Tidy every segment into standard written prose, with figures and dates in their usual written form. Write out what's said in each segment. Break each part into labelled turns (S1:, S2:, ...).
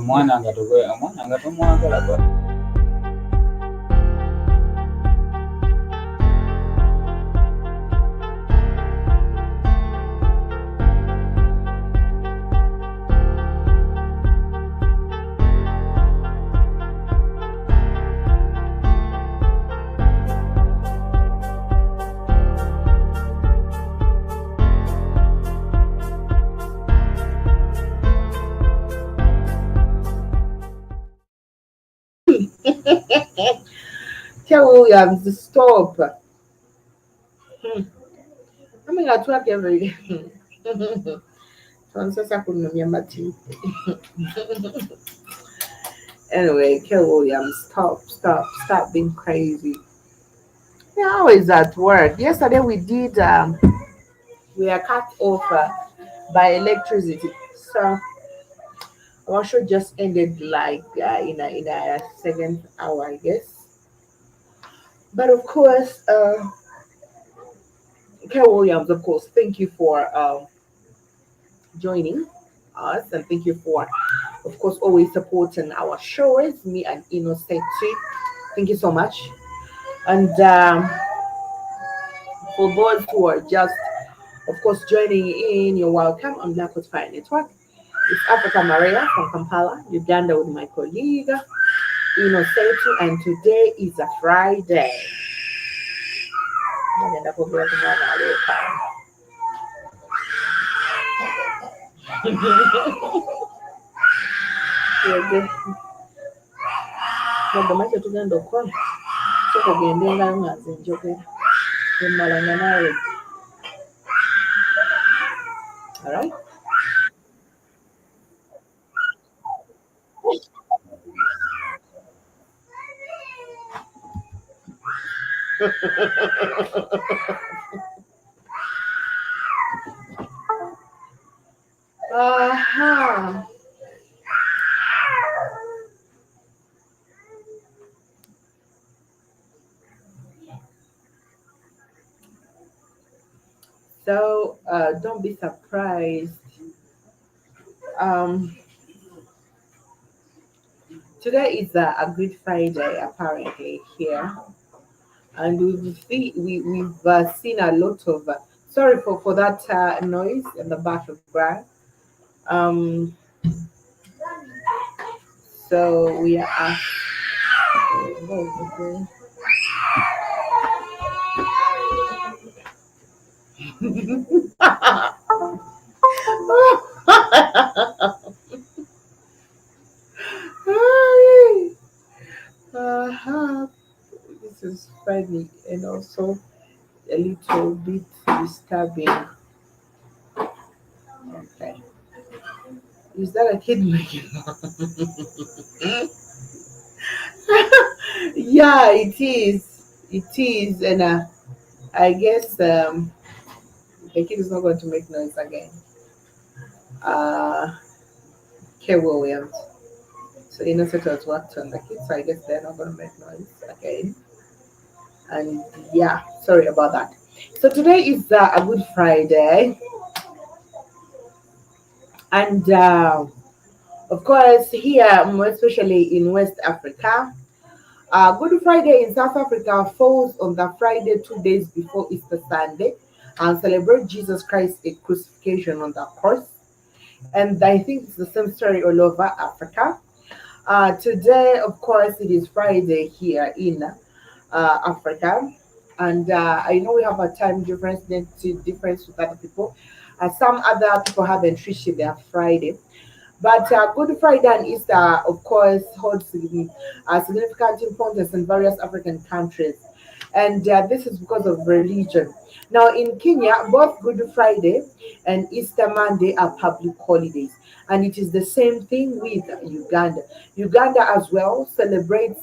S1: omwana nga tomwagala gwa
S2: Tell Williams to stop. I mean, I talk every day. Anyway, Kel Williams, stop being crazy. You're always at work. Yesterday we did, we are cut off by electricity. So our show just ended like in a second hour, I guess. But of course, Kel Williams, of course, thank you for joining us, and thank you for, of course, always supporting our shows, me and INNOSSETU. Thank you so much. And for those who are just, of course, joining in, you're welcome on Black Hot Fire Network. It's Africa Maria from Kampala, Uganda, with my colleague INNOSSETU, and today is a Friday. Bagamaze tugenda okukola so kugenda engalo nga nze njogera emmalanga naawe. Alright. So don't be surprised. Today is a Good Friday apparently here, and we've seen a lot of. Sorry for that noise in the background. Um, so we are. This is funny and also a little bit disturbing. Okay. Is that a kid making? Yeah, it is. It is, and I guess the kid is not going to make noise again. K. Williams. So INNOSSETU has worked on the kids, so I guess they're not going to make noise again. And yeah, sorry about that. So today is a Good Friday, and of course here, more especially in West Africa, Good Friday in South Africa falls on the Friday 2 days before Easter Sunday, and celebrate Jesus Christ's crucifixion on the cross. And I think it's the same story all over Africa. Today, of course, it is Friday here in Africa, and I know we have a time difference with other people. Some other people haven't reached their Friday, but Good Friday and Easter, of course, holds significant importance in various African countries, and this is because of religion. Now, in Kenya, both Good Friday and Easter Monday are public holidays, and it is the same thing with Uganda. Uganda as well celebrates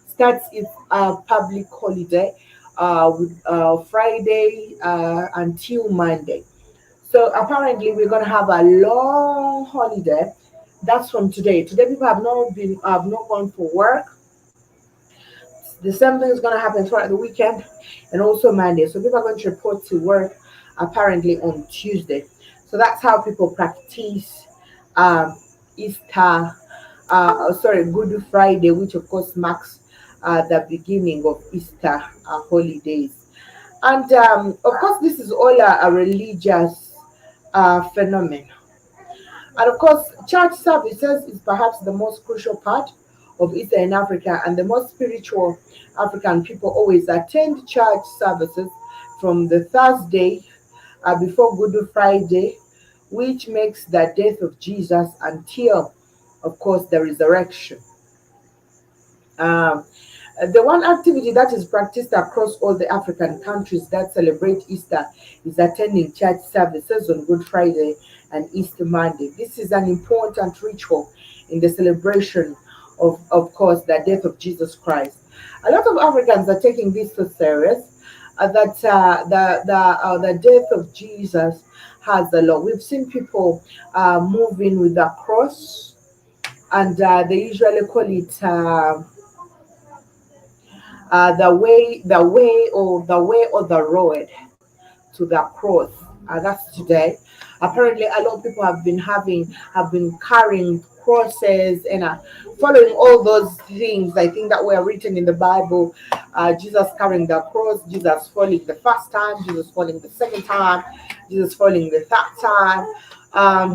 S2: starts its public holiday with Friday until Monday. So apparently we're gonna have a long holiday. That's from today. Today people have not gone for work. The same thing is gonna happen throughout the weekend and also Monday. So people are going to report to work apparently on Tuesday. So that's how people practice Easter Good Friday, which of course marks the beginning of Easter holidays. And of course, this is all a religious phenomenon. And of course, church services is perhaps the most crucial part of Easter in Africa, and the most spiritual African people always attend church services from the Thursday before Good Friday, which makes the death of Jesus until, of course, the resurrection. Um, the one activity that is practiced across all the African countries that celebrate Easter is attending church services on Good Friday and Easter Monday. This is an important ritual in the celebration of course, the death of Jesus Christ. A lot of Africans are taking this so serious that the death of Jesus has a lot. We've seen people moving with the cross, and they usually call it. The way or the road to the cross. That's today. Apparently, a lot of people have been carrying crosses and following all those things. I think that were written in the Bible. Jesus carrying the cross, Jesus falling the first time, Jesus falling the second time, Jesus falling the third time. A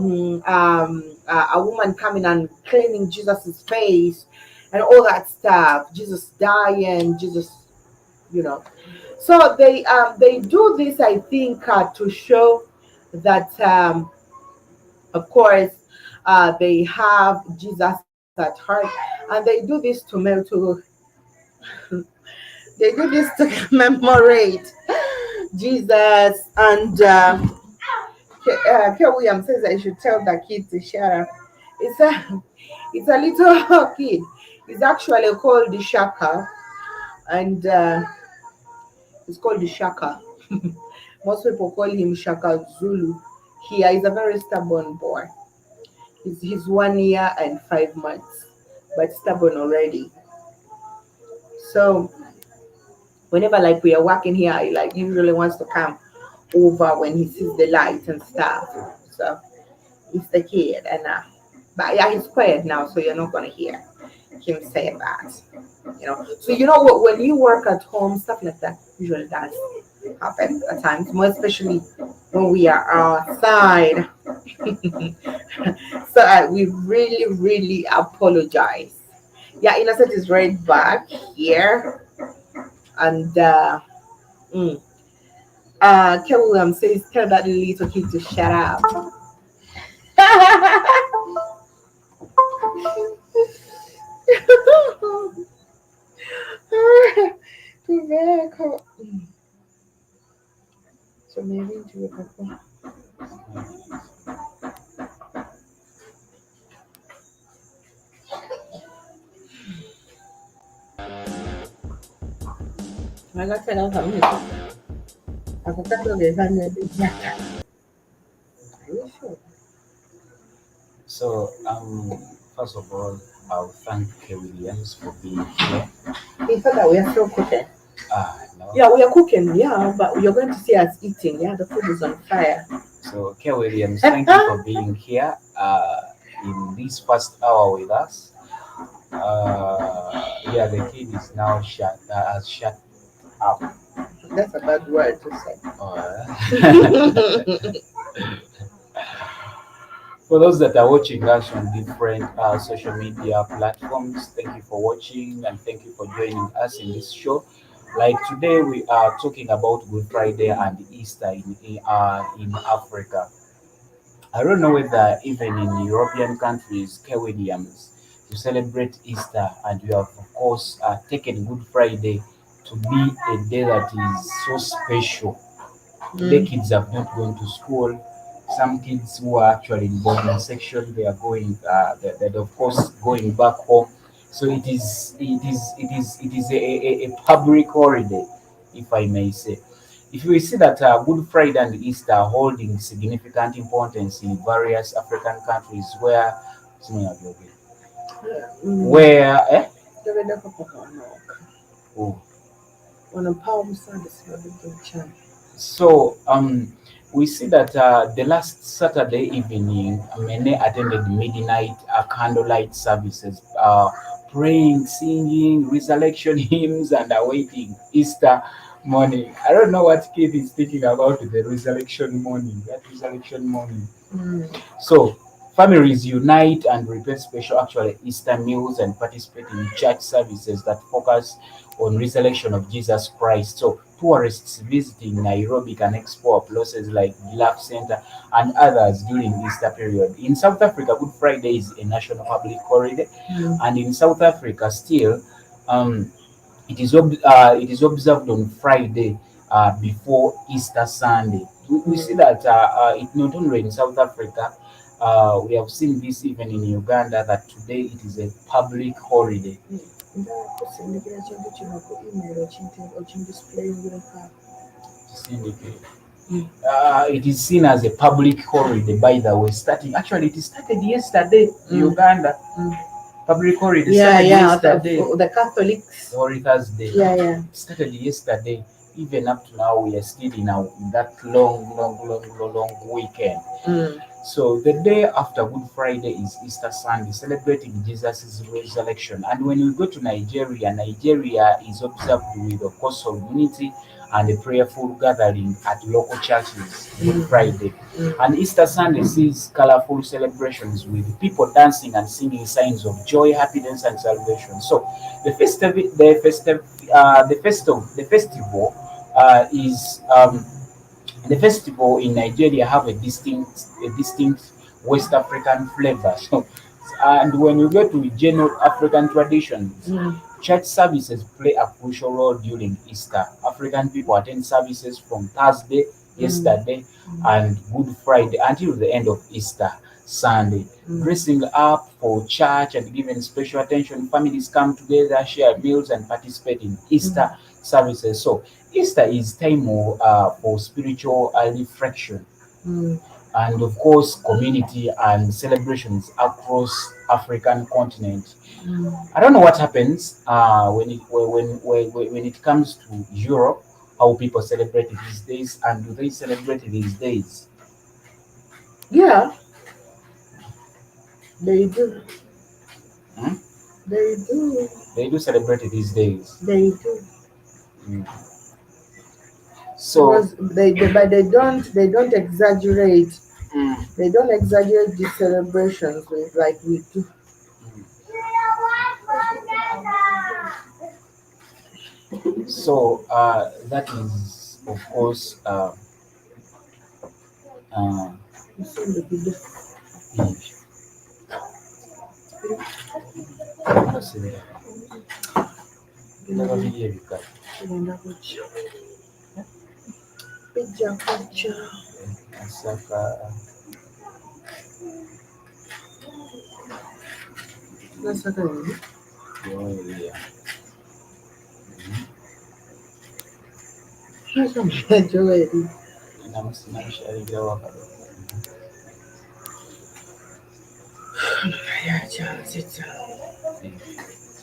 S2: woman coming and cleaning Jesus's face and all that stuff. Jesus dying, Jesus, you know. So they do this, I think, to show that, of course, they have Jesus at heart, and they do this they do this to commemorate Jesus. And K. William says I should tell the kid to shut up. It's a it's a little kid. It's actually called the Shaka, and it's called the Shaka. Most people call him Shaka Zulu. He's a very stubborn boy. He's 1 year and 5 months, but stubborn already. So whenever like we are working here, he like usually wants to come over when he sees the light and stuff. So he's the kid, and but yeah, he's quiet now, so you're not gonna hear him say that. So what, when you work at home, stuff like that usually does happen at times, more especially when we are outside. So we really, really apologize. Yeah, Innocent is right back here, and mm, Ken Williams says, "Tell that little kid to shut up." Too bad. So maybe do a couple. I got tell something. I forgot to get that. Are you sure?
S1: So, first of all, I'll thank K. Williams for being here.
S2: In fact, that we are still cooking.
S1: No.
S2: Yeah, we are cooking. Yeah, but you're going to see us eating. Yeah, the food is on fire.
S1: So, K. Williams, thank you for being here in this first hour with us. Yeah, the kid is now has shut up.
S2: That's a bad word to say.
S1: For those that are watching us on different social media platforms, thank you for watching and thank you for joining us in this show. Like today, we are talking about Good Friday and Easter in Africa. I don't know whether even in European countries, K. Williams, you celebrate Easter and you have, of course, taken Good Friday to be a day that is so special. Today, kids have not gone to school. Some kids who are actually in boarding section, they are going, they're of course going back home. So it is a public holiday, if I may say. If we see that Good Friday and Easter are holding significant importance in various African countries where oh.
S2: On a palm Sunday,
S1: So we see that the last Saturday evening, many attended midnight candlelight services, praying, singing, resurrection hymns, and awaiting Easter morning. I don't know what Keith is thinking about the resurrection morning, that resurrection morning.
S2: Mm.
S1: So families unite and prepare special actually Easter meals and participate in church services that focus on resurrection of Jesus Christ. So tourists visiting Nairobi can explore places like Laugh Center and others during Easter period. In South Africa, Good Friday is a national public holiday,
S2: Mm.
S1: and in South Africa still um, it is observed on Friday before Easter Sunday. We see that it not only in South Africa, we have seen this even in Uganda that today it is a public holiday.
S2: Ndakusindikira kintu kino ku email okindisplayingirako.
S1: Syndicate. It is seen as a public holiday, by the way. Starting actually, it started yesterday in Uganda.
S2: Mm.
S1: Public holiday
S2: Yeah,
S1: started
S2: yeah,
S1: yesterday.
S2: the Catholics.
S1: Or Thursday.
S2: Yeah, yeah.
S1: It started yesterday. Even up to now, we are still in that long weekend.
S2: Mm.
S1: So the day after Good Friday is Easter Sunday, celebrating Jesus' resurrection. And when we go to Nigeria, Nigeria is observed with a course of unity and a prayerful gathering at local churches Good Friday. And Easter Sunday sees colorful celebrations with people dancing and singing signs of joy, happiness, and salvation. So the festival is the festival in Nigeria have a distinct West African flavor. So, and when you go to general African traditions,
S2: Mm.
S1: church services play a crucial role during Easter. African people attend services from Thursday, yesterday, and Good Friday until the end of Easter Sunday. Dressing up for church and giving special attention, families come together, share meals, and participate in Easter services. So Easter is time for spiritual reflection
S2: Mm.
S1: and of course community and celebrations across African continent.
S2: Mm.
S1: I don't know what happens when it comes to Europe, how people celebrate these days, and do they celebrate these days?
S2: Yeah, they do.
S1: Hmm?
S2: They do.
S1: They do celebrate these days.
S2: They do.
S1: Mm. So
S2: Because but they don't exaggerate.
S1: mm,
S2: They don't exaggerate the celebrations like we do.
S1: that is of course uh,
S2: Usindikide.
S1: never really every
S2: Kigenda kujja. Bijja kujja.
S1: Asaka.
S2: Nasaka yini?
S1: Yeah.
S2: Nasaka Joel.
S1: Namusharingira wakati.
S2: Yakyanzita.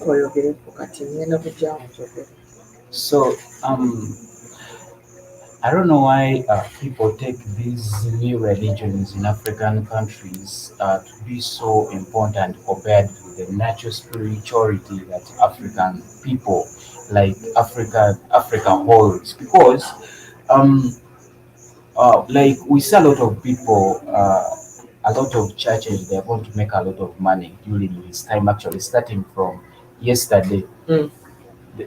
S2: Oyogereko kati ngenda kujja njogere.
S1: So I don't know why people take these new religions in African countries to be so important compared to the natural spirituality that African people like Africa holds. Because um, like we see a lot of people, a lot of churches, they're going to make a lot of money during this time. Actually, starting from yesterday,
S2: Mm.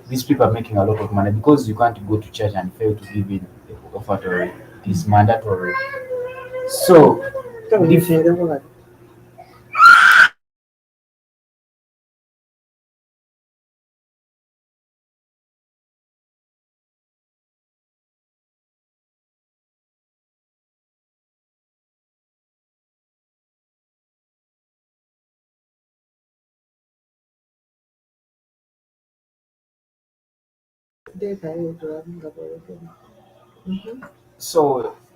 S1: these people are making a lot of money because you can't go to church and fail to give in the offertory. It is mandatory. So, dif-
S2: Tebuyitendeko kati. Deekayo tulaga bw'oyogera.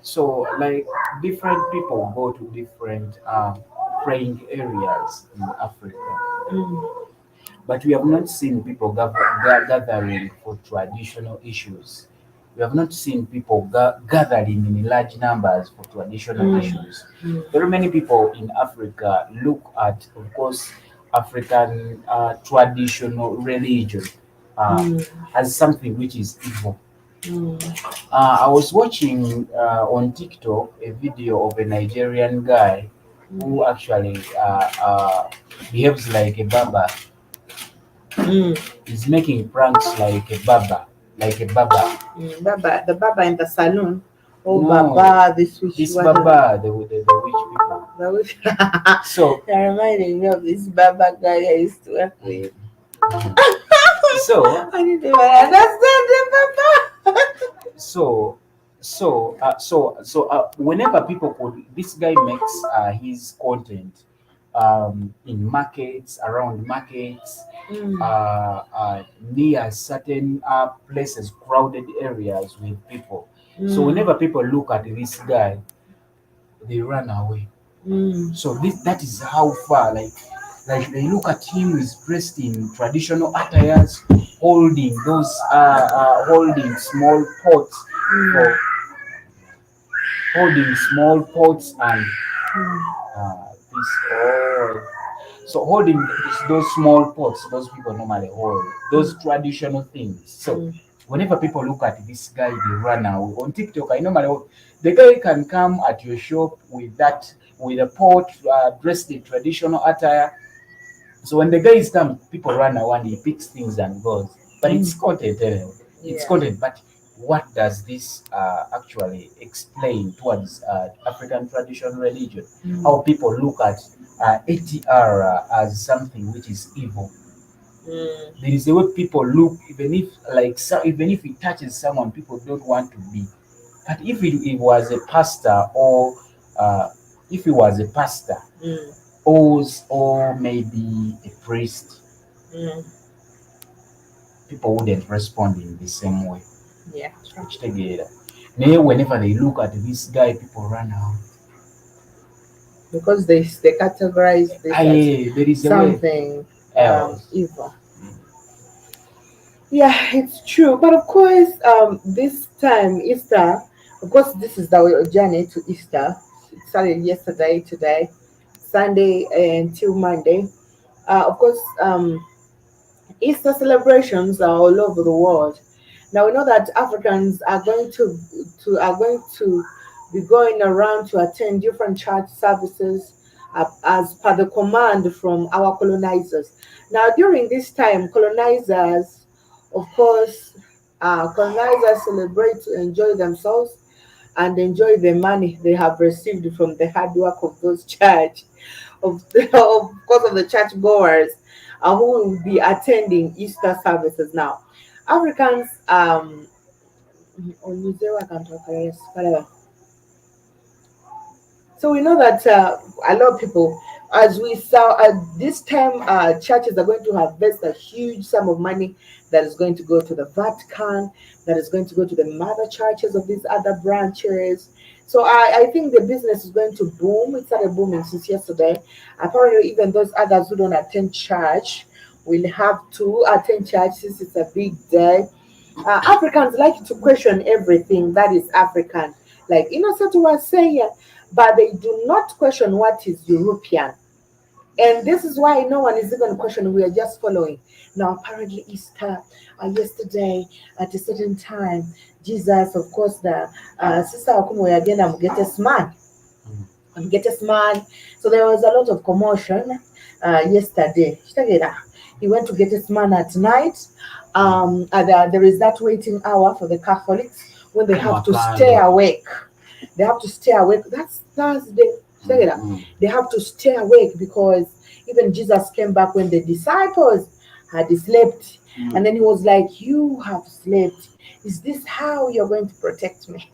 S1: so like different people go to different praying areas in Africa, but we have not seen people gathering for traditional issues we have not seen people gathering in large numbers for traditional
S2: mm,
S1: issues.
S2: mm,
S1: Very many people in Africa look at, of course, African traditional religion uh,
S2: mm,
S1: as something which is evil.
S2: mm,
S1: I was watching on TikTok a video of a Nigerian guy who actually behaves like a baba.
S2: mm,
S1: He's making pranks like a baba, like a baba.
S2: Baba, the Baba in the saloon. Oh,
S1: No,
S2: Baba, this which
S1: this
S2: what?
S1: baba, the witch people.
S2: The which?
S1: So,
S2: You're reminding me of this Baba guy I used to work with.
S1: so
S2: I didn't even understand the Baba.
S1: so whenever people could, this guy makes his content in markets, around markets,
S2: Mm,
S1: near certain places, crowded areas with people. So
S2: mm,
S1: whenever people look at this guy, they run away.
S2: mm,
S1: So that is how far, like they look at him, he's dressed in traditional attires, holding those holding small pots
S2: mm,
S1: for holding small pots and
S2: mm,
S1: this all. So holding those small pots, those people normally hold those
S2: mm,
S1: traditional things. So
S2: mm,
S1: whenever people look at this guy, they run away. On TikTok, I normally, the guy can come at your shop with that, with a pot, dressed in traditional attire. So when the guys come, people run away and he picks things and goes. But it's
S2: mm.
S1: content, it's
S2: Yeah.
S1: content. But what does this actually explain towards African traditional religion?
S2: Mm,
S1: How people look at ATR as something which is evil.
S2: mm,
S1: There is a way people look, even if like even if it touches someone, people don't want to be. But if it was a pastor, or uh, if he was a pastor,
S2: mm,
S1: or maybe a priest,
S2: mm.
S1: people wouldn't respond in the same way.
S2: Yeah. Sure.
S1: Which together. Now, whenever they look at this guy, people run out.
S2: Because they categorize this as
S1: There is a way
S2: something
S1: else.
S2: evil. Yeah, it's true. But of course, this time Easter, of course, this is our journey to Easter. It started yesterday, today, Sunday until Monday. Of course, Easter celebrations are all over the world. Now we know that Africans are going to be going around to attend different church services as per the command from our colonizers. Now during this time, colonizers, of course, colonizers celebrate to enjoy themselves and enjoy the money they have received from the hard work of those church of course of the church goers who will be attending Easter services now. Africans so we know that a lot of people, as we saw at this time, churches are going to invest a huge sum of money that is going to go to the Vatican, that is going to go to the mother churches of these other branches. So I think the business is going to boom. It started booming since yesterday. Apparently, even those others who don't attend church will have to attend church since it's a big day. Africans like to question everything that is African. Like Innocent was saying, but they do not question what is European. And this is why no one is even questioning. We are just following. Now, apparently, Easter, yesterday at a certain time, Jesus, of course, the sister Okumo again, I'm greatest man. I'm greatest man. So there was a lot of commotion yesterday. He went to greatest man at night. And there is that waiting hour for the Catholics when they have to stay
S1: Makando.
S2: awake. They have to stay awake. That's Thursday.
S1: Mm.
S2: They have to stay awake because even Jesus came back when the disciples had slept. And then he was like, "You have slept. Is this how you're going to protect me?"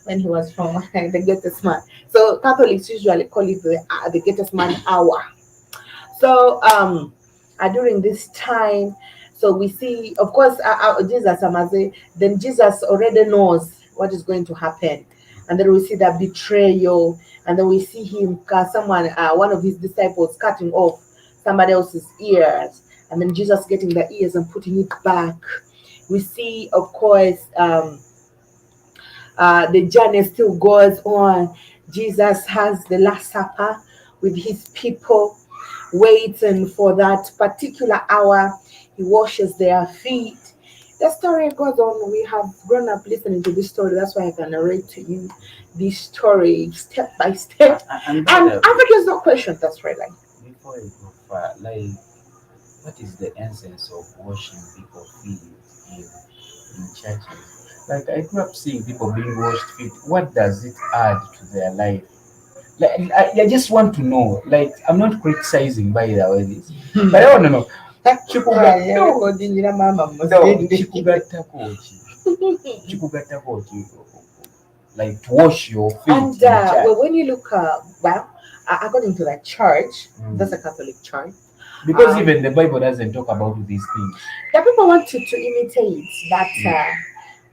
S2: When he was from the greatest man. So Catholics usually call it the greatest man hour. So during this time, so we see, of course, Jesus, Amaze, then Jesus already knows what is going to happen. And then we see that betrayal, and then we see him, one of his disciples, cutting off somebody else's ears, and then Jesus getting the ears and putting it back. We see, of course, The journey still goes on. Jesus has the Last Supper with his people, waiting for that particular hour. He washes their feet. The story goes on. We have grown up listening to this story. That's why I can narrate to you this story step by step.
S1: And
S2: And
S1: brother,
S2: Africans don't question that's right. Like,
S1: before you go far, like, what is the essence of washing people's feet in churches? Like, I grew up seeing people being washed feet. What does it add to their life? Like, I just want to know. Like, I'm not criticizing by the way this, but I want to know. No, no, chikugatta kochi, like to wash your feet in
S2: And
S1: church.
S2: well, when you look, according to that church, that's
S1: Mm.
S2: a Catholic church.
S1: Because even the Bible doesn't talk about these things.
S2: The people want to imitate that.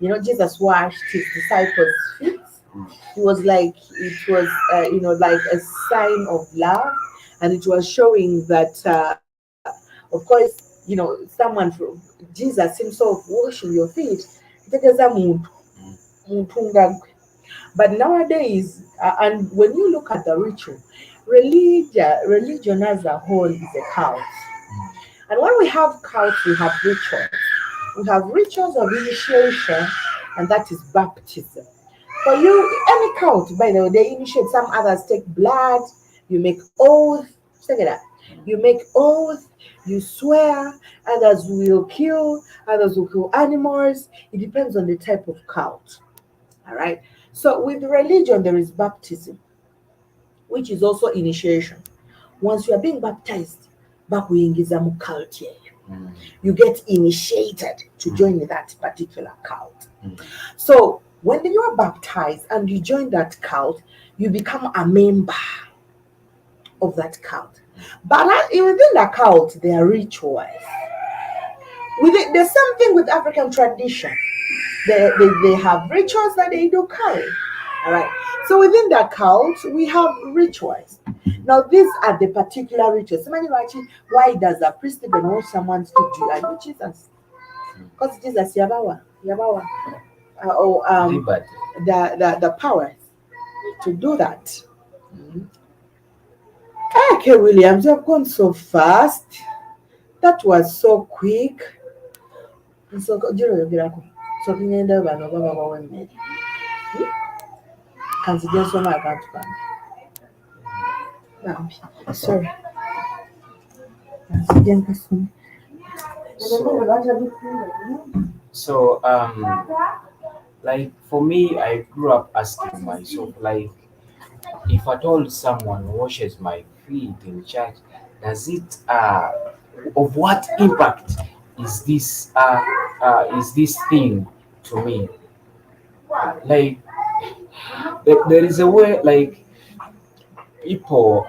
S1: Mm.
S2: Jesus washed his disciples' feet.
S1: Mm.
S2: It was like it was, like a sign of love, and it was showing that, of course, someone from Jesus himself washing your feet. Tegeeza
S1: Mm.
S2: muntu nga ggwe. But nowadays, and when you look at the ritual, religion as a whole is a cult.
S1: Mm.
S2: And when we have cults, we have rituals. We have rituals of initiation, and that is baptism. For you, any cult, by the way, they initiate. Some others take blood. You make oath. Check it out. You make oath. You swear. Others will kill. Others will kill animals. It depends on the type of cult. All right. So with religion, there is baptism, which is also initiation. Once you are being baptized, bakuyingiza mu cult yeyo.
S1: Mm.
S2: You get initiated to
S1: Mm.
S2: join that particular cult.
S1: Mm.
S2: So when you are baptized and you join that cult, you become a member of that cult. But within the cult, there are rituals. There's something with African tradition. They have rituals that they do carry. All right. So within the cult, we have rituals. Now, these are the particular rituals. Somebody watching, why does a priest even want someone to do? I know Jesus. Because Jesus, Yabawa. Or
S1: Liberty.
S2: the power to do that. Okay, Williams, you have gone so fast. That was so quick. So, so tugenda bano baba bawemmere kanzija nsoma akantu kange bambi sorry kanzija nkasome
S1: So, like for me, I grew up asking myself, like, if at all someone washes my feet in church, does it of what impact is this thing to me? Like, there is a way, like, people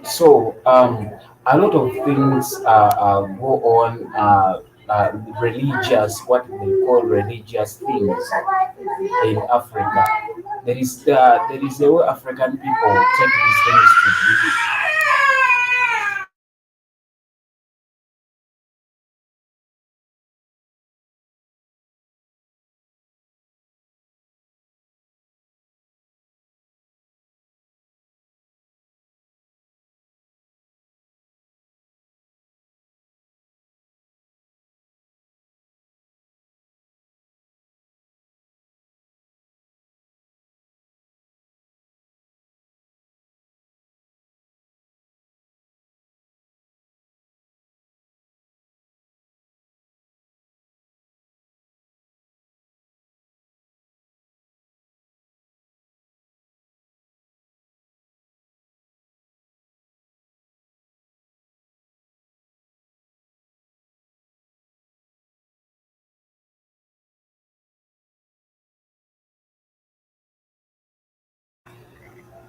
S1: so a lot of things go on, religious, what they call religious things in Africa. There is a way African people take these things to be.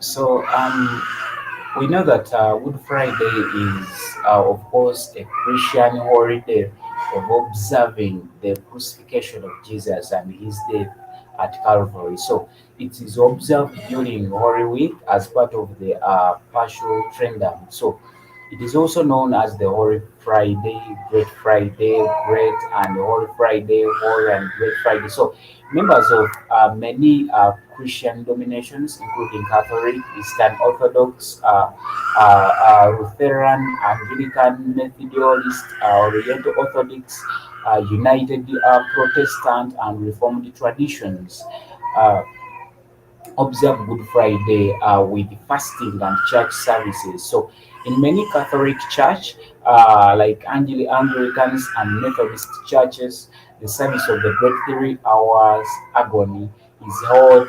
S1: So we know that Good Friday is, of course, a Christian holiday of observing the crucifixion of Jesus and his death at Calvary. So it is observed during Holy Week as part of the Paschal Trendam. So it is also known as the Holy Friday, Great Friday, Great and Holy Friday, Holy and Great Friday. So members of many Christian denominations, including Catholic, Eastern Orthodox, Lutheran, Anglican, Methodist, Oriental Orthodox, United Protestant, and Reformed traditions. Uh, Observe Good Friday with fasting and church services. So, in many Catholic church, like Anglicans and Methodist churches, the service of the Great 3 Hours Agony is held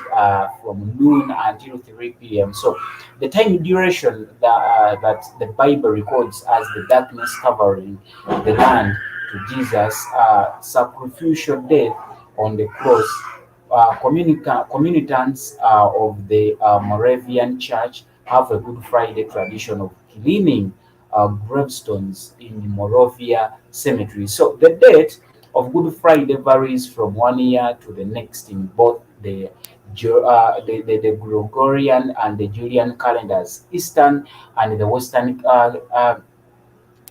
S1: from noon until 3 p.m. So, the time duration that the Bible records as the darkness covering the land to Jesus' sacrificial death on the cross. Communicants of the Moravian Church have a Good Friday tradition of cleaning gravestones in Moravia Cemetery. So the date of Good Friday varies from 1 year to the next in both the Gregorian and the Julian calendars, Eastern and the Western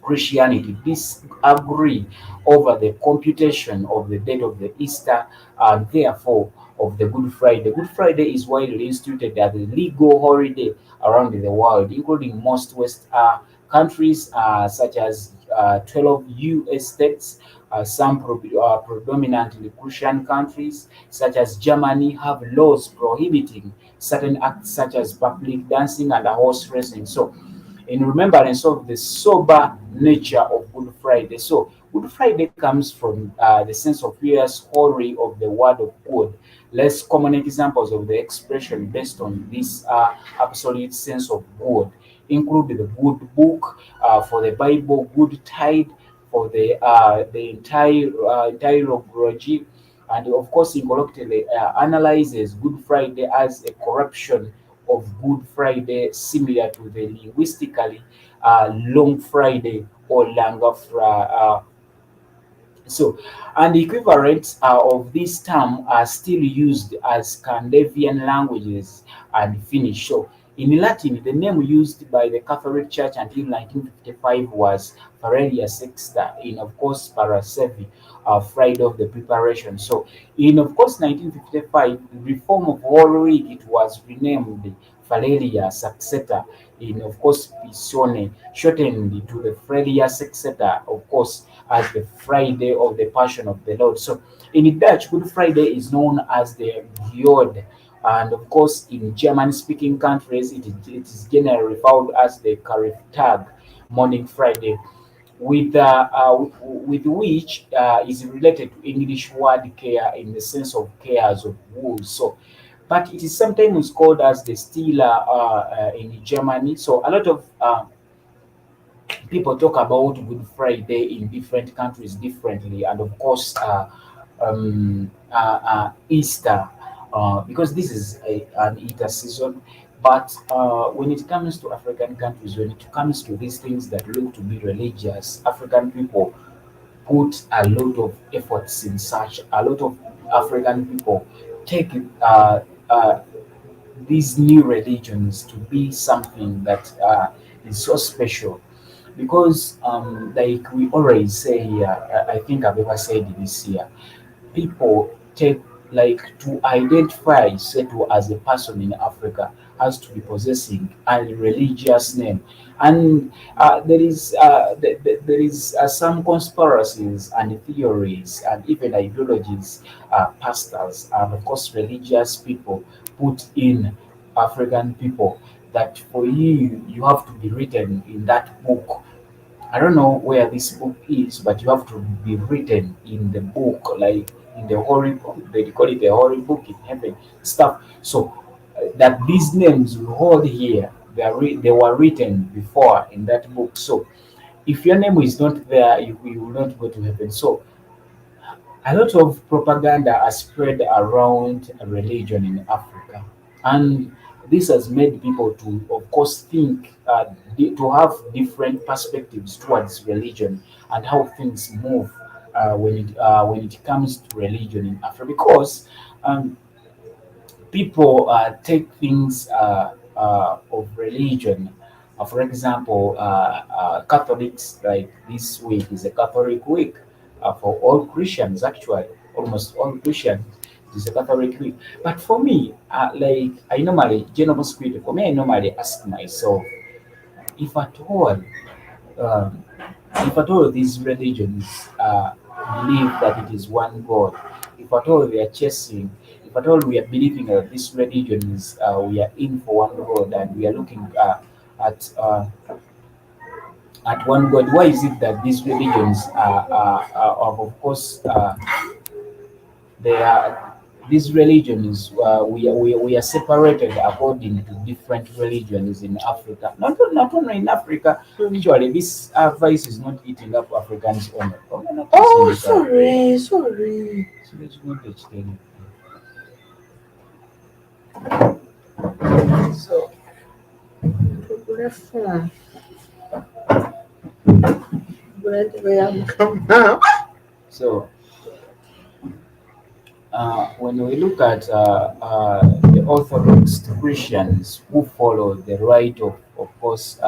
S1: Christianity disagree over the computation of the date of the Easter and therefore of the Good Friday. Good Friday is widely instituted as a legal holiday around the world, including most West countries such as 12 US states. Some predominantly Christian countries, such as Germany, have laws prohibiting certain acts such as public dancing and horse racing. So, in remembrance of the sober nature of Good Friday. So, Good Friday comes from the sense of years holy of the Word of God. Less common examples of the expression based on this absolute sense of God include the Good Book for the Bible, Good Tide for the entire Grogy, and of course, incorrectly analyzes Good Friday as a corruption of Good Friday, similar to the linguistically Long Friday or so, and the equivalents of this term are still used as Scandinavian languages and Finnish. So, in Latin, the name used by the Catholic Church until 1955 was Farelia Sexta, in of course Parasevi, Friday of the Preparation. So, in of course 1955, the reform of Holy Week, it was renamed Valeria Saxeta, in of course Pisone, shortened to the Frelia Sexeta, of course, as the Friday of the Passion of the Lord. So in Dutch, Good Friday is known as the Gjord. And of course, in German speaking countries, it is generally referred as the Karftag, Morning Friday, with which is related to English word care in the sense of cares of wool. So, but it is sometimes called as the Stiller in Germany. So, a lot of people talk about Good Friday in different countries differently, and of course, Easter, because this is an Easter season. But when it comes to African countries, when it comes to these things that look to be religious, African people put a lot of efforts in such. A lot of African people take uh, uh, these new religions to be something that is so special because like we always say here, I think I've ever said this here, people take like to identify Setu as a person in Africa has to be possessing a religious name, and there is some conspiracies and theories and even ideologies, pastors and of course religious people put in African people that for you have to be written in that book. I don't know where this book is, but you have to be written in the book, like in the holy book. They call it the holy book in heaven stuff. So that these names we hold here, they were written before in that book. So if your name is not there, you will not go to heaven. So a lot of propaganda are spread around religion in Africa, and this has made people to, of course, think to have different perspectives towards religion and how things move when it comes to religion in Africa. Because people take things of religion. For example, Catholics, like this week is a Catholic week for all Christians, actually, almost all Christians. It is a Catholic week. But for me, like I normally, general spirit, for me, I normally ask myself if at all um, if at all these religions believe that it is one God, if at all we are chasing, if at all we are believing that this religion is we are in for one God and we are looking at uh, at one God, why is it that these religions are of course they are these religions we are separated according to different religions in Africa. Not only in Africa, actually this vice is not eating up Africans only. Oh, no, not
S2: Oh,
S1: this in
S2: sorry, sorry.
S1: so let's go to explain so
S2: Progression. Where I'm come now.
S1: so when we look at the Orthodox Christians who follow the rite of course,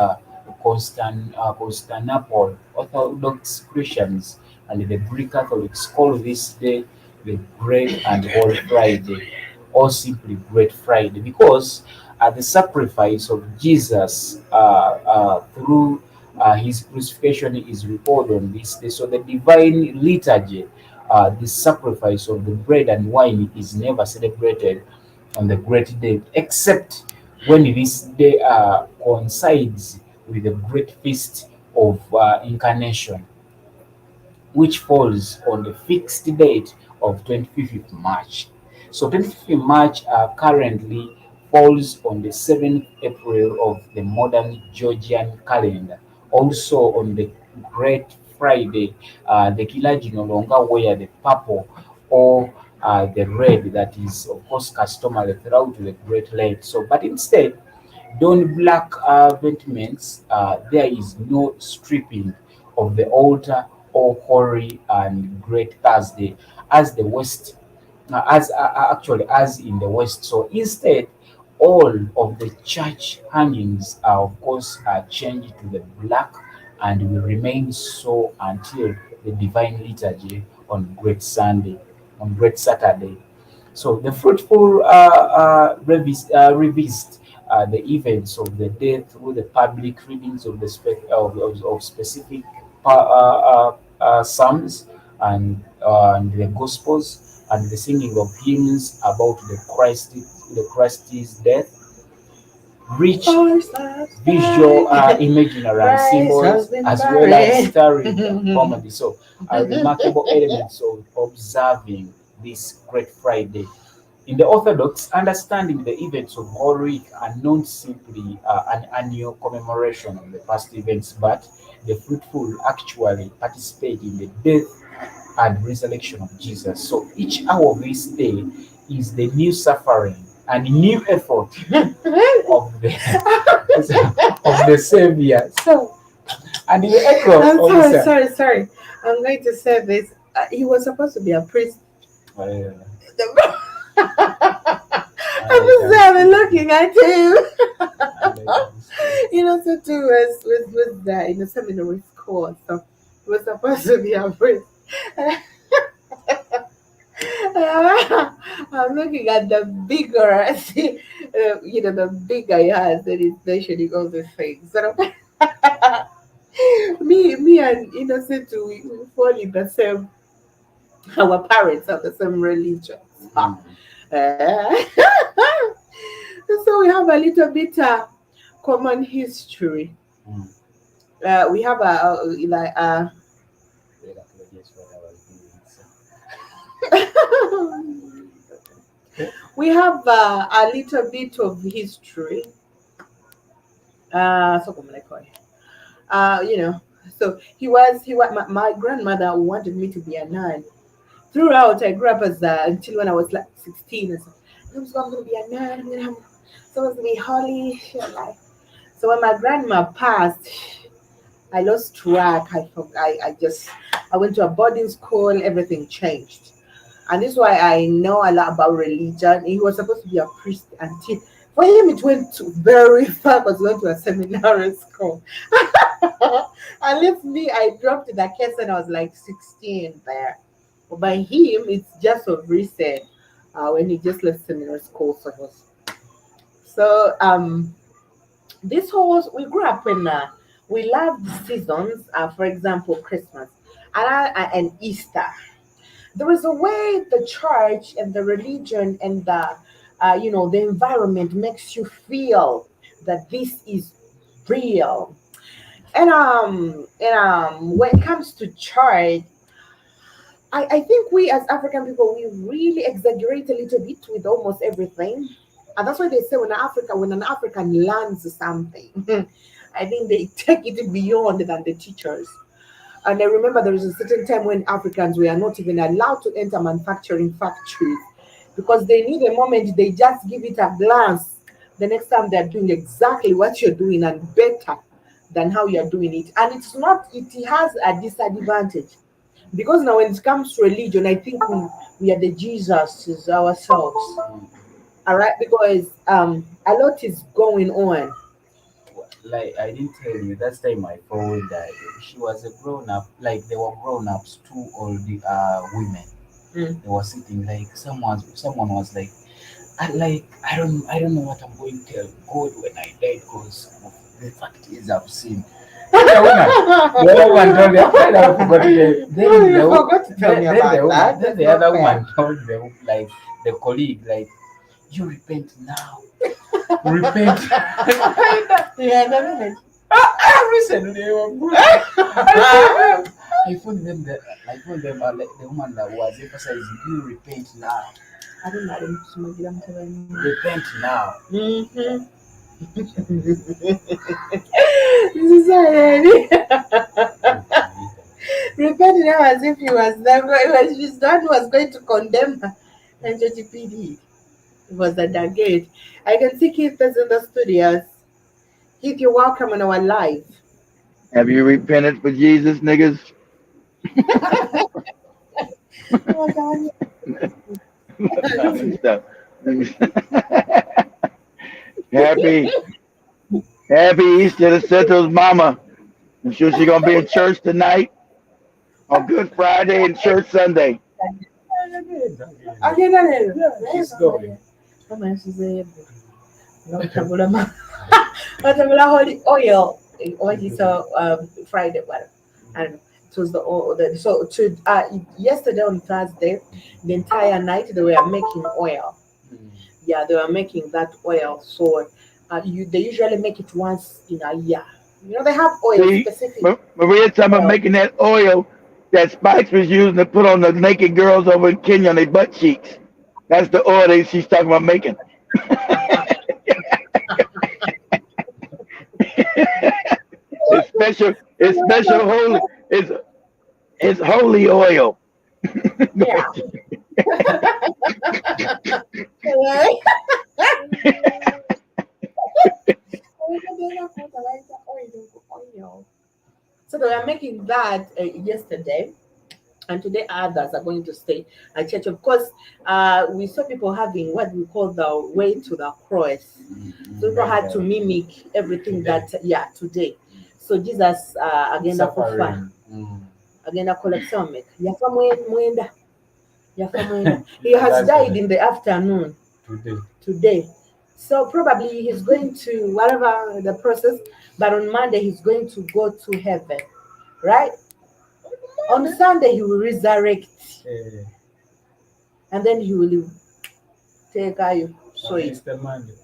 S1: Constantinople, Orthodox Christians and the Greek Catholics call this day the Great and Holy Friday, or simply Great Friday, because the sacrifice of Jesus through his crucifixion is recorded on this day. So the divine liturgy, the sacrifice of the bread and wine, is never celebrated on the great day, except when this day coincides with the great feast of incarnation, which falls on the fixed date of 25th March. So 25th March currently falls on the 7th April of the modern Georgian calendar. Also on the Great Friday, the clergy no longer wear the purple or the red that is of course customary throughout the Great Lent. So, but instead, don black vestments, there is no stripping of the altar or Holy and Great Thursday as the West, actually as in the West. So instead, all of the church hangings are of course changed to the black and will remain so until the divine liturgy on Great Sunday, on Great Saturday. So the fruitful revisit the events of the day through the public readings of the of specific psalms and the gospels and the singing of hymns about the Christ's death, rich visual imaginary and
S2: Rice has
S1: symbols,
S2: been
S1: as well as
S2: buried.
S1: starring comedy. So are remarkable elements of observing this Great Friday. In the Orthodox, understanding the events of Holy Week are not simply an annual commemoration of the past events, but the fruitful actually participate in the death and resurrection of Jesus. So each hour of this day is the new suffering and new effort of the of the Savior. So and the echo
S2: I'm
S1: of
S2: sorry,
S1: the
S2: sorry, sorry. I'm going to say this. He was supposed to be a priest.
S1: uh,
S2: I'm
S1: I
S2: just
S1: can
S2: having
S1: see,
S2: looking at him.
S1: and I can see.
S2: So too was there in the seminary school, so he was supposed to be a priest. I'm looking at the bigger, the bigger he has, and he's mentioning all these things. So me and Innocent, we fall in the same. Our parents have the same religion.
S1: Mm,
S2: Eh. So we have a little bit common history.
S1: mm.
S2: We have
S1: Wait, I could guess what I was doing. So.
S2: we have a little bit of history. So come on, call it. You know, so my grandmother wanted me to be a nun. Throughout, I grew up as until when I was like 16 and so. I'm gonna be a nun. I'm gonna supposed to be holy. Shit, like. So when my grandma passed, I lost track. I went to a boarding school. Everything changed. And this is why I know a lot about religion. He was supposed to be a priest until for him it went to very far because he went to a seminary school. And leave me, I dropped the case when I was like 16 there. But by him, it's just of recent when he just left seminary school. So this whole we grew up in we loved seasons. For example, Christmas and Easter. There is a way the church and the religion and the environment makes you feel that this is real. And when it comes to church, I think we as African people we really exaggerate a little bit with almost everything. And that's why they say when an African learns something, I think they take it beyond than the teachers. And I remember there was a certain time when Africans were not even allowed to enter manufacturing factories because they knew the moment they just give it a glance, the next time they're doing exactly what you're doing and better than how you're doing it. And it has a disadvantage because now when it comes to religion, I think we are the Jesus ourselves. All right, because a lot is going on.
S1: Like I didn't tell you, that time my phone died. She was a grown up, like they were grown ups, two old women.
S2: Mm.
S1: They were sitting like someone was like, I don't know what I'm going to tell God when I die because the fact is I've seen. The woman told me, I forgot it.
S2: You forgot to tell me about that.
S1: Then
S2: That's
S1: the
S2: not
S1: other
S2: fair.
S1: woman told them, like the colleague, like, you repent now. Repent.
S2: Yeah, definitely.
S1: Recently, they were good. I found them like the woman that was emphasizing, you repent now.
S2: I don't know. I'm telling you.
S1: Repent now.
S2: Mm-hmm. This is repenting now as if he was never, it was his dad was going to condemn her. And JGPD was at the gate. I can see Keith is in the studios. Keith, you're welcome on our live.
S3: Have you repented for Jesus, niggas?
S2: Oh, God.
S3: Let me stop. happy, happy Easter to Seto's mama. I'm sure she's gonna be in church tonight on Good Friday and church Sunday.
S2: Again, again.
S1: She's going.
S2: Mama, she's a Watermelon holy oil. What is Friday? Well, I don't know. It was the oil. So yesterday on Thursday, the entire night they were making oil. Yeah, they were making that oil. So they usually make it once in a year. They have oil
S3: See,
S2: specific
S3: Maria talking about
S2: oil.
S3: making that oil that Spikes was using to put on the naked girls over in Kenya on their butt cheeks. That's the oil that she's talking about making. It's special holy. It's holy oil.
S2: Yeah. So they were making that yesterday, and today others are going to stay at church. Of course, we saw people having what we call the way to the cross. So people had to mimic everything
S1: Today.
S2: today. So Jesus agenda kufa
S1: Suffering.
S2: agenda collection make yafa mwenda yafa mwenda. He has
S1: That's
S2: died
S1: the
S2: in the afternoon
S1: today.
S2: today. So probably he's going to whatever the process, but on Monday he's going to go to heaven, right? On Sunday he will resurrect,
S1: Eh,
S2: and then he will take you. So
S1: on Easter Monday.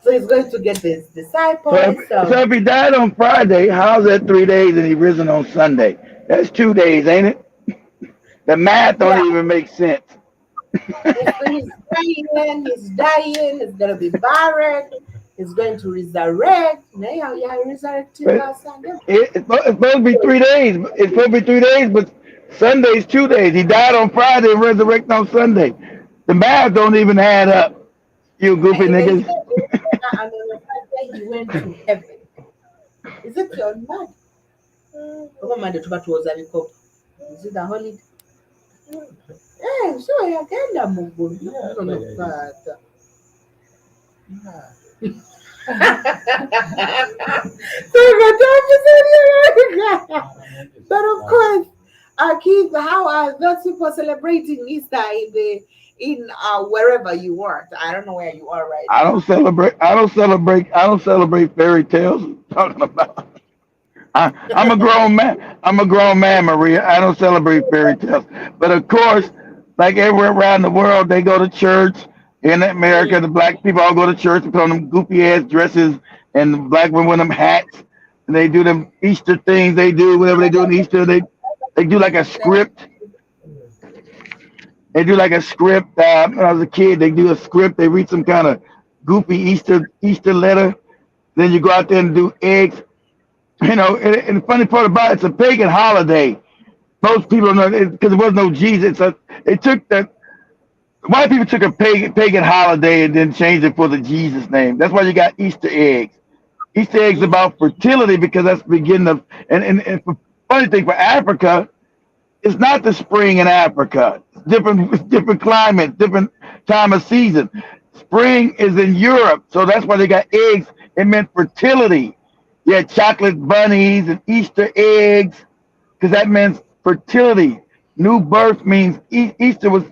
S2: so he's going to get his
S3: So
S2: disciples.
S3: if he died on Friday, how's that 3 days and he risen on Sunday? That's 2 days, ain't it? The math don't
S2: Yeah,
S3: even make sense.
S2: he's dying, he's gonna be buried, he's going to resurrect. Yeah, resurrecting
S3: But
S2: last Sunday.
S3: it's supposed to be 3 days. It's supposed to be 3 days, but Sunday's 2 days. He died on Friday and resurrected on Sunday. The math don't even add up. You goofy
S2: They
S3: niggas.
S2: said, and on the Friday he went to heaven. Is it your mad? Over Monday to was a Is it a holiday? sure yagenda mu ggulu
S1: Yeah,
S2: nono
S1: but
S2: taata.
S1: yeah.
S2: But of course, Keith, how are those people celebrating Easter in the in wherever you are? I don't know where you are right
S3: I
S2: now.
S3: don't celebrate. I don't celebrate. I don't celebrate fairy tales. Talking about. I'm a grown man. I'm a grown man, Maria. I don't celebrate fairy tales. But of course, like everywhere around the world, they go to church. In America, the black people all go to church and put on them goofy ass dresses, and the black women wear them hats, and they do them Easter things. They do whatever they do in Easter. They do like a script. They do like a script. When I was a kid, they do a script. They read some kind of goofy Easter letter. Then you go out there and do eggs. And the funny part about it, it's a pagan holiday. Most people don't know because there was no Jesus. They took the white people took a pagan holiday and then changed it for the Jesus name. That's why you got Easter eggs. Easter eggs about fertility because that's the beginning of and funny thing for Africa, it's not the spring in Africa. It's different climate, different time of season. Spring is in Europe, so that's why they got eggs. It meant fertility. You had chocolate bunnies and Easter eggs because that means fertility. New birth means Easter was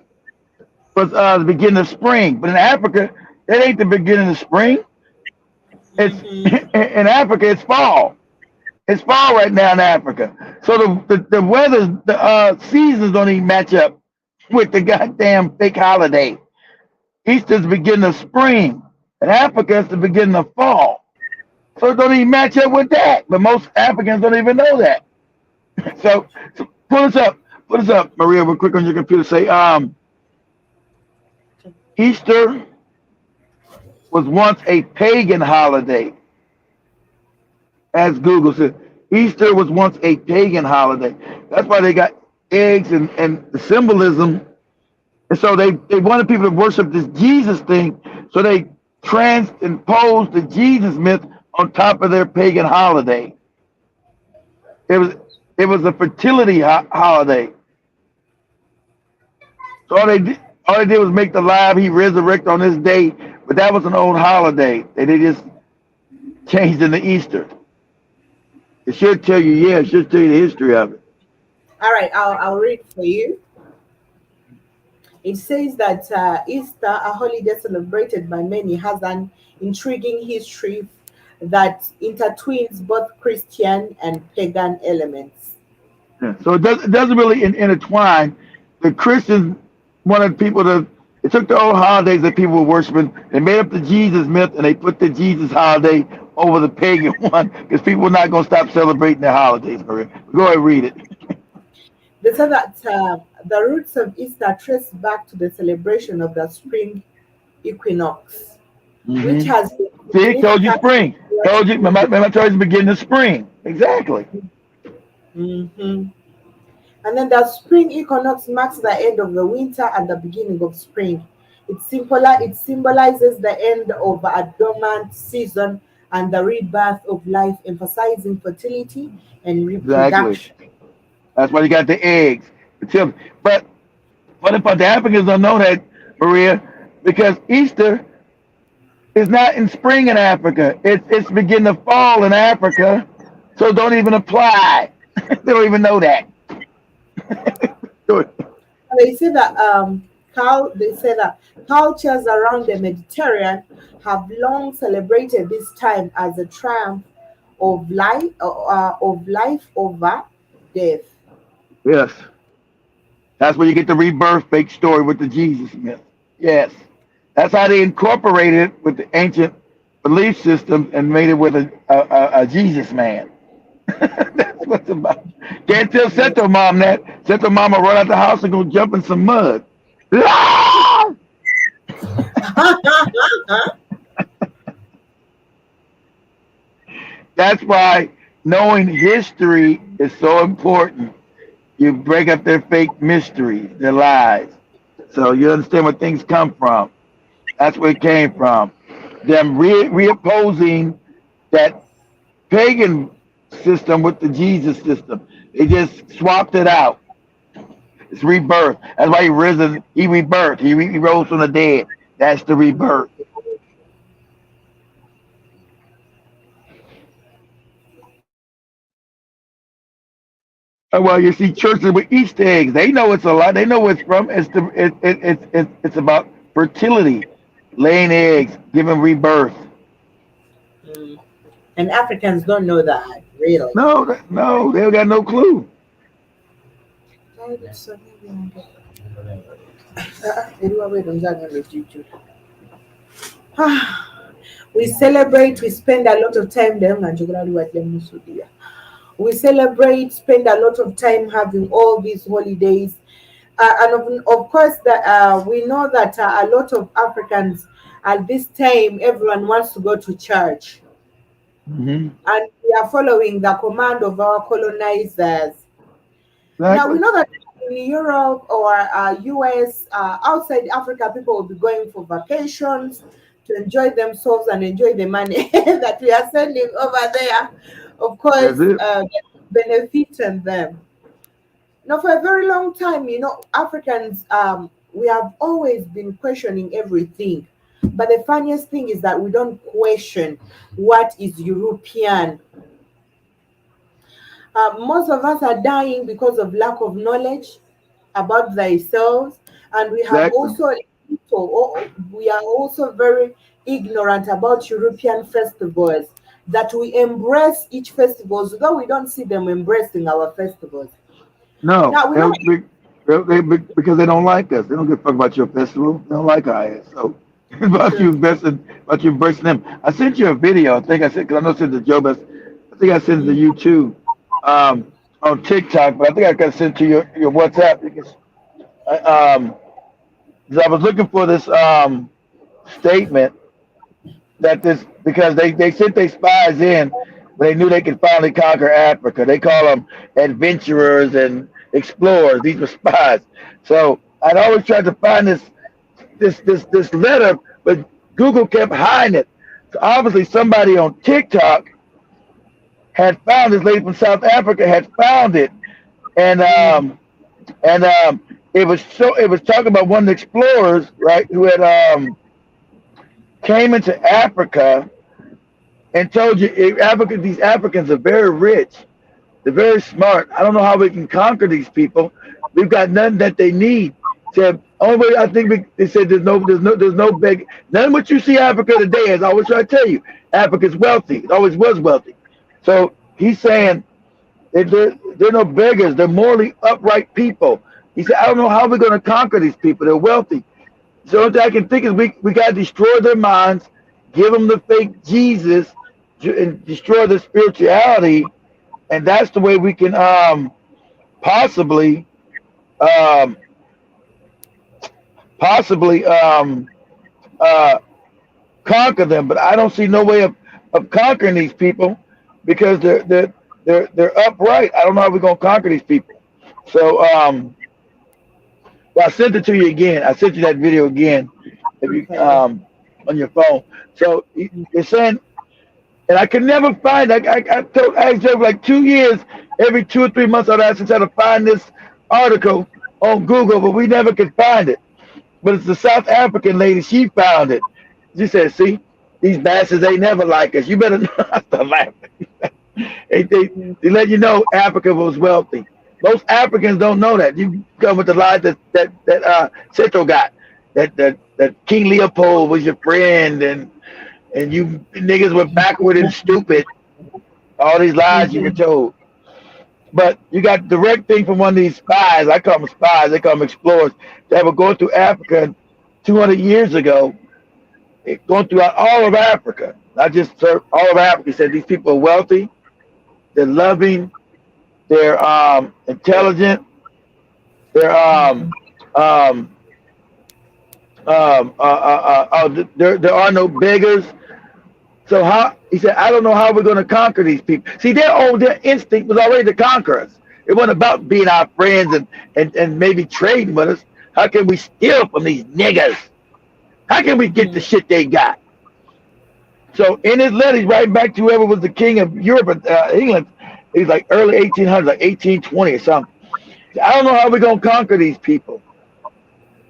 S3: the beginning of spring, but in Africa, it ain't the beginning of spring. It's
S2: Mm-hmm.
S3: in Africa, it's fall. It's fall right now in Africa. So the weather, the seasons don't even match up with the goddamn fake holiday. Easter's the beginning of spring. In Africa, it's the beginning of fall. So it don't even match up with that. But most Africans don't even know that. So pull us up, Maria, real quick on your computer. Say, Easter was once a pagan holiday, as Google said. Easter was once a pagan holiday. That's why they got eggs and the symbolism. And so they wanted people to worship this Jesus thing. So they transposed the Jesus myth on top of their pagan holiday. It was it was a fertility holiday. So all they did was make the live he resurrect on this day, but that was an old holiday. They just changed into Easter. It should tell you, yeah, it should tell you the history of it.
S2: All right, I'll read for you. It says that Easter, a holiday celebrated by many, has an intriguing history that intertwines both Christian and pagan elements.
S3: Yeah. So it doesn't really intertwine. The Christians wanted people to. They took the old holidays that people were worshiping. They made up the Jesus myth, and they put the Jesus holiday over the pagan one because people were not going to stop celebrating their holidays. Maria, go ahead and read it.
S2: They say that the roots of Easter trace back to the celebration of the spring equinox, which
S3: Hmm.
S2: has been
S3: See, told you
S2: significant.
S3: spring. Told you. Remember I told you the beginning of spring. Exactly.
S2: Mhm. And then the spring equinox marks the end of the winter and the beginning of spring. It symbolizes the end of a dormant season and the rebirth of life, emphasizing fertility and
S3: Exactly.
S2: reproduction.
S3: That's why you got the eggs. But what if the Africans don't know that, Maria? Because Easter is not in spring in Africa. It's beginning to fall in Africa. So it don't even apply. They don't even know that.
S2: They say that cultures around the Mediterranean have long celebrated this time as a triumph of life over death.
S3: Yes. That's where you get the rebirth fake story with the Jesus myth. Yes. That's how they incorporated it with the ancient belief system and made it with a Jesus man. That's what's about. Can't tell Seto mom that. Seto mom will run out the house and go jump in some mud. Ah! That's why knowing history is so important. You break up their fake mysteries, their lies. So you understand where things come from. That's where it came from. Them reopposing that pagan system with the Jesus system. They just swapped it out. It's rebirth. That's why he risen. He rebirthed. He rose from the dead. That's the rebirth. Well, you see churches with Easter eggs. They know it's a lot. They know where it's from. It's about fertility, laying eggs, giving rebirth.
S2: Mm. And Africans don't know that, really.
S3: No, they got no clue.
S2: We celebrate, we spend a lot of time there. We celebrate, spend a lot of time having all these holidays. And of course, that we know that a lot of Africans at this time, everyone wants to go to church.
S3: Hmm.
S2: And we are following the command of our colonizers. Now, we
S3: Exactly.
S2: know that in Europe or US, outside Africa, people will be going for vacations to enjoy themselves and enjoy the money that we are sending over there. Of
S3: That's
S2: course,
S3: it.
S2: benefiting them. Now, for a very long time, Africans, we have always been questioning everything. But the funniest thing is that we don't question what is European. Most of us are dying because of lack of knowledge about themselves, and we have
S3: Exactly.
S2: also we are also very ignorant about European festivals. That we embrace each festivals, though we don't see them embracing our festivals.
S3: No,
S2: Now we know.
S3: because they don't like us. They don't give a fuck about your festival. They don't like our ass. So it's about you embracing them. I sent you a video. I think I said because I know I sent it to Joe, but I think I sent it to you too, on TikTok. But I think I got sent to your WhatsApp because I, um, 'cause I was looking for this statement that this because they sent their spies in, but they knew they could finally conquer Africa. They call them adventurers and explorers. These were spies. So I'd always tried to find this letter, but Google kept hiding it. So obviously somebody on TikTok had found this lady from South Africa had found it, and
S2: Mm,
S3: it was talking about one of the explorers, right, who had came into Africa and told you these Africans are very rich. They're very smart. I don't know how we can conquer these people. We've got nothing that they need. So only way I think they said there's no big none of what you see Africa today. As I always try to tell you, Africa's wealthy. It always was wealthy. So he's saying they're no beggars. They're morally upright people. He said, I don't know how we're going to conquer these people. They're wealthy. So the only thing I can think is we got to destroy their minds, give them the fake Jesus, and destroy their spirituality, and that's the way we can possibly um, possibly uh, conquer them. But I don't see no way of conquering these people because they're upright. I don't know how we're gonna conquer these people. So well, I sent it to you again. I sent you that video again if you
S2: okay.
S3: on your phone. So it's saying, and I could never find. I asked Jeff like 2 years, every 2 or 3 months I'd ask him to find this article on Google, but we never could find it. But it's the South African lady. She found it. She said, "See, these bastards ain't never like us. You better not start laughing."
S2: Mm,
S3: They let you know Africa was wealthy. Most Africans don't know that. You come with the lie that Central got that King Leopold was your friend and you niggas were backward and stupid. All these lies you were
S2: mhm,
S3: told. But you got direct thing from one of these spies. I call them spies. They call them explorers. That were going through Africa 200 years ago, going throughout all of Africa. Not just all of Africa. Said these people are wealthy, they're loving, they're intelligent, they're um, there are no beggars. So how he said, I don't know how we're going to conquer these people. See, their instinct was already to conquer us. It wasn't about being our friends and maybe trading with us. How can we steal from these niggas? How can we get the
S2: mhm,
S3: shit they got? So in his letter, he's writing back to whoever was the king of Europe, England. He's like early 1800s, like 1820 or something. I don't know how we're gonna conquer these people.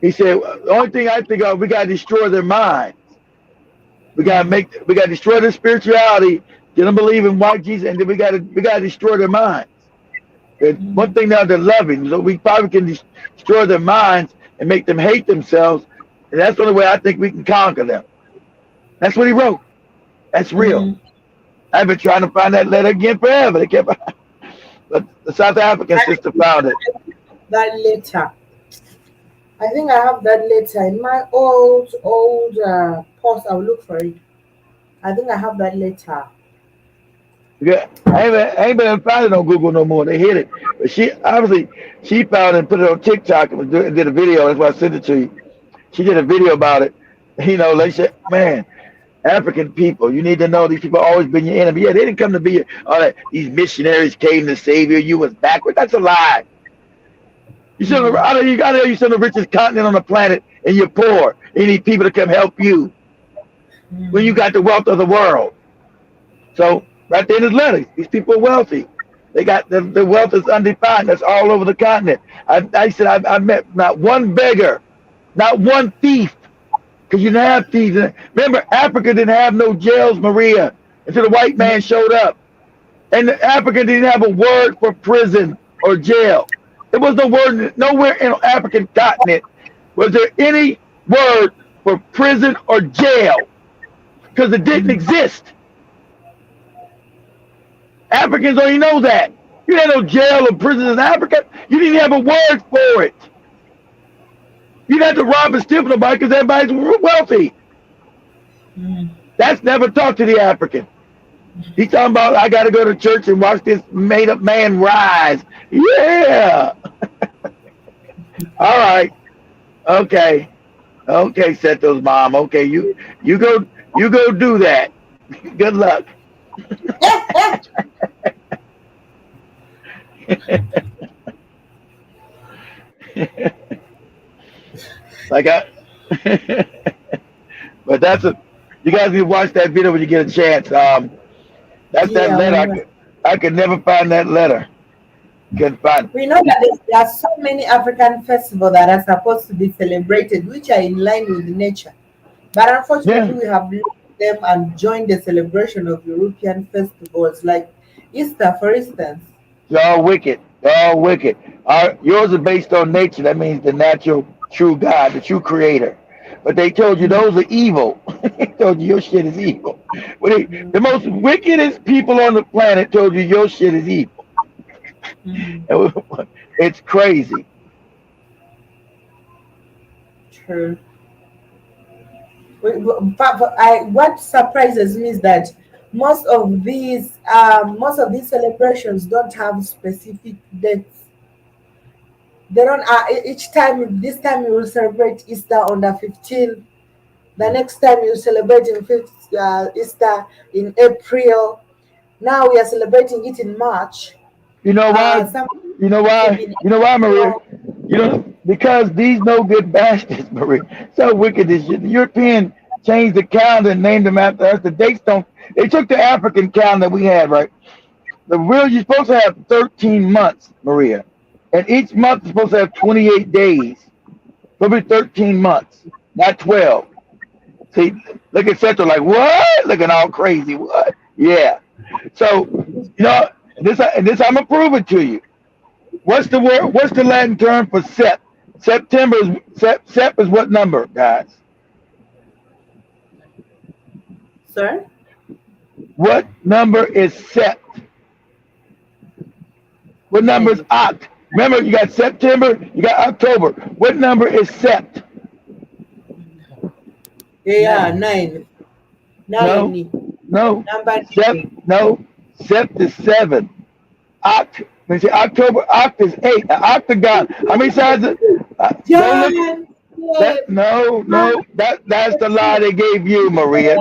S3: He said the only thing I think of, we gotta destroy their minds. We gotta destroy their spirituality, get them believe in white Jesus, and then we gotta destroy their minds. And one thing now they're loving, so we probably can destroy their minds and make them hate themselves, and that's the only way I think we can conquer them. That's what he wrote. That's real. I've been trying to find that letter again forever. They kept, but the South African sister found it.
S2: That letter. I think I have that letter in my old post. I'll look for it. I think I have that letter.
S3: Yeah, I ain't been able to find it on Google no more. They hid it, but she found it and put it on TikTok and did a video. That's why I sent it to you. She did a video about it. You know, they said, man, African people, you need to know these people have always been your enemy. Yeah, they didn't come to be all that. These missionaries came to save you. You was backward. That's a lie. You should you're the richest continent on the planet, and you're poor. You need people to come help you when you got the wealth of the world. So right there in his letter, these people are wealthy. They got the wealth is undefined. That's all over the continent. I said I met not one beggar, not one thief, because you didn't have thieves. Remember, Africa didn't have no jails, Maria, until the white man showed up. And Africa didn't have a word for prison or jail. There was no word, nowhere in the African continent was there any word for prison or jail, because it didn't exist. Africans don't even know that. You didn't have no jail or prison in Africa. You didn't have a word for it. You didn't have to rob and steal nobody because everybody's wealthy. That's never taught to the African. He's talking about, I got to go to church and watch this made-up man rise. Yeah. All right. Okay. Okay, Seto's mom. Okay, you go do that. Good luck. Like but you guys need to watch that video when you get a chance. That's that letter. I could never find that letter. Couldn't find it.
S2: We know that there are so many African festivals that are supposed to be celebrated, which are in line with nature. But unfortunately, we have left them and joined the celebration of European festivals, like Easter, for instance.
S3: They're all wicked. They're all wicked. Yours is based on nature. That means the natural, true God, the true creator. But they told you those are evil. They told you your shit is evil. The most wickedest people on the planet told you your shit is evil. It's crazy.
S2: True. What surprises me is that most of these celebrations don't have specific dates. They don't. Each time, this time you will celebrate Easter on the 15th. The next time you celebrate Easter in April. Now we are celebrating it in March.
S3: You know why? You know why? You know why, Maria? You know, because these no good bastards, Maria. So wicked this shit. The European changed the calendar and named them after us. The dates don't. They took the African calendar we had, right? You're supposed to have 13 months, Maria. And each month is supposed to have 28 days. Probably 13 months, not 12. See, look at Central like, what? Looking all crazy. What? Yeah. So, you know, this I'm going to prove it to you. What's the word? What's the Latin term for Sept? September is, Sept is what number, guys?
S2: Sir?
S3: What number is Sept? What number is Oct? Remember, you got September, you got October. What number is Sept?
S2: Yeah, 9.
S3: No.
S2: Number
S3: Sept, no. Sept is 7. Oct. When you say October, Oct is 8. An octagon. How many sides? That's the lie they gave you, Maria.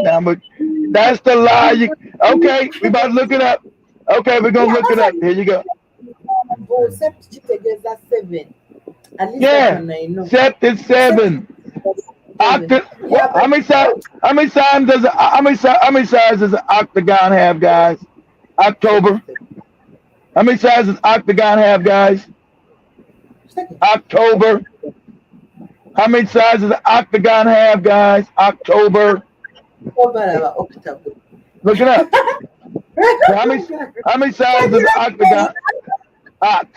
S3: That's the lie. Okay, we about to look it up. Okay, we're gonna look it up. Here you go.
S2: Sept is 7. At least
S3: yeah, Sept is 7. How many sides does an octagon have, guys? October. How many sides does octagon have, guys?
S2: Second.
S3: October. How many sides does the octagon have, guys? October.
S2: October, October.
S3: Look it up. So how many sides does the octagon? Oct.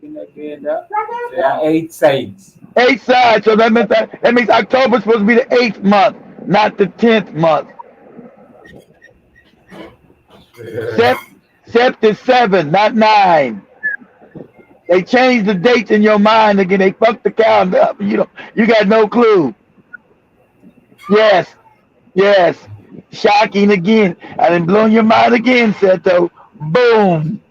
S1: Again, there are 8 sides.
S3: 8 sides. So that means October is supposed to be the 8th month, not the 10th month. Sept, Sept is 7, not 9. They changed the dates in your mind again. They fucked the calendar up. You got no clue. Yes, yes. Shocking again. I done blown your mind again, Seto. Boom.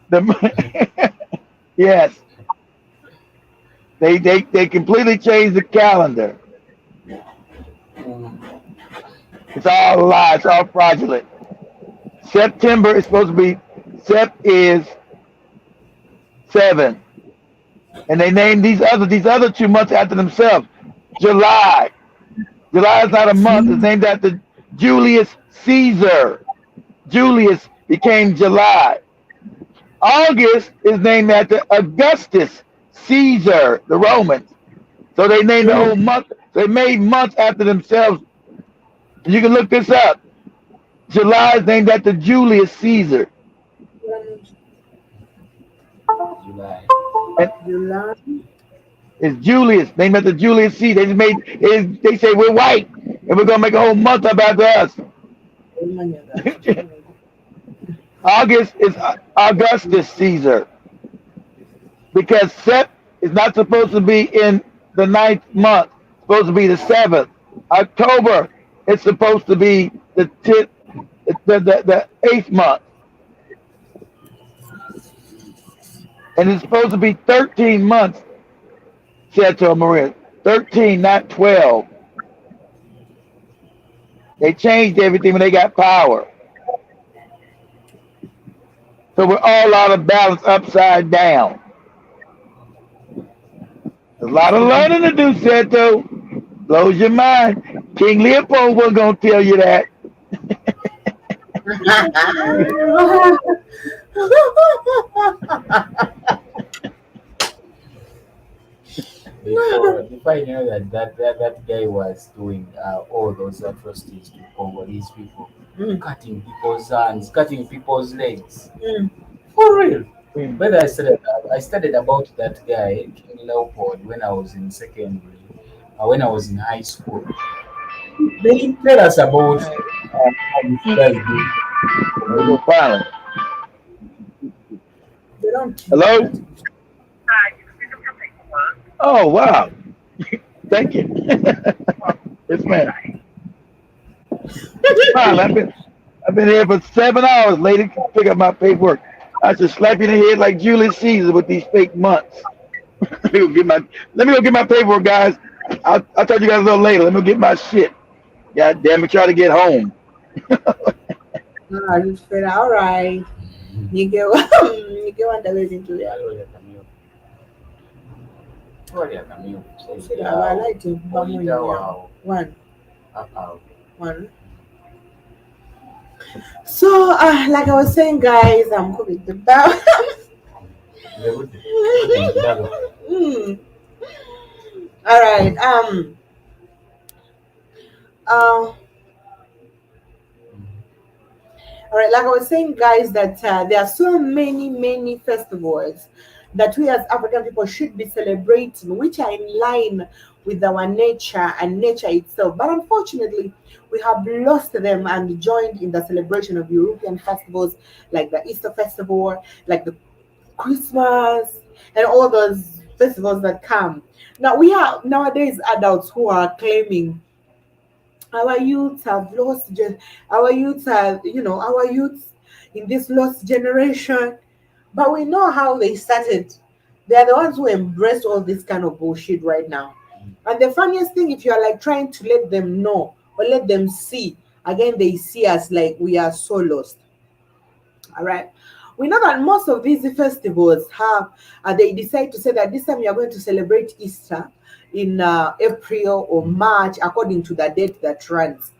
S3: The, yes. They completely changed the calendar.
S1: Mm.
S3: It's all a lie. It's all fraudulent. September is supposed to be Sept is 7. And they named these other 2 months after themselves. July. July is not a month. It's named after Julius Caesar. Julius became July. August is named after Augustus Caesar, the Romans. So they named the whole month. They made months after themselves. You can look this up. July is named after Julius Caesar.
S1: July.
S3: And
S2: July.
S3: it's Julius, named after Julius Caesar. They say we're white and we're gonna make a whole month about us. August is Augustus Caesar. Because Sept is not supposed to be in the 9th month. It's supposed to be the 7th. October it's supposed to be the 10th, the 8th month. And it's supposed to be 13 months, Chateau Maria. 13, not 12. They changed everything when they got power. So we're all out of balance, upside down. There's a lot of learning to do, Seto. Blows your mind. King Leopold wasn't going to tell you that.
S1: Before I know that guy was doing all those atrocities to Congolese people, cutting people's hands, cutting people's legs. For real. But I studied about that guy, King Leopold, when I was in secondary, when I was in high school. They didn't tell us about how this guy did.
S3: We're violent.
S2: They don't keep
S3: Hello?
S2: that.
S3: Oh, wow. Thank you. Yes, ma'am. Fine, I've been here for 7 hours, lady. Pick up my paperwork. I should slap you in the head like Julius Caesar with these fake months. Let me go get my paperwork, guys. I'll talk to you guys a little later. Let me go get my shit. God damn it, try to get home.
S2: I just said, all right. You get you get one that way into that. I said, I like to bum on you. One. One. So, like I was saying, guys, I'm coming to down. Mm. All right. Uh, all right. Like I was saying, guys, that there are so many festivals that we as African people should be celebrating, which are in line with our nature and nature itself. But unfortunately, we have lost them and joined in the celebration of European festivals like the Easter Festival, like the Christmas, and all those festivals that come. Now we have nowadays adults who are claiming our youth have lost our youth are our youth in this lost generation, but we know how they started. They are the ones who embraced all this kind of bullshit right now. And the funniest thing, if you are like trying to let them know or let them see, again they see us like we are so lost. All right. We know that most of these festivals have, they decide to say that this time you are going to celebrate Easter in April or March, according to the date that runs.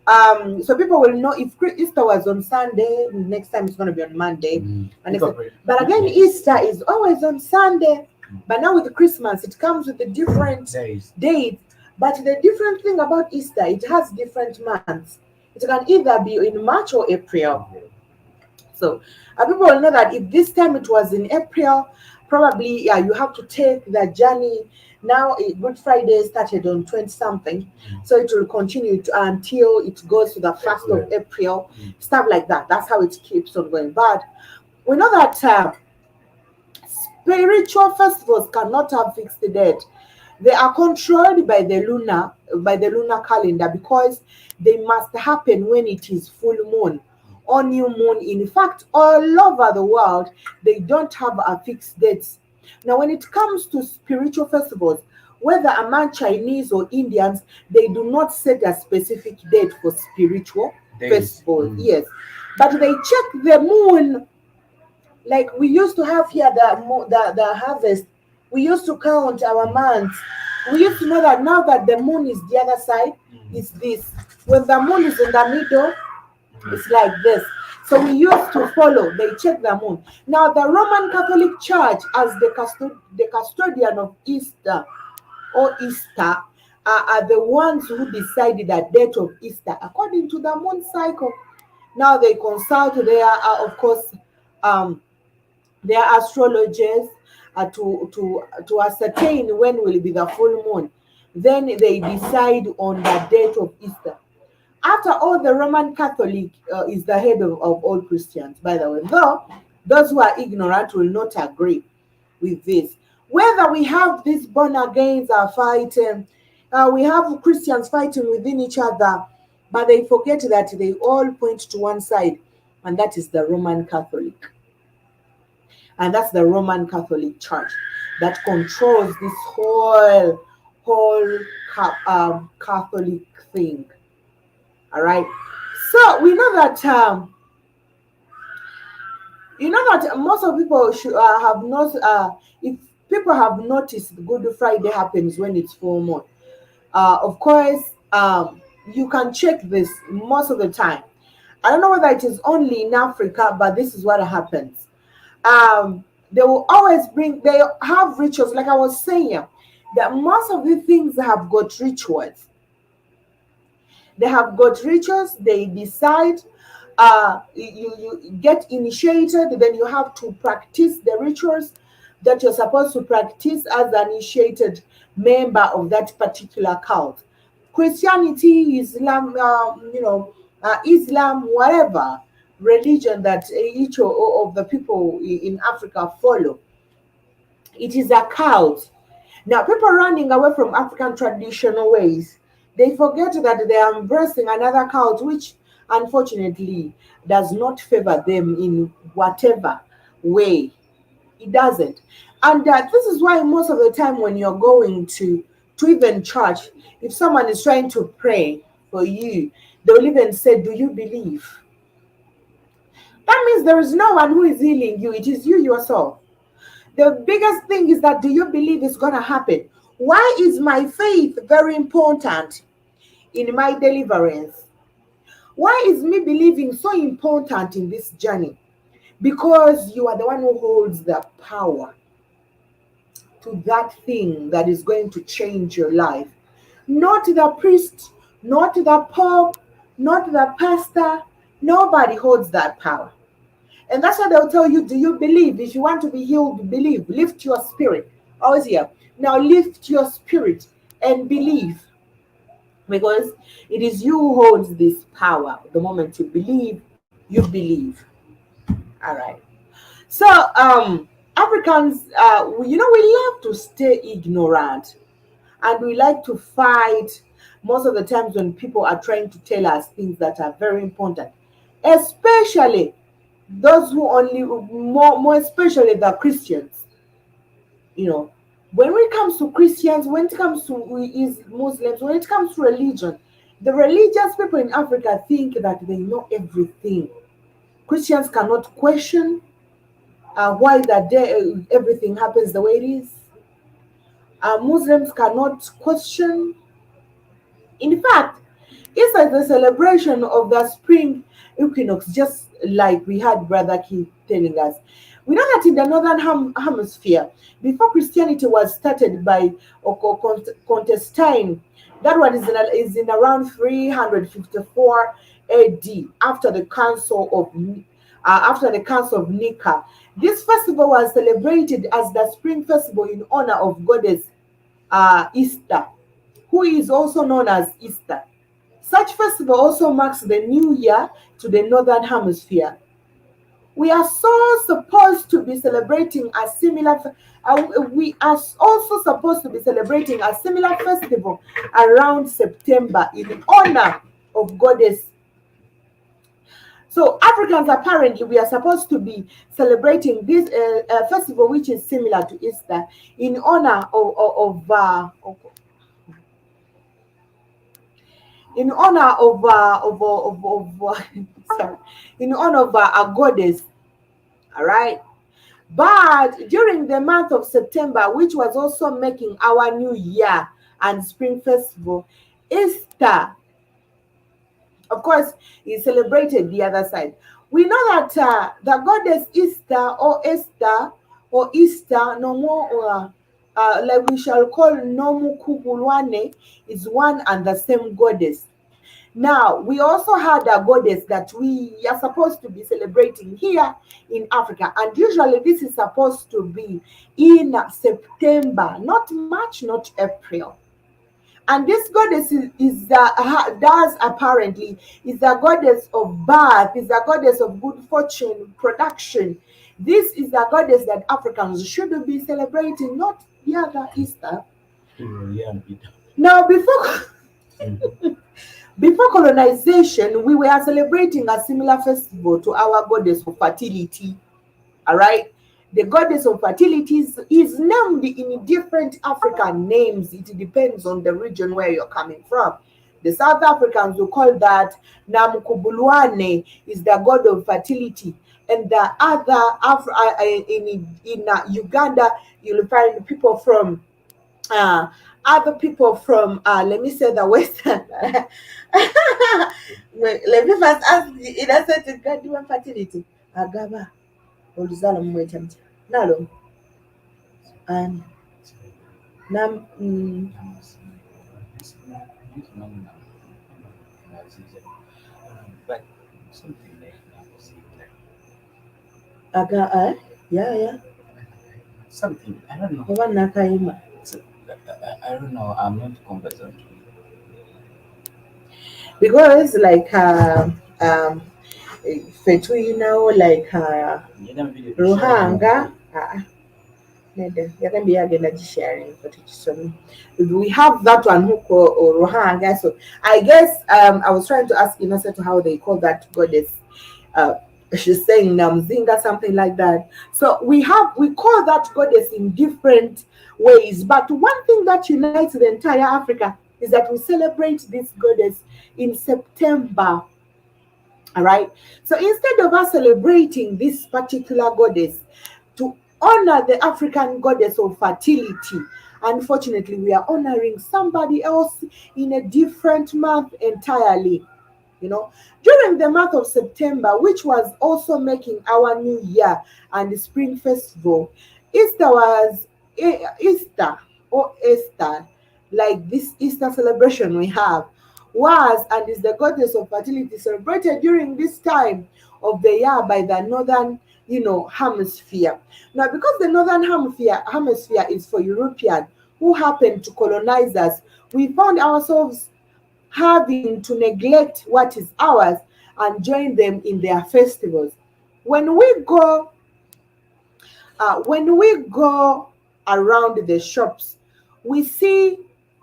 S2: So people will know if Easter was on Sunday, next time it's going to be on Monday, and next time. But again, Easter is always on Sunday. But now with Christmas, it comes with a different date. But the different thing about Easter, it has different months. It can either be in March or April. So people will know that if this time it was in April, probably yeah, you have to take the journey. Now Good Friday started on 20 something, so it will continue until it goes to the 1st of April, stuff like that. That's how it keeps on going. But we know that spiritual festivals cannot have fixed date. They are controlled by the lunar calendar, because they must happen when it is full moon or new moon. In fact, all over the world, they don't have a fixed date. Now, when it comes to spiritual festivals, whether among Chinese or Indians, they do not set a specific date for spiritual festivals. Yes, but they check the moon, like we used to have here the harvest. We used to count our months. We used to know that now that the moon is the other side, it's this. When the moon is in the middle, it's like this. So we used to follow. They check the moon. Now the Roman Catholic Church, as the custodian of Easter or Easter, are the ones who decide the date of Easter according to the moon cycle. Now they consult their, of course, their astrologers to ascertain when will be the full moon. Then they decide on the date of Easter. After all, the Roman Catholic is the head of all Christians, by the way. Though those who are ignorant will not agree with this. Whether we have these born agains are fighting, we have Christians fighting within each other, but they forget that they all point to one side, and that is the Roman Catholic. And that's the Roman Catholic Church that controls this whole Catholic thing. All right. So we know that most of people should have not. If people have noticed, Good Friday happens when it's full moon. Of course, you can check this most of the time. I don't know whether it is only in Africa, but this is what happens. They will always they have rituals, like I was saying, that most of the things have got rituals. They have got rituals. They decide, you get initiated, then you have to practice the rituals that you're supposed to practice as an initiated member of that particular cult. Christianity, Islam, Islam, whatever religion that each of the people in Africa follow, it is a cult. Now, people running away from African traditional ways, they forget that they are embracing another cult, which unfortunately does not favor them in whatever way. It doesn't. And this is why most of the time when you're going to even church, if someone is trying to pray for you, they'll even say, "Do you believe?" That means there is no one who is healing you. It is you yourself. The biggest thing is that, do you believe it's going to happen? Why is my faith very important in my deliverance? Why is me believing so important in this journey? Because you are the one who holds the power to that thing that is going to change your life. Not the priest, not the pope, not the pastor. Nobody holds that power. And that's why they'll tell you, do you believe? If you want to be healed, believe. Lift your spirit. Always here. Now lift your spirit and believe. Because it is you who holds this power. The moment you believe, you believe. All right. So Africans, we love to stay ignorant. And we like to fight most of the times when people are trying to tell us things that are very important. Especially those who more especially the Christians. When it comes to Christians, when it comes to Muslims, when it comes to religion, the religious people in Africa think that they know everything. Christians cannot question why that day everything happens the way it is. Muslims cannot question. In fact, it's like the celebration of the spring equinox, just like we had Brother Keith telling us. We know that in the northern hemisphere, before Christianity was started by Contestine, that one is in around 354 AD, after the Council of Nika. This festival was celebrated as the spring festival in honor of goddess Easter, who is also known as Easter. Such festival also marks the new year to the northern hemisphere. We are so supposed to be celebrating a similar. We are also supposed to be celebrating a similar festival around September in honor of goddess. So Africans, apparently we are supposed to be celebrating this festival, which is similar to Easter, in honor in honor sorry, in honor of a goddess. All right. But during the month of September, which was also making our new year and spring festival, Easter, of course, is celebrated the other side. We know that the goddess Easter or Esther or Easter, no more, like we shall call Nomu Kubulwane, is one and the same goddess. Now, we also had a goddess that we are supposed to be celebrating here in Africa, and usually this is supposed to be in September, not March, not April. And this goddess does apparently is a goddess of birth, is a goddess of good fortune, production. This is a goddess that Africans should be celebrating, not the other Easter.
S1: Yeah,
S2: Now, before colonization, we were celebrating a similar festival to our goddess of fertility. All right. The goddess of fertility is named in different African names. It depends on the region where you're coming from. The South Africans will call that Namkubulwane, is the god of fertility. And the other in Uganda, you'll find people from other people from let me say the western let me first ask in a certain god fertility agaba oluzalo mumweta mutya nalo and nam
S1: but something like that.
S2: aga yeah yeah
S1: Something I don't know.
S2: oba nakayima
S1: I don't know. I'm not conversant.
S2: because like ffe tuyinawo like Ruhanga nedda yagambye yagenda gisharing kati kisome. We have that one who call Ruhanga. So I guess I was trying to ask Innocent how they call that goddess. Uh, she's saying Namzinga, something like that. So we call that goddess in different ways. But one thing that unites the entire Africa is that we celebrate this goddess in September. All right. So instead of us celebrating this particular goddess to honor the African goddess of fertility, unfortunately, we are honoring somebody else in a different month entirely. You know, during the month of September, which was also making our new year and the spring festival, Easter was Easter or Easter, like this Easter celebration we have, was and is the goddess of fertility celebrated during this time of the year by the northern, hemisphere. Now, because the northern hemisphere is for European who happened to colonize us, we found ourselves having to neglect what is ours and join them in their festivals. When we go when we go around the shops, we see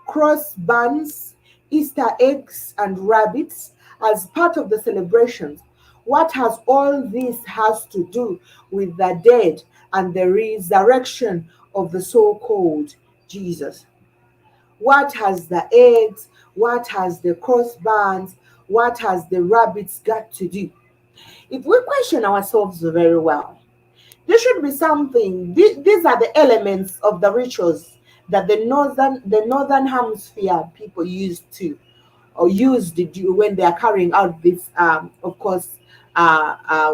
S2: cross buns, Easter eggs, and rabbits as part of the celebrations. What has all this has to do with the dead and the resurrection of the so-called Jesus? What has the eggs? What has the cross buns? What has the rabbits got to do? If we question ourselves very well, there should be something. These are the elements of the rituals that the northern hemisphere people used to or used to do when they are carrying out this, of course,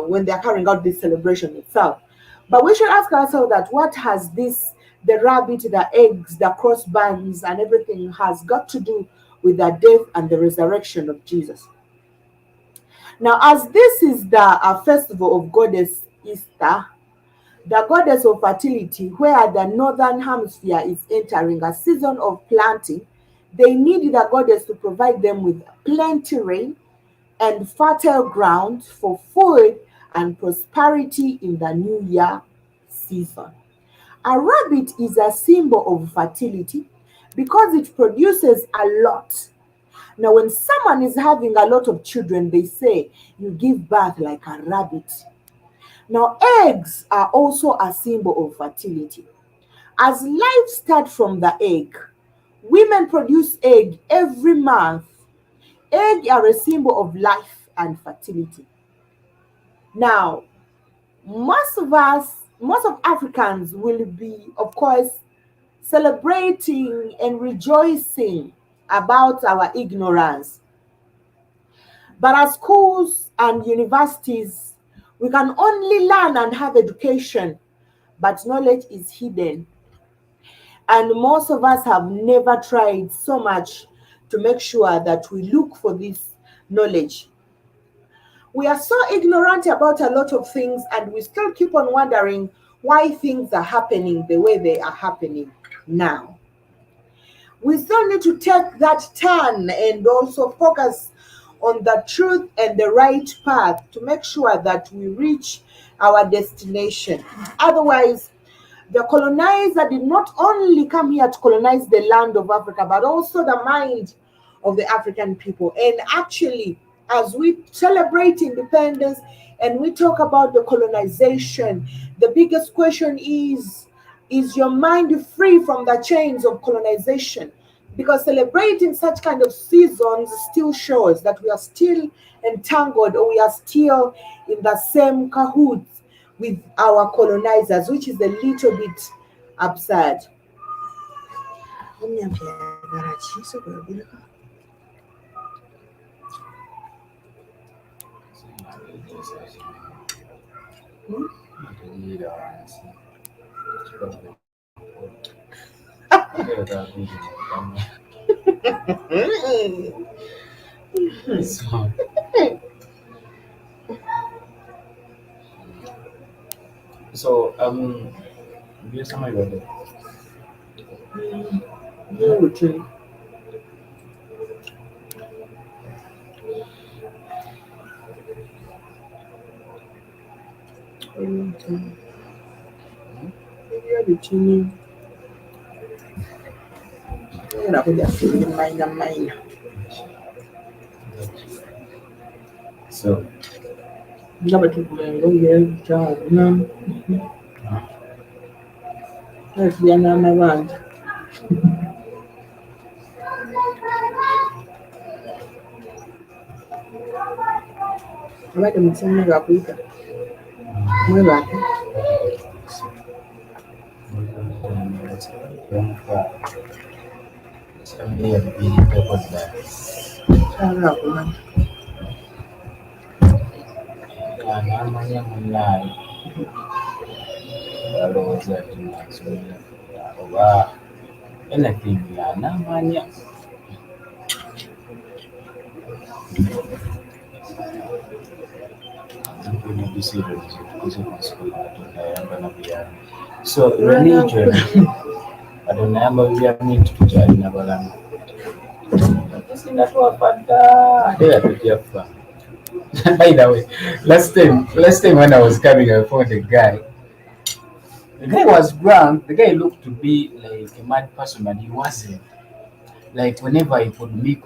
S2: when they are carrying out this celebration itself. But we should ask ourselves that what has this, the rabbit, the eggs, the crossbones, and everything has got to do with the death and the resurrection of Jesus. Now, as this is the festival of goddess Easter, the goddess of fertility, where the northern hemisphere is entering a season of planting, they need the goddess to provide them with plenty rain and fertile ground for food and prosperity in the new year season. A rabbit is a symbol of fertility because it produces a lot. Now, when someone is having a lot of children, they say you give birth like a rabbit. Now, eggs are also a symbol of fertility. As life starts from the egg, women produce egg every month. Eggs are a symbol of life and fertility. Now, most of Africans will be, of course, celebrating and rejoicing about our ignorance. But at schools and universities, we can only learn and have education, but knowledge is hidden. And most of us have never tried so much to make sure that we look for this knowledge. We are so ignorant about a lot of things, and we still keep on wondering why things are happening the way they are happening now. We still need to take that turn and also focus on the truth and the right path to make sure that we reach our destination. Otherwise, the colonizer did not only come here to colonize the land of Africa, but also the mind of the African people. And actually, as we celebrate independence and we talk about the colonization, the biggest question is your mind free from the chains of colonization? Because celebrating such kind of seasons still shows that we are still entangled, or we are still in the same cahoots with our colonizers, which is a little bit absurd.
S1: So, so yes, somebody got it. So, namanya munnaye alowooza nti nansomera oba anything yanamanya ebiseera byetukoze ku nsiko katonda ayamba nabyami so religion katonda ayamba byami nti tukyalina balamu tusinga twafa dda ate yatujjaffa. By the way, last time when I was coming, I found a guy. The guy was drunk. The guy looked to be like a mad person, but he wasn't. Like whenever he could meet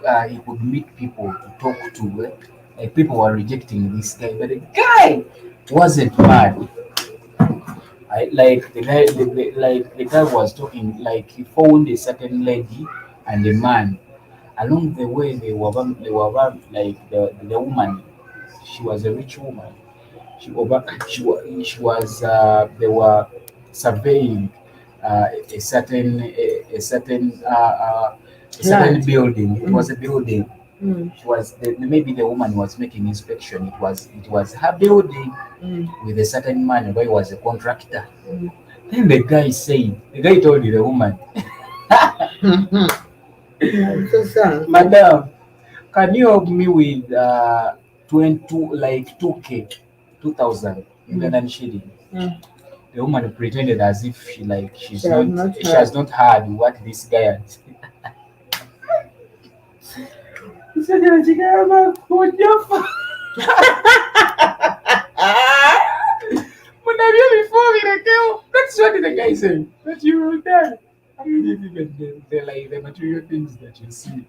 S1: people to talk to. Like people were rejecting this guy, but the guy wasn't mad. I like the guy. Like the guy was talking. Like he found a certain lady and a man. Along the way, they were like the woman She was a rich woman. They were surveying a certain
S2: Land.
S1: building. It
S2: Mm.
S1: was a building.
S2: Mm.
S1: Maybe the woman was making inspection. It was her building
S2: Mm.
S1: with a certain man, who was a contractor.
S2: Mm.
S1: Then the guy told the woman,
S2: I'm so sorry.
S1: "Madam, can you help me with 20, like 2K, 2,000
S2: Mm.
S1: Ugandan shilling?"
S2: Mm.
S1: The woman pretended as if
S2: She has not
S1: she has
S2: heard.
S1: not heard what this guy had. He said, "Yeah, Chigama, what your But have you before me, the girl?" That's what the guy said. That you will die. I didn't even like the material things that you see.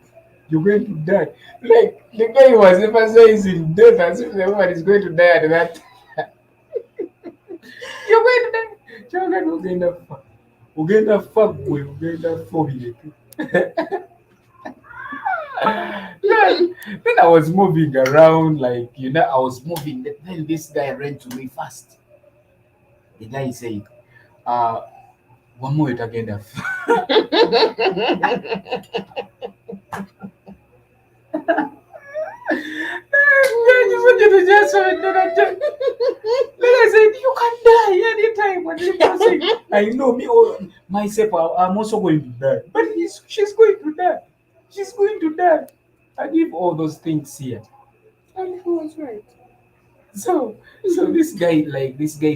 S1: You're going to die. Like the guy was emphasizing death as if the woman is going to die at that. You're going to die. Children, we're going to fuck with, we're going to fuck with. Then I was moving around, like, I was moving. Then this guy ran to me fast. The guy said, uh, "One more again." I just wanted to just then I said, "You can die anytime." And the people say, "I know me, myself, I'm also going to die." But she's going to die. She's going to die. I give all those things here.
S2: And he was right.
S1: So this guy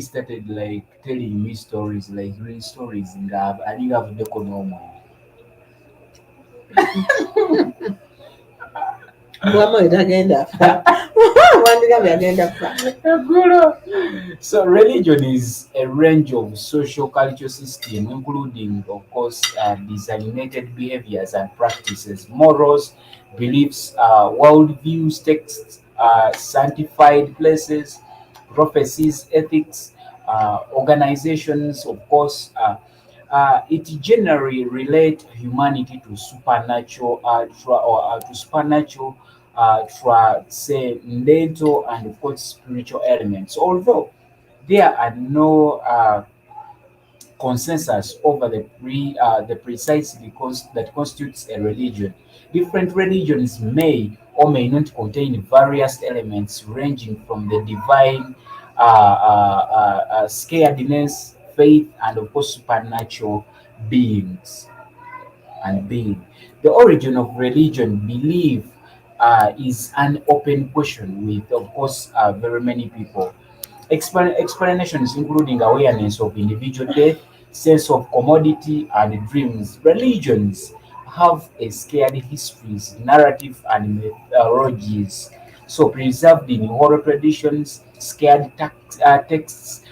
S1: started like telling me stories, like real stories in Gab. I didn't have the economy.
S2: Wama itagenda fa. Wandiga byagenda fa.
S1: So religion is a range of social cultural system, including, of course, designated behaviors and practices, morals, beliefs, worldviews, texts, sanctified places, prophecies, ethics, organizations, of course. It generally relate humanity to supernatural, transcendental, and of course spiritual elements. Although there are no consensus over the precisely that constitutes a religion. Different religions may or may not contain various elements ranging from the divine, scaredness, faith, and of course supernatural beings and being. The origin of religion belief is an open question with, of course, very many people. Explanations including awareness of individual death, sense of commodity, and dreams. Religions have a scared histories, narrative, and mythologies. So preserved in oral traditions, scared texts,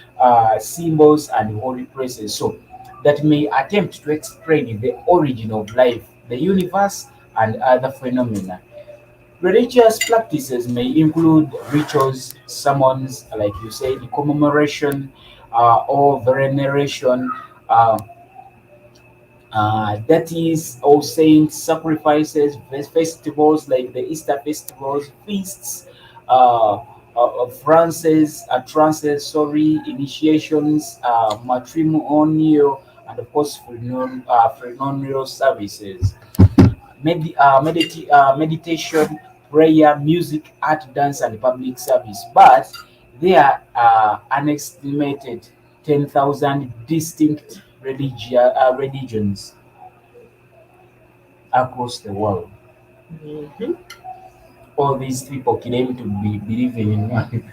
S1: symbols, and holy places. So that may attempt to explain the origin of life, the universe, and other phenomena. Religious practices may include rituals, sermons, like you said, commemoration, or veneration, uh, that is, all saints, sacrifices, festivals like the Easter festivals, feasts, trances, sorry, initiations, matrimonial, and of course, funeral services. Meditation, prayer, music, art, dance, and public service. But there are an estimated 10,000 distinct religions across the world.
S2: Mhm.
S1: All these people claim to be believing in one.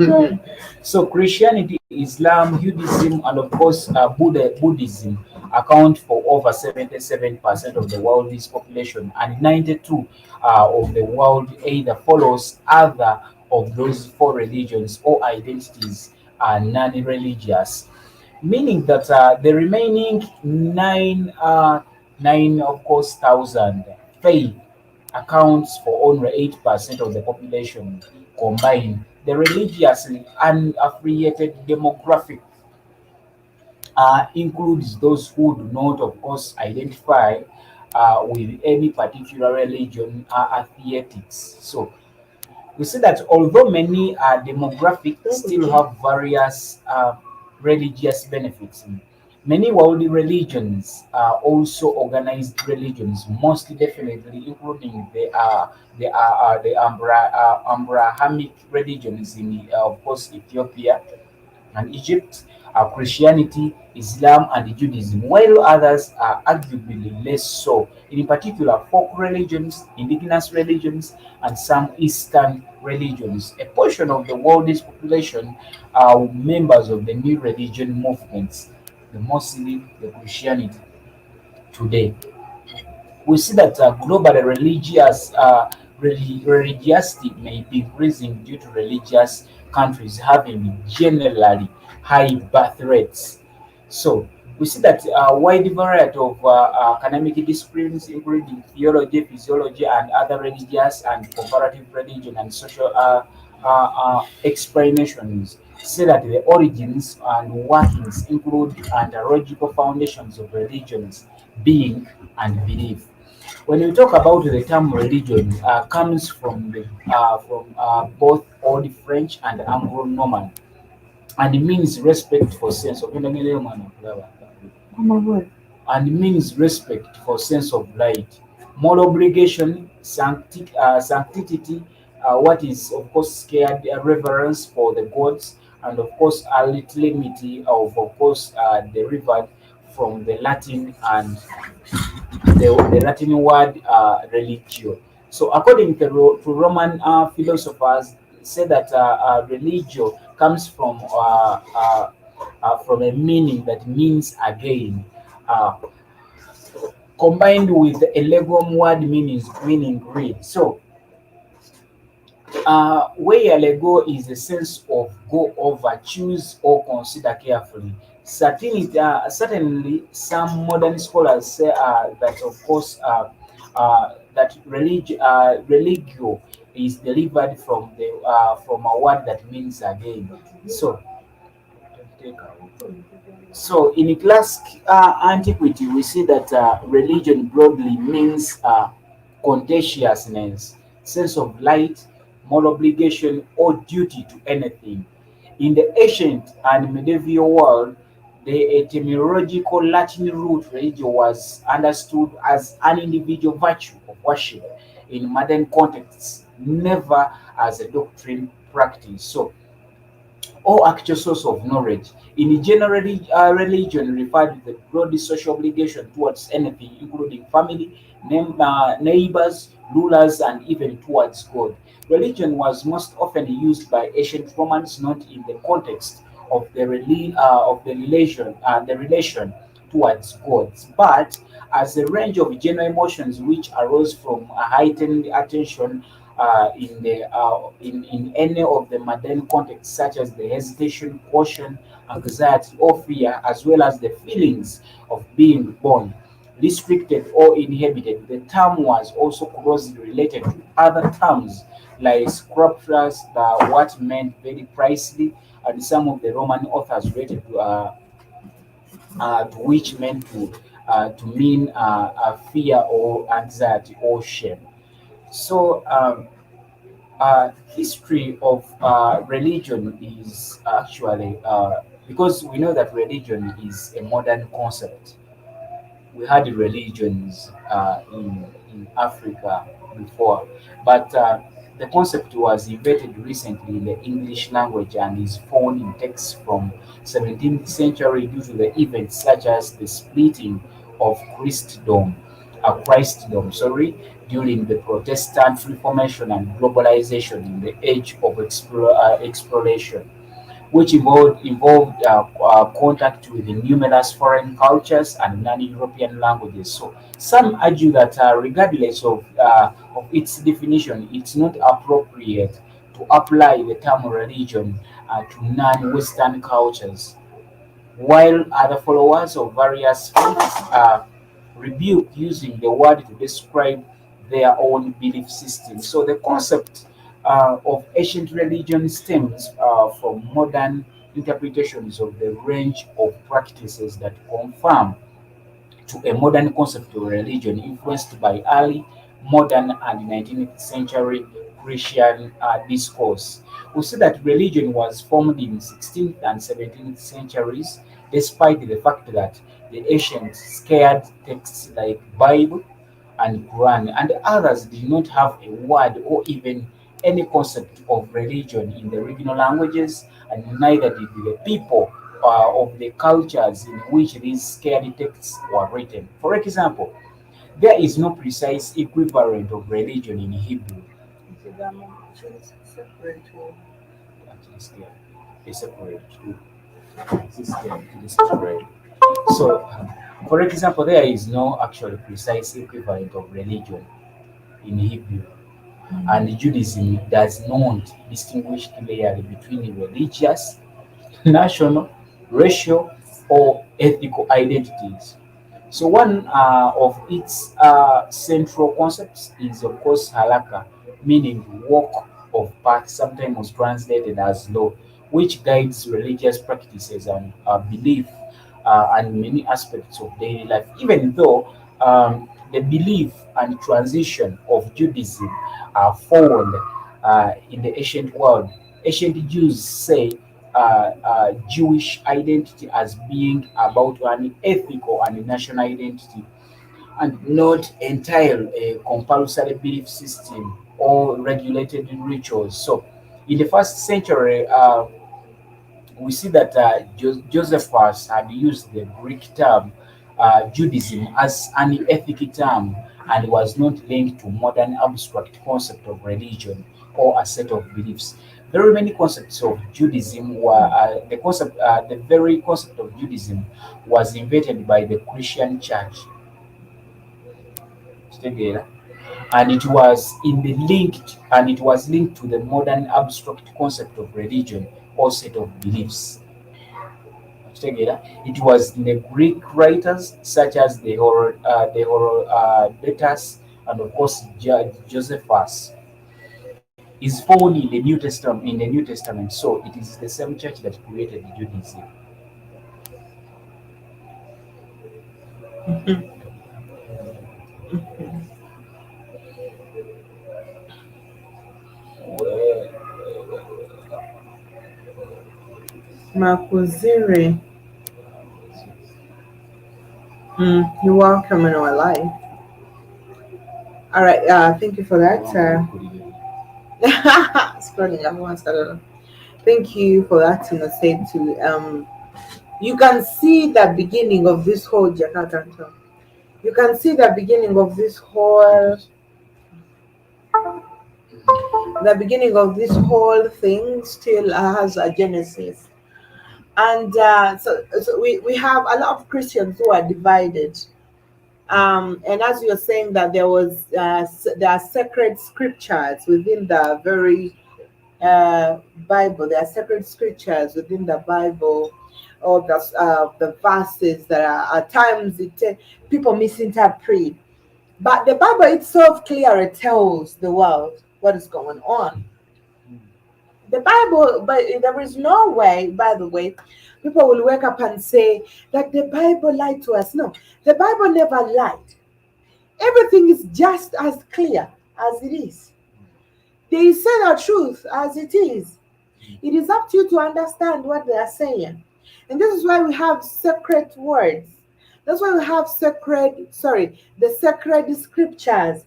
S1: One. So Christianity, Islam, Judaism, and of course Buddhism account for over 77% of the world's population, and 92 of the world either follows either of those four religions or identities are non-religious, meaning that the remaining nine of course thousand faith accounts for only 8% of the population combined. The religiously unaffiliated demographic includes those who do not, of course, identify with any particular religion or atheistics. So We see that although many demographics still have various religious benefits, many worldly religions are also organized religions, most definitely including the Abrahamic religions in, of course, Ethiopia and Egypt, Christianity, Islam, and Judaism, while others are arguably less so, in particular folk religions, indigenous religions, and some Eastern religions. A portion of the world's population are members of the new religion movements, the Muslim, the Christianity today. We see that global religiosity may be increasing due to religious countries having generally high birth rates. So we see that a wide variety of academic disciplines, including theology, physiology, and other religious and comparative religion and social explanations, say that the origins and workings include anthological foundations of religions, being, and belief. When we talk about the term religion, comes from both Old French and Anglo-Norman, and it means respect for sense of and means respect for sense of light, moral obligation, sanctity, what is of course scared reverence for the gods, and of course a little of course derived from the Latin and the Latin word religio. So, according to Roman philosophers, say that religio comes from a meaning that means again, uh, combined with a legume word meaning greed. So, where lego is a sense of go over, choose, or consider carefully. Certainly, some modern scholars say that, of course, that religio is derived from a word that means again. So, so in classic antiquity, we see that religion broadly means conscientiousness, sense of light, moral obligation, or duty to anything. In the ancient and medieval world, the etymological Latin root religion was understood as an individual virtue of worship in modern contexts, never as a doctrine practice. So, or actual source of knowledge. In generally, religion referred to the broad social obligation towards anything, including family, neighbors, rulers, and even towards God. Religion was most often used by ancient Romans, not in the context of the relation towards gods, but as a range of general emotions which arose from a heightened attention in any of the modern contexts, such as the hesitation, caution, anxiety, or fear, as well as the feelings of being born, restricted, or inhibited. The term was also closely related to other terms like scriptures, what meant very precisely, and some of the Roman authors related to which meant to mean fear or anxiety or shame. So, history of religion is actually because we know that religion is a modern concept. We had religions in Africa before, but the concept was invented recently in the English language and is found in texts from 17th century due to the events such as the splitting of Christendom, sorry, during the Protestant Reformation and globalization in the age of exploration, which involved contact with the numerous foreign cultures and non-European languages. So some argue that regardless of its definition, it's not appropriate to apply the term religion to non-Western cultures, while other followers of various faiths rebuke using the word to describe their own belief system. So the concept of ancient religion stems from modern interpretations of the range of practices that conform to a modern concept of religion influenced by early, modern, and 19th century Christian discourse. We see that religion was formed in 16th and 17th centuries, despite the fact that the ancients scared texts like Bible and Quran and others did not have a word or even any concept of religion in the regional languages, and neither did the people of the cultures in which these scared texts were written. For example, there is no precise equivalent of religion in Hebrew. Actually, scared. It's separate too. It's scared. It is separate. So, for example, there is no actually precise equivalent of religion in Hebrew, and Judaism does not distinguish clearly between religious, national, racial, or ethnical identities. So one of its central concepts is, of course, halakha, meaning walk of path, sometimes translated as law, which guides religious practices and belief and many aspects of daily life. Even though the belief and transition of Judaism are found in the ancient world, ancient Jews say Jewish identity as being about an ethical and national identity and not entirely a compulsory belief system or regulated rituals. So, in the first century, we see that Josephus had used the Greek term Judaism as an ethical term and was not linked to modern abstract concept of religion or a set of beliefs. Very many concepts of Judaism were the very concept of Judaism was invented by the Christian Church. Together, and it was linked to the modern abstract concept of religion or set of beliefs. Together, it was the Greek writers such as Herodotus and of course Josephus is found in the New Testament. So it is the same church that created Judaism.
S2: Makuziri. You're welcome in our life. All right. Thank you for that. Scrolling up once. I don't know. Thank you for that, Innosetu. You can see the beginning of this whole Jakarta. You can see the beginning of this whole thing still has a genesis, and so we have a lot of Christians who are divided. And as you're saying that there are sacred scriptures within the very Bible. There are sacred scriptures within the Bible, or the verses that are at times people misinterpret. But the Bible itself clearly tells the world what is going on. The Bible, but there is no way, by the way, people will wake up and say that the Bible lied to us. No, the Bible never lied. Everything is just as clear as it is. They say the truth as it is. It is up to you to understand what they are saying. And this is why we have sacred words. That's why we have the sacred scriptures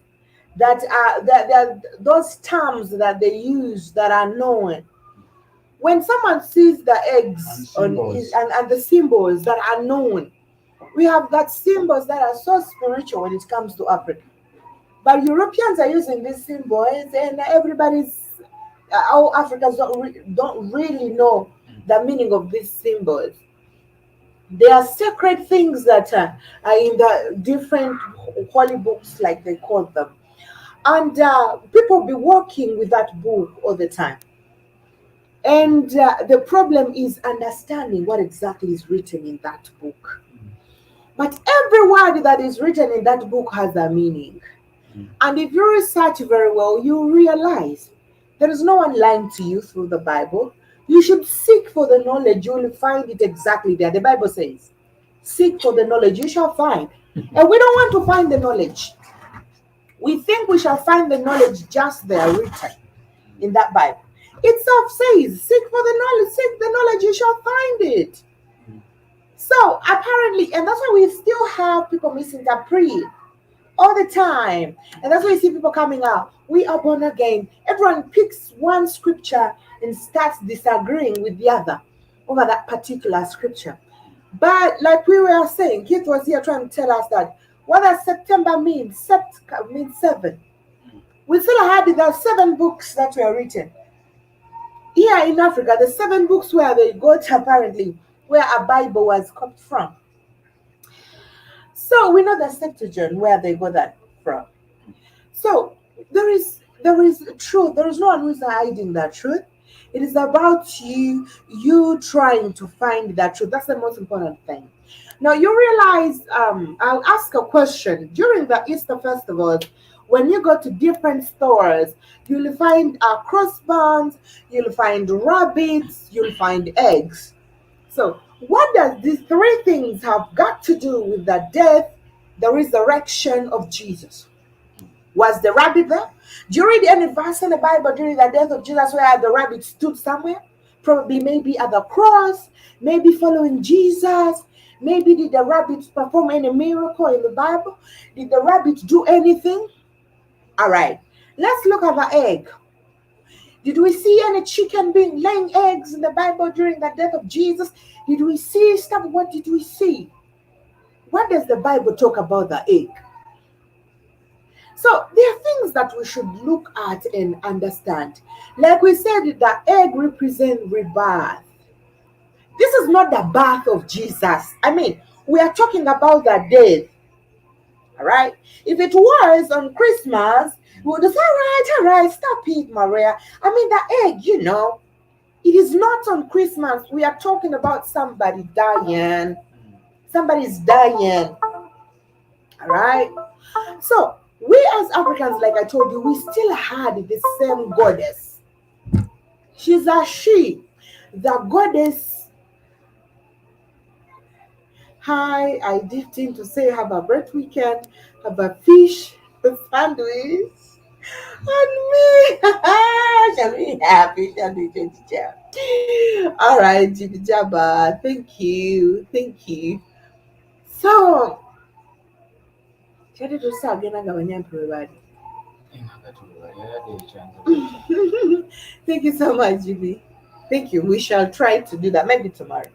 S2: that are those terms that they use that are known. When someone sees the eggs and the symbols that are known, we have got symbols that are so spiritual when it comes to Africa. But Europeans are using these symbols, and all Africans don't really know the meaning of these symbols. They are sacred things that are in the different holy books, like they call them. And people be working with that book all the time. And the problem is understanding what exactly is written in that book. But every word that is written in that book has a meaning. And if you research very well, you realize there is no one lying to you through the Bible. You should seek for the knowledge. You will find it exactly there. The Bible says, seek for the knowledge, you shall find. And we don't want to find the knowledge. We think we shall find the knowledge just there written. in that Bible. Itself says, seek for the knowledge, seek the knowledge, you shall find it.
S1: mm,
S2: So apparently, and that's why we still have people misinterpret all the time. And that's why you see people coming out. We are born again. Everyone picks one scripture and starts disagreeing with the other over that particular scripture. But like we were saying, Keith was here trying to tell us that what does September mean? Sept means seven.
S1: mm,
S2: We still had the seven books that were written. Here in Africa, the seven books where they got apparently where a Bible was copied from. So we know the Septuagint where they got that from. So there is truth. There is no one who is hiding that truth. It is about you trying to find that truth. That's the most important thing. Now you realize, I'll ask a question during the Easter festivals. When you go to different stores, you'll find crossbuns, you'll find rabbits, you'll find eggs. So, what does these three things have got to do with the death, the resurrection of Jesus? Was the rabbit there? Do you read any verse in the Bible during the death of Jesus where the rabbit stood somewhere? Probably maybe at the cross, maybe following Jesus. Maybe did the rabbit perform any miracle in the Bible? Did the rabbit do anything? All right, let's look at the egg. Did we see any chicken being laying eggs in the Bible during the death of Jesus? Did we see stuff? What did we see? What does the Bible talk about the egg? So there are things that we should look at and understand. Like we said, the egg represents rebirth. This is not the birth of Jesus. I mean, we are talking about the death. All right. If it was on Christmas, we would say, all right, stop it, Maria. I mean, the egg, it is not on Christmas. We are talking about somebody dying. Somebody's dying. All right. So we as Africans, like I told you, we still had the same goddess. She's a she. The goddess. Hi, I dipped in to say have a great weekend. Have a fish sandwich. And me. Shall we happy? Shall we all right, Jibby Jabba. Thank you. Thank you. So, Chadi to say again, I'm going to everybody. Thank you so much, Jibby. Thank you. We shall try to do that. Maybe tomorrow.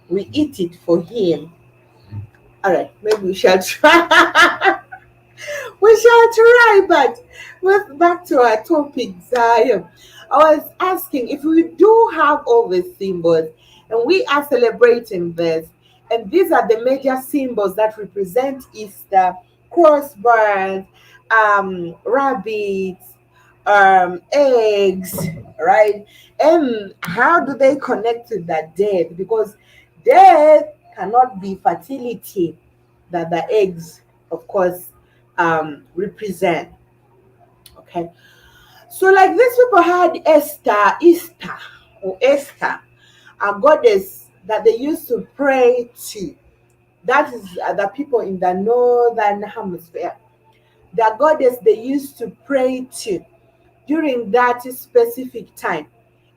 S2: We eat it for him. All right. Maybe we shall try. We shall try, but back to our topic, Zion. I was asking if we do have all these symbols and we are celebrating this, and these are the major symbols that represent Easter: crossbars, rabbits, eggs, right? And how do they connect to that death? Because death cannot be fertility that the eggs, of course, represent. Okay. So, like these people had Easter, or Esther, a goddess that they used to pray to. That is the people in the northern hemisphere. The goddess they used to pray to during that specific time.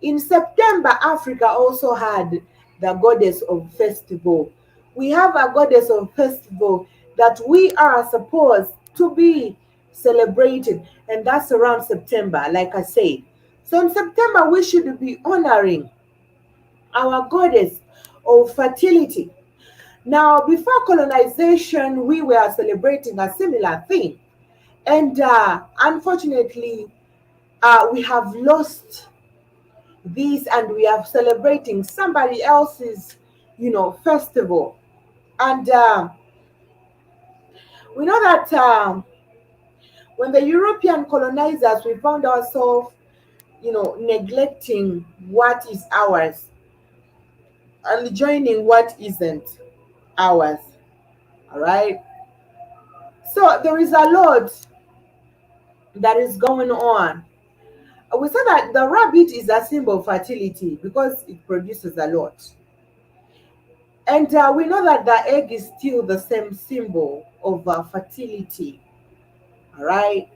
S2: In September, Africa also had the goddess of festival. We have a goddess of festival that we are supposed to be celebrating, and that's around September, like I said. So in September, we should be honoring our goddess of fertility. Now, before colonization, we were celebrating a similar thing. And unfortunately, we have lost this and we are celebrating somebody else's, festival. And we know that when the European colonizers, we found ourselves, neglecting what is ours and joining what isn't ours. All right. So there is a lot that is going on. We said that the rabbit is a symbol of fertility because it produces a lot. And we know that the egg is still the same symbol of fertility. All right.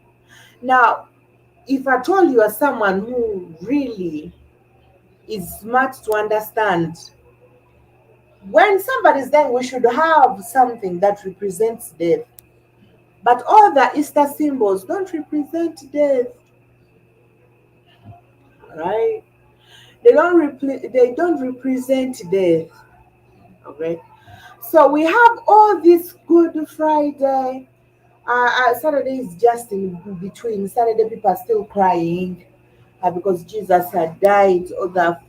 S2: Now, if at all you are someone who really is smart to understand, when somebody's dying, we should have something that represents death. But all the Easter symbols don't represent death, right? They don't represent death. Okay. So we have all this Good Friday. Saturday is just in between. Saturday people are still crying because Jesus had died. Other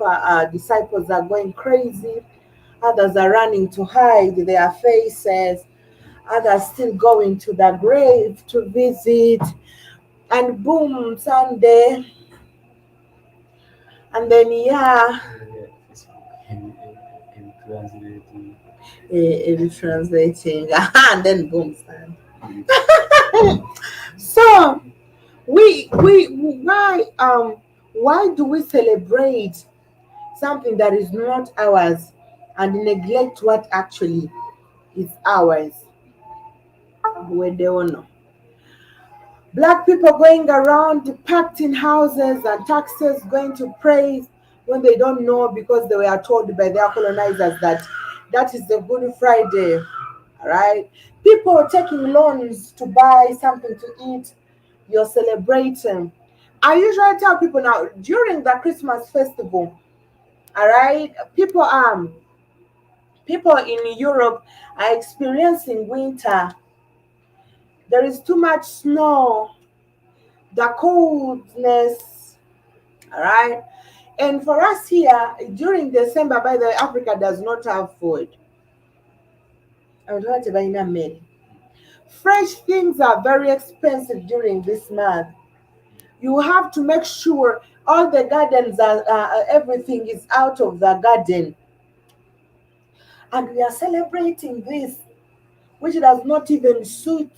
S2: disciples are going crazy. Others are running to hide their faces. Others still going to the grave to visit. And boom, Sunday. And then, yeah,
S1: In translating.
S2: translating. And then boom, Sunday. So we why do we celebrate something that is not ours and neglect what actually is ours? We don't know. Black people going around packed in houses and taxes going to praise when they don't know because they were told by their colonizers that that is the Good Friday. All right. People taking loans to buy something to eat. You're celebrating. I usually tell people now during the Christmas festival, all right, people in Europe are experiencing winter. There is too much snow, the coldness, all right. And for us here during December, by the way, Africa does not have food. I would like to buy in a meal. Fresh things are very expensive during this month. You have to make sure all the gardens are everything is out of the garden, and we are celebrating this, which does not even suit,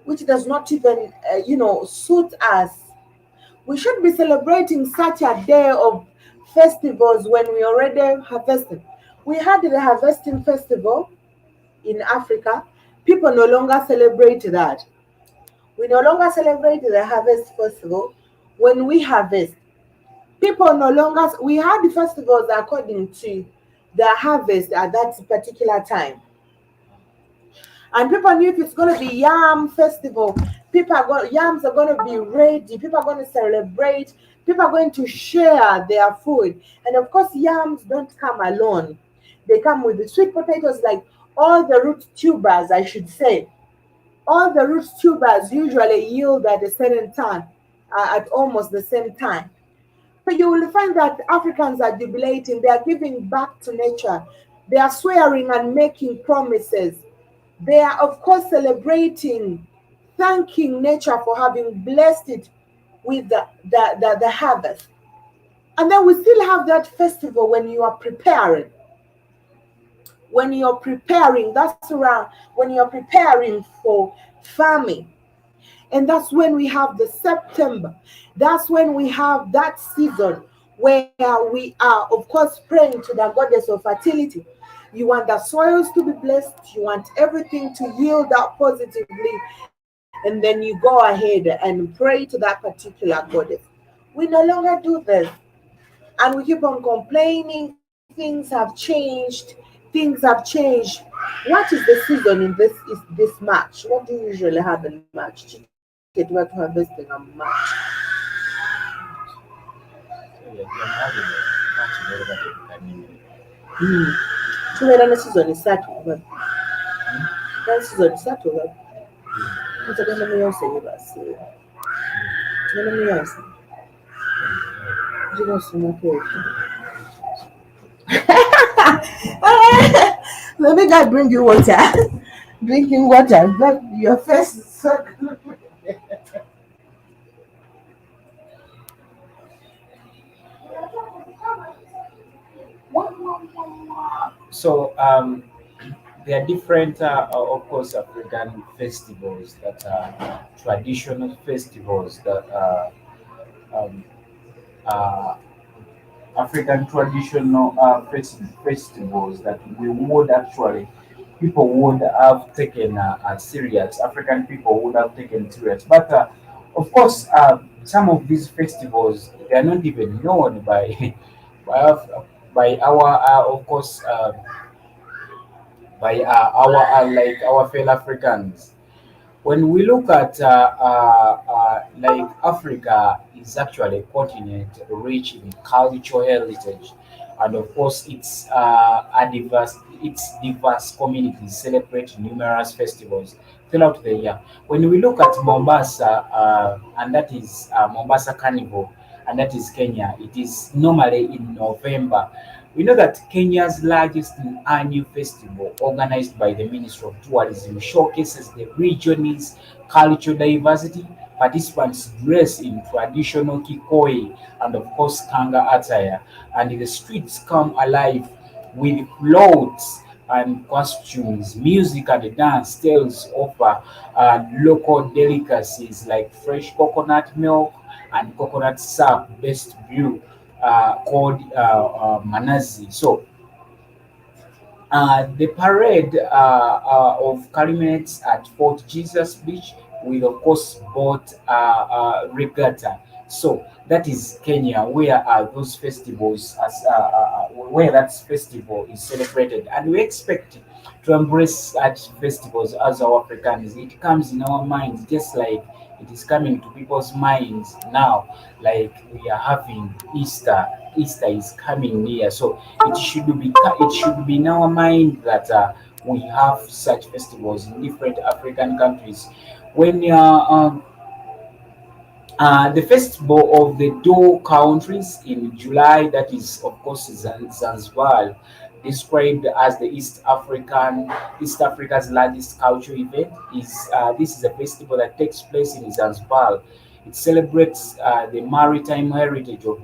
S2: which does not even suit us. We should be celebrating such a day of festivals when we already harvested. We had the harvesting festival in Africa. People no longer celebrate that. We no longer celebrate the harvest festival when we harvest. People no longer, we had the festivals according to the harvest at that particular time. And people knew if it's going to be yam festival, yams are going to be ready. People are going to celebrate. People are going to share their food. And of course, yams don't come alone. They come with the sweet potatoes, like all the root tubers, I should say. All the root tubers usually yield at a certain time, at almost the same time. So you will find that Africans are jubilating, they are giving back to nature, they are swearing and making promises. They are, of course, celebrating, thanking nature for having blessed it with the harvest. And then we still have that festival when you are preparing. When you're preparing, that's around when you're preparing for farming. And that's when we have the September. That's when we have that season where we are, of course, praying to the goddess of fertility. You want the soils to be blessed, you want everything to yield out positively, and then you go ahead and pray to that particular goddess. We no longer do this. And we keep on complaining, things have changed, things have changed. What is the season in this March? What do you usually have in March? Chicken, what harvesting in March?
S1: So yeah, I'm having much better than you.
S2: Mm. Tubeera ne season ssatu oba season ssatu oba tugenda muyonsa yebase tugenda muyonsa gira osomako ekyo. Let me God bring you water. Drinking water. Your face is so good.
S1: So there are different, of course, African festivals that are traditional festivals that are um, uh, African traditional festivals that we would actually people would have taken serious. African people would have taken serious, but Of course, some of these festivals they are not even known by by, by our of course by our our fellow Africans. When we look at like Africa is actually a continent rich in cultural heritage, and of course its diverse communities celebrate numerous festivals throughout the year. When we look at Mombasa, and that is Mombasa Carnival, and that is Kenya, it is normally in November. We know that Kenya's largest annual festival, organized by the Ministry of Tourism, showcases the region's cultural diversity. Participants dress in traditional kikoi and, of course, kanga attire, and the streets come alive with floats and costumes, music, and dance tales offer local delicacies like fresh coconut milk and coconut syrup based brew called Manazi. So the parade of Calumet at Fort Jesus Beach will, of course, boat regatta. So that is Kenya, where those festivals, where that festival is celebrated, and we expect to embrace such festivals as our Africans. It comes in our minds, just like it is coming to people's minds now. Like we are having Easter. Easter is coming near, so it should be in our mind that we have such festivals in different African countries. When the festival of the Dhow countries in July, that is, of course, Zanzibar, described as the East Africa's largest cultural event. Is This is a festival that takes place in Zanzibar. It celebrates the maritime heritage of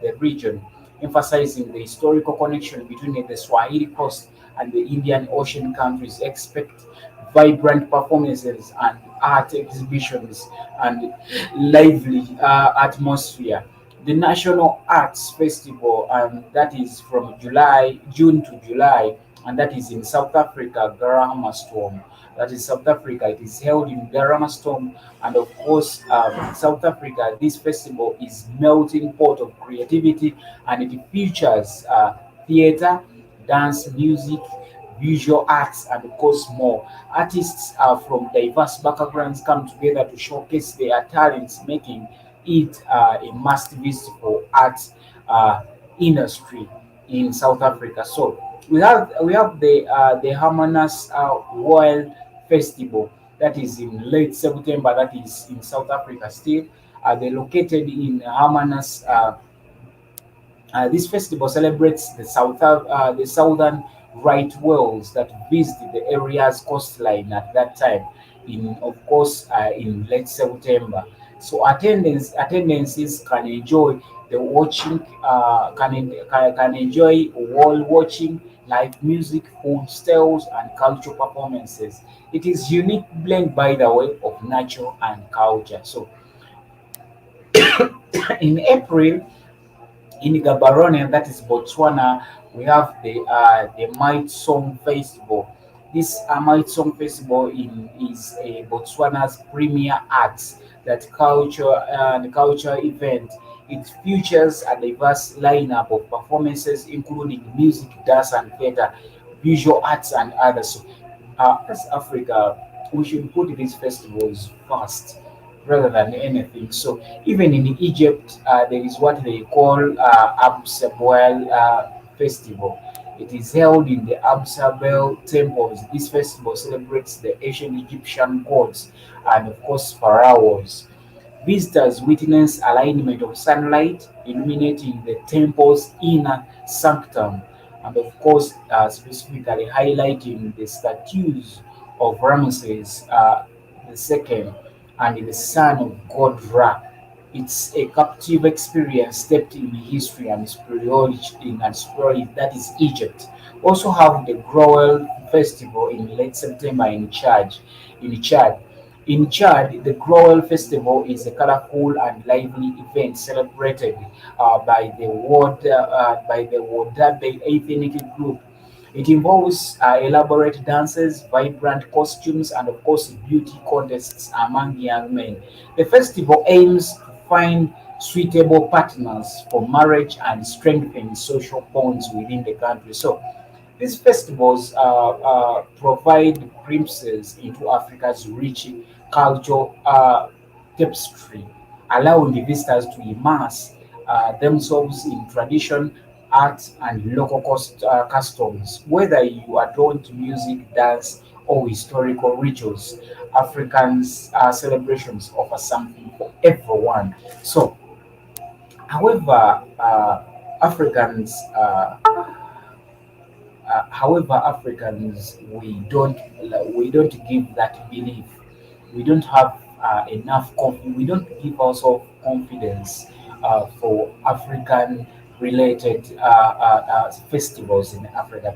S1: the region, emphasizing the historical connection between the Swahili coast and the Indian Ocean countries. Expect vibrant performances and art exhibitions and lively atmosphere. The National Arts Festival, and that is from June to July, and that is in South Africa, Storm. That is South Africa. It is held in Storm, and of course, South Africa. This festival is melting pot of creativity, and it features theater, dance, music, visual arts, and of course more. Artists from diverse backgrounds come together to showcase their talents, making it a must-visit for art industry in South Africa. So we have the Harmonious World Festival that is in late September. That is in South Africa still. They're located in Harmonious. This festival celebrates the southern right whales that visit the area's coastline at that time, in of course in late September. So attendances can enjoy the watching can enjoy wall watching, live music, food stalls, and cultural performances. It is unique blend, by the way, of nature and culture. So in April, in Gaborone, that is Botswana, we have the Might Song Festival. This Might Song Festival is a Botswana's premier arts that culture event. It features a diverse lineup of performances, including music, dance, and theater, visual arts, and others. So, as Africa, we should put these festivals first rather than anything. So even in Egypt, there is what they call Abu Simbel festival. It is held in the Abu Simbel temples. This festival celebrates the ancient Egyptian gods and, of course, pharaohs. Visitors witness alignment of sunlight illuminating the temple's inner sanctum, and of course, specifically highlighting the statues of Ramesses II and the son of God Ra. It's a captive experience steeped in history and spirituality, that is Egypt. Also have the Growell Festival in late September in Chad. In Chad, the Growell Festival is a colorful and lively event celebrated by the Wadabe ethnic group. It involves elaborate dances, vibrant costumes, and of course, beauty contests among young men. The festival aims to find suitable partners for marriage and strengthen social bonds within the country. So, these festivals provide glimpses into Africa's rich cultural tapestry, allowing the visitors to immerse themselves in tradition, art, and local customs. Whether you are drawn to music, dance, or historical rituals, Africans' celebrations offer something for everyone. So, however, Africans however, Africans we don't give that belief. We don't have enough we don't give ourselves confidence for African related festivals in Africa.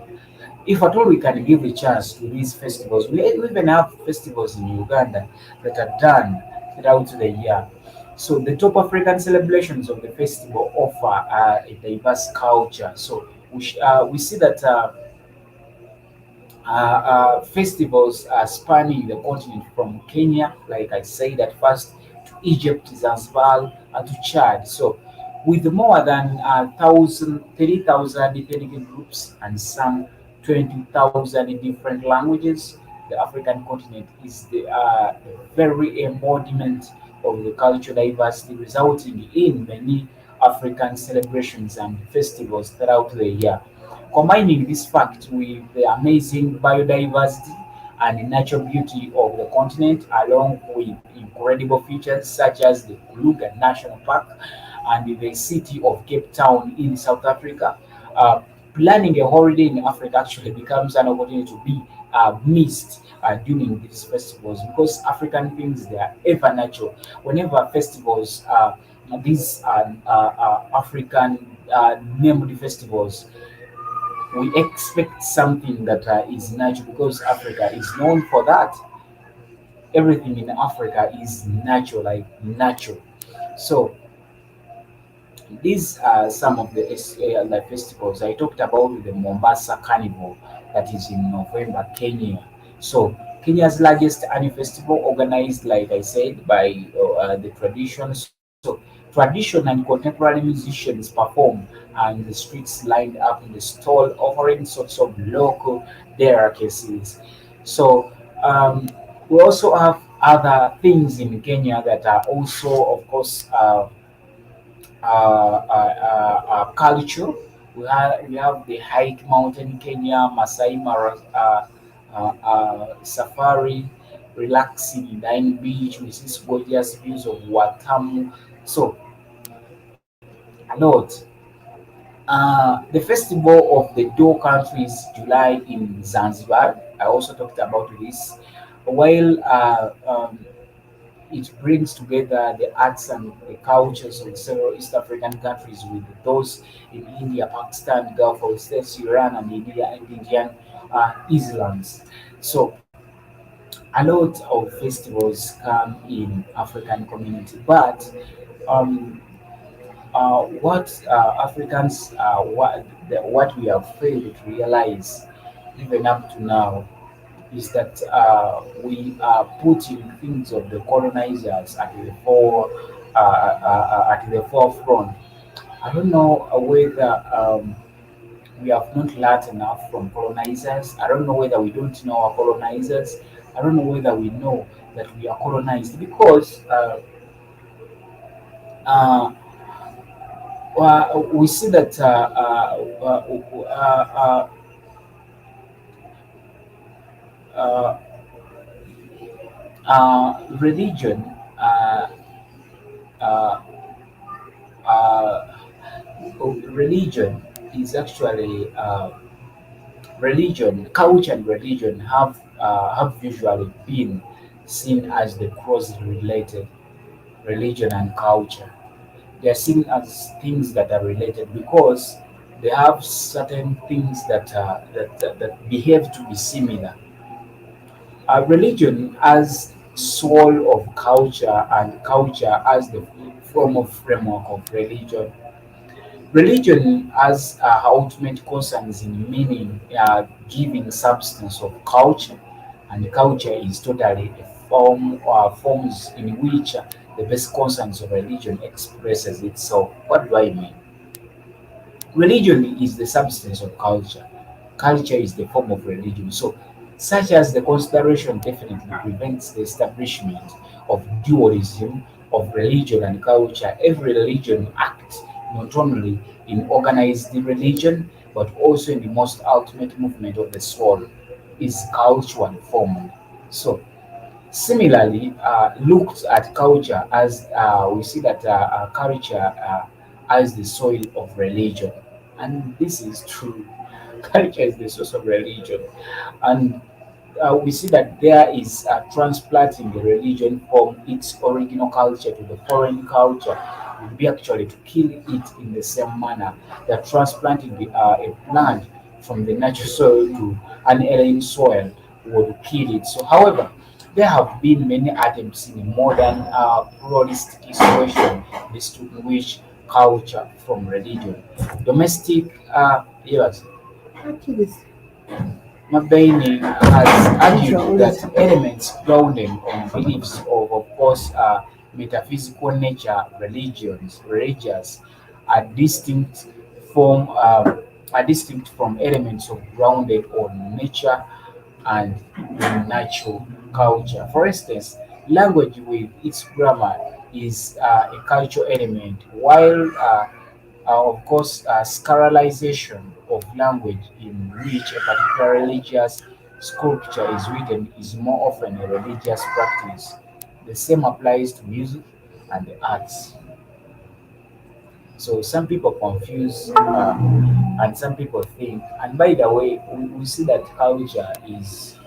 S1: If at all we can give a chance to these festivals, we even have festivals in Uganda that are done throughout the year. So the top African celebrations of the festival offer a diverse culture. So we see that festivals spanning the continent from Kenya, like I said at first, to Egypt, Zanzibar, to Chad. So, with more than 30,000 ethnic groups and some 20,000 different languages, the African continent is the very embodiment of the cultural diversity, resulting in many African celebrations and festivals throughout the year. Combining this fact with the amazing biodiversity and natural beauty of the continent, along with incredible features such as the Kruger National Park and the city of Cape Town in South Africa, uh, planning a holiday in Africa actually becomes an opportunity to be missed during these festivals, because African things they are ever natural. Whenever festivals, these African named festivals, we expect something that is natural, because Africa is known for that. Everything in Africa is natural, like natural. So these are some of the festivals. I talked about the Mombasa Carnival that is in November, Kenya. So Kenya's largest annual festival, organized, like I said, by the tradition. So tradition and contemporary musicians perform, and the streets lined up in the stall offering sorts of local delicacies. So we also have other things in Kenya that are also, of course, culture. We have the hike mountain Kenya, Masai Mara safari, relaxing in Dining Beach with its gorgeous views of Watamu. So a lot. The festival of the Dough country is July in Zanzibar. I also talked about this. While it brings together the arts and the cultures of several East African countries with those in India, Pakistan, Gulf of States, Iran, and India and Indian islands. So a lot of festivals come in African community, but um, what Africans, what we have failed to realize even up to now is that we are putting things of the colonizers at the forefront. I don't know whether we have not learned enough from colonizers. I don't know whether we don't know our colonizers. I don't know whether we know that we are colonized, because uh, we see that uh, religion uh, uh, religion is actually religion, culture, and religion have usually been seen as the closely related. Religion and culture, they are seen as things that are related, because they have certain things that behave to be similar. Religion as soul of culture, and culture as the form of framework of religion. Religion has ultimate concerns in meaning, giving substance of culture, and culture is totally a forms in which the basic concerns of religion expresses itself. What do I mean? Religion is the substance of culture. Culture is the form of religion. So, such as the Constitution definitely prevents the establishment of dualism of religion and culture. Every religion acts not only in organized religion, but also in the most ultimate movement of the soul, is culturally formed. So, similarly, looked at culture as we see that culture as the soil of religion, and this is true. Culture is the source of religion, and we see that there is transplanting the religion from its original culture to the foreign culture would be actually to kill it in the same manner that transplanting a plant from the natural soil to an alien soil would kill it. So, however, there have been many attempts in modern pluralistic situation distinguish culture from religion. Domestic, yes,
S2: Activists.
S1: McBain has argued
S2: Always.
S1: that elements grounded on beliefs of course, metaphysical nature, religious, are from distinct from elements of grounded on nature and in natural culture. For instance, language with its grammar is a cultural element, while of course, scalarization of language in which a particular religious sculpture is written is more often a religious practice. The same applies to music and the arts. So some people confuse and some people think. And by the way, we see that culture is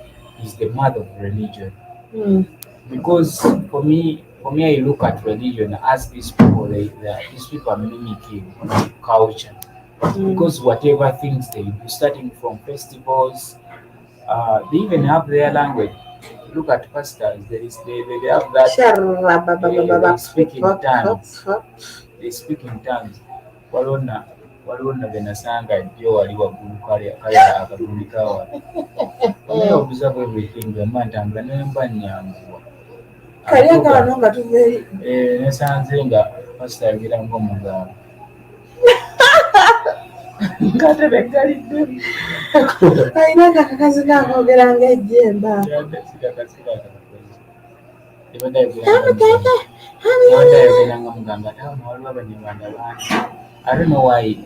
S1: the mother of religion.
S2: Mm.
S1: Because for me, I look at religion as these people. These people are mimicking culture.
S2: Mm.
S1: Because whatever things they do, starting from festivals, they even have their language. Look at pastors. They have that. They speak in tongues. They speak in tongues. Walona walona benasanga jjo wali waggulu kale akagundi kawa. When I observe everything, the man ntambula ne mba nyambua.
S2: Kali akawano nga tuve
S1: Nasanze nga pasita ayogera ng'omuganga. Ng'ate beggaliddemu.
S2: alina akakazi kakoogera ng'ejjemba.
S1: Yabaddayogera nga muganga ate awo waliwo abanyarwanda bangi. I don't know why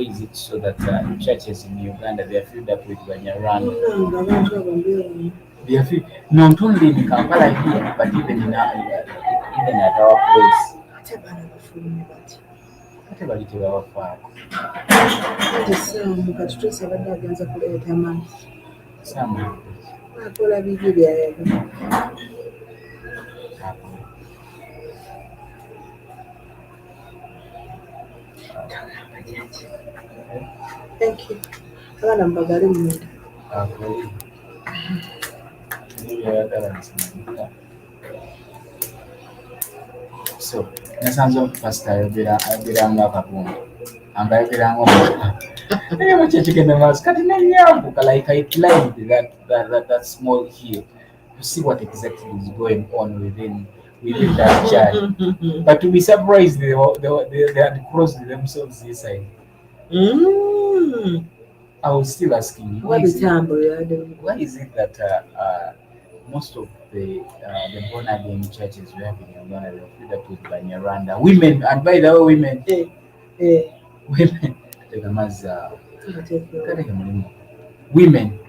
S1: is it so that churches in Uganda they are filled up with Banyarwanda.
S2: Nga abantu abo mbeewamu.
S1: They are filled, not only in Kampala here, but even even at our place.
S2: Ate baana bafulumye bati.
S1: Ate bali tebabafaako.
S2: Anti Saamu kati twese abadde agenza kuleeta amazzi.
S1: Some
S2: Akola bibyo byayagala. Thank you. Abaana mbagale munda.
S1: So, nasanze pasita ayogera ng'akapungu, ayogera ng'omuganga. Naye mu kyekigenda maaso kati nenyambuka like I climbed that small hill to see what exactly is going on within that church. But to be surprised, they had crossed themselves inside.
S2: Mm.
S1: I was still asking,
S2: What bitambo yade.
S1: why is it that most of the born again churches we have in Uganda they are filled up with Banyarwanda women, and by the way, women, women, women,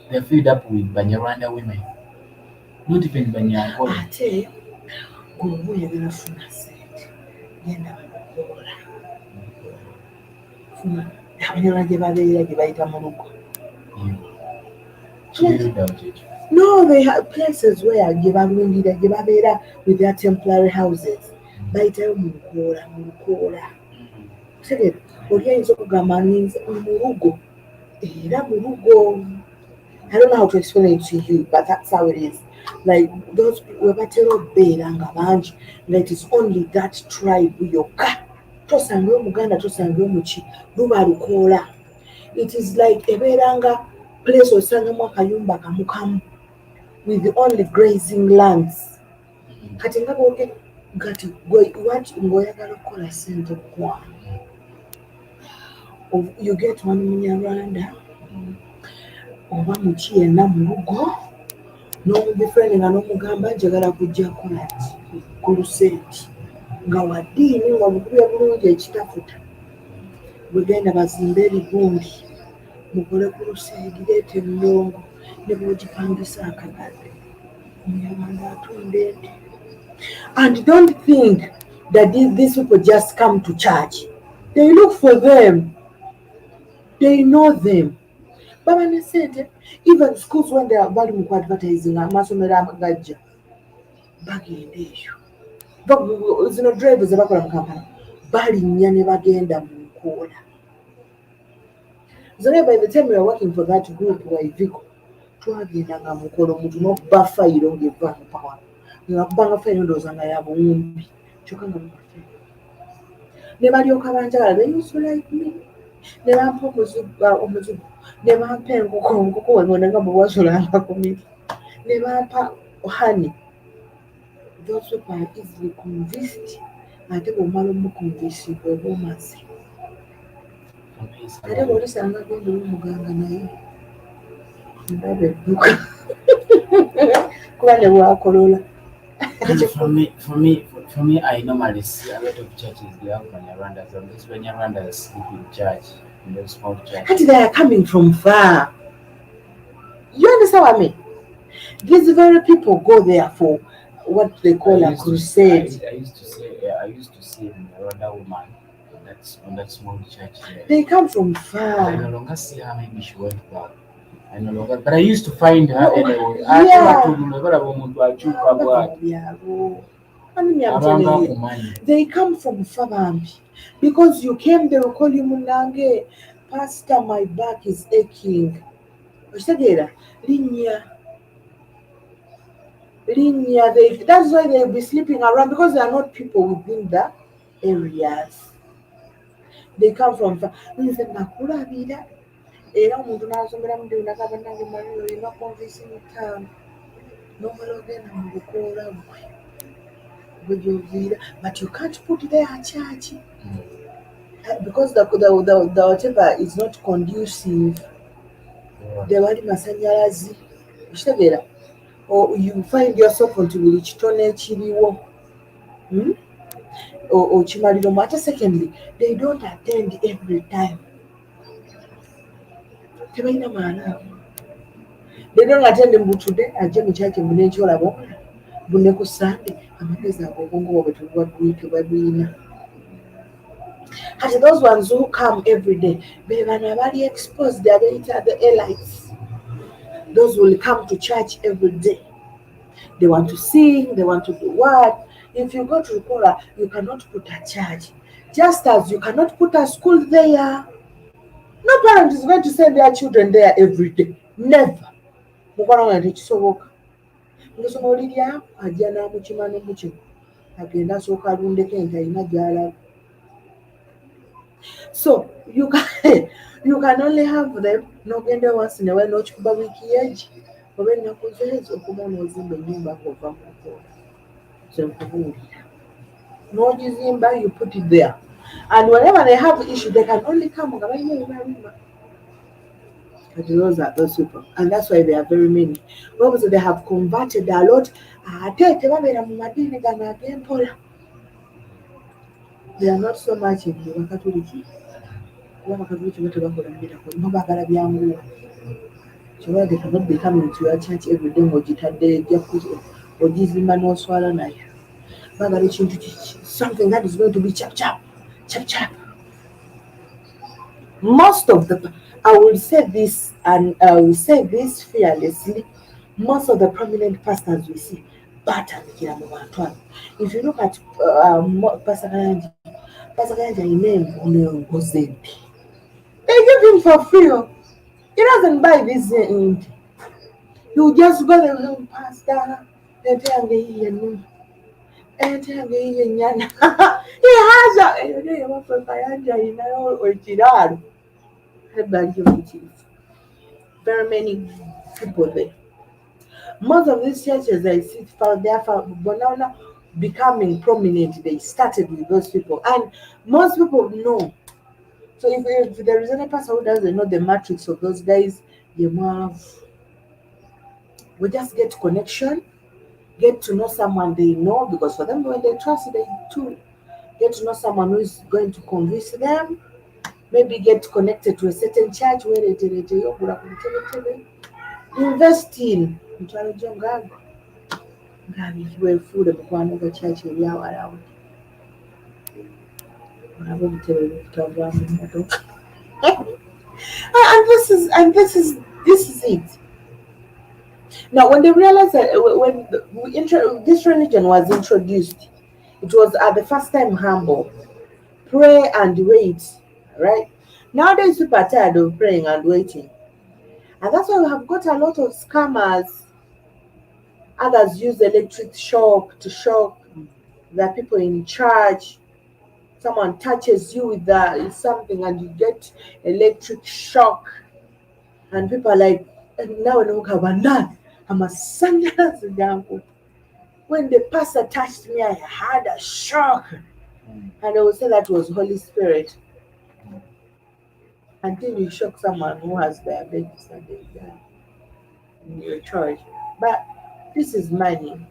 S1: they are filled up with Banyarwanda women, not even Banyankola.
S2: Ate gwe oyagala funa sente genda bamukola funa abanyarwanda gye babeera gye bayita mu lugo. No, they have places where gye balundira gye babeera with their temporary houses bayitayo mu lukoola tegere oli ayinza okugamba nninze mu lugo era mu lugo. I don't know how to explain it to you, but that's how it is. Like those people batera obeera nga bangi, like it's only that tribe yokka tosanga omuganda tosanga omuki luba lukoola. It is like ebeeranga place osangamu akayumba kamukamu with the only grazing lands. Kati nga bwoge kati ng'oyagala okukola ssente kwa you get one munyarwanda oba muki yenna mu lugo n'omubifrende nga n'omugamba njagala kujja kukola ku luseeti nga waddiini nga bukubya bulungi ekitafuta bwegenda bazimbe ebigundi mukole ku luseegi leeta emilongo ne bwogipangisa akadadde omunyarwanda atunda ente. And don't think that these people just come to church. They look for them. They know them. Baba ne sente, even schools when they are bali mu advertising amasomero amagajja bagenda eyo. Zino drivers abakola mu kampala balinnya ne bagenda mu nkoola. So by the time we are working for that group wa Ivico, twagendanga mu nkoola omuntu n'okuba fayiro ng'eva mu power. Nga kubanga fayiro ndowooza nga ya buwumbi. Kyokka nga mu fayiro. Ne balyoka banjagala, they used to like me. Ne bampa omuzigo. Ne bampa enkoko wengona nga bwe wasolanga ku miti. Ne bampa honey. Those people are easily convinced. Ate bw'omala omukonvinsinga oba omaze. Ate bw'olisanga agenda ol'omuganga naye ndaba edduka. Kuba ne bwakolola.
S1: For me, I normally see a lot of churches they have Banyarwandas, and those Banyarwandas sleep in church, in those small churches.
S2: But they are coming from far. You understand what I mean? These very people go there for what they call a crusade.
S1: I used to see a Banyarwanda woman on that small church there.
S2: They come from
S1: I
S2: far.
S1: no longer see her. Maybe she went back. I no longer, but I used to find her anyway.
S2: Yeah. I'm telling you, they come from Fabambi. Because you came, they will call you Munange. Pastor, my back is aching. Linya. That's why they'll be sleeping around because they are not people within the areas. They come from far. Era omuntu n'asomera mu ddiini n'agamba nange maliro olina konvinsi mutaano n'omala ogenda mu lukoola bwe gy'oviira but you can't put there a church because the whatever is not conducive tewali masanyalazi okitegeera you find yourself nti buli kitone ekiriwo okimaliramu ate secondly they don't attend every time. They don't attend them today. I jam church in Bunenchola, Buneko Sunday, Amazes are going over to what week we're as those ones who come every day, they are very exposed, they are the elites. Those will come to church every day. They want to sing, they want to do what? If you go to Rukola, you cannot put a church. Just as you cannot put a school there. No parent is going to send their children there every day. Never. So you can only have them no gender once in a while, no chikuba wiki age. But when you was in the number of so no Jizimba, you put it there. And whenever they have issue, they can only come. Those are those people. And that's why they are very many. Obviously, they have converted a lot. They are not so much in the Catholic. They cannot be coming to your church every day or this man or swallow knife. Something that is going to be chap chap. Most of the, I will say this, and I will say this fearlessly, most of the prominent pastors we see, if you look at Pastor Kayanja name they give him for free. He doesn't buy this in. You just go there, Pastor. entegeyo nyana ihaza eyo mafaka yanja inayo ochiraro ebanje muchief. Very many people there. Most of these churches I see found they are Bonana becoming prominent. They started with those people, and most people know. So if there is any person who doesn't know the matrix of those guys, you have we just get connection, get to know someone they know because for them when they trust they too get to know someone who is going to convince them. Maybe get connected to a certain church where they invest in. Ngabikiwefuule mukwano gwa church ebyawalawo olaba obutebe butavaamu mmotoka. And this is it. Now, when they realized that this religion was introduced, it was at the first time humble, pray and wait, right? Nowadays, people are tired of praying and waiting, and that's why we have got a lot of scammers. Others use electric shock to shock the people in charge. Someone touches you with something and you get electric shock, and people are like, now I'm a sandal. When the pastor touched me, I had a shock, and they will say that was Holy Spirit until you shock someone who has diabetes and they die in your church. But this is money.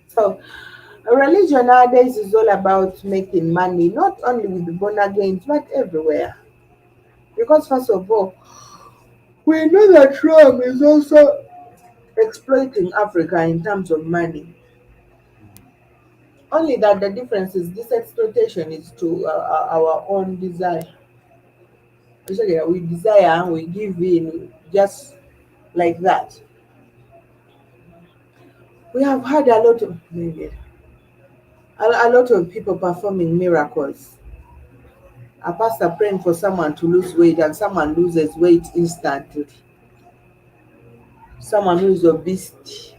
S2: So religion nowadays is all about making money, not only with the born agains, but everywhere. Because first of all, we know that Trump is also exploiting Africa in terms of money. Only that the difference is this exploitation is to our own desire. Actually, we desire and we give in just like that. We have had a lot of people performing miracles. A pastor praying for someone to lose weight and someone loses weight instantly. Someone who is obese,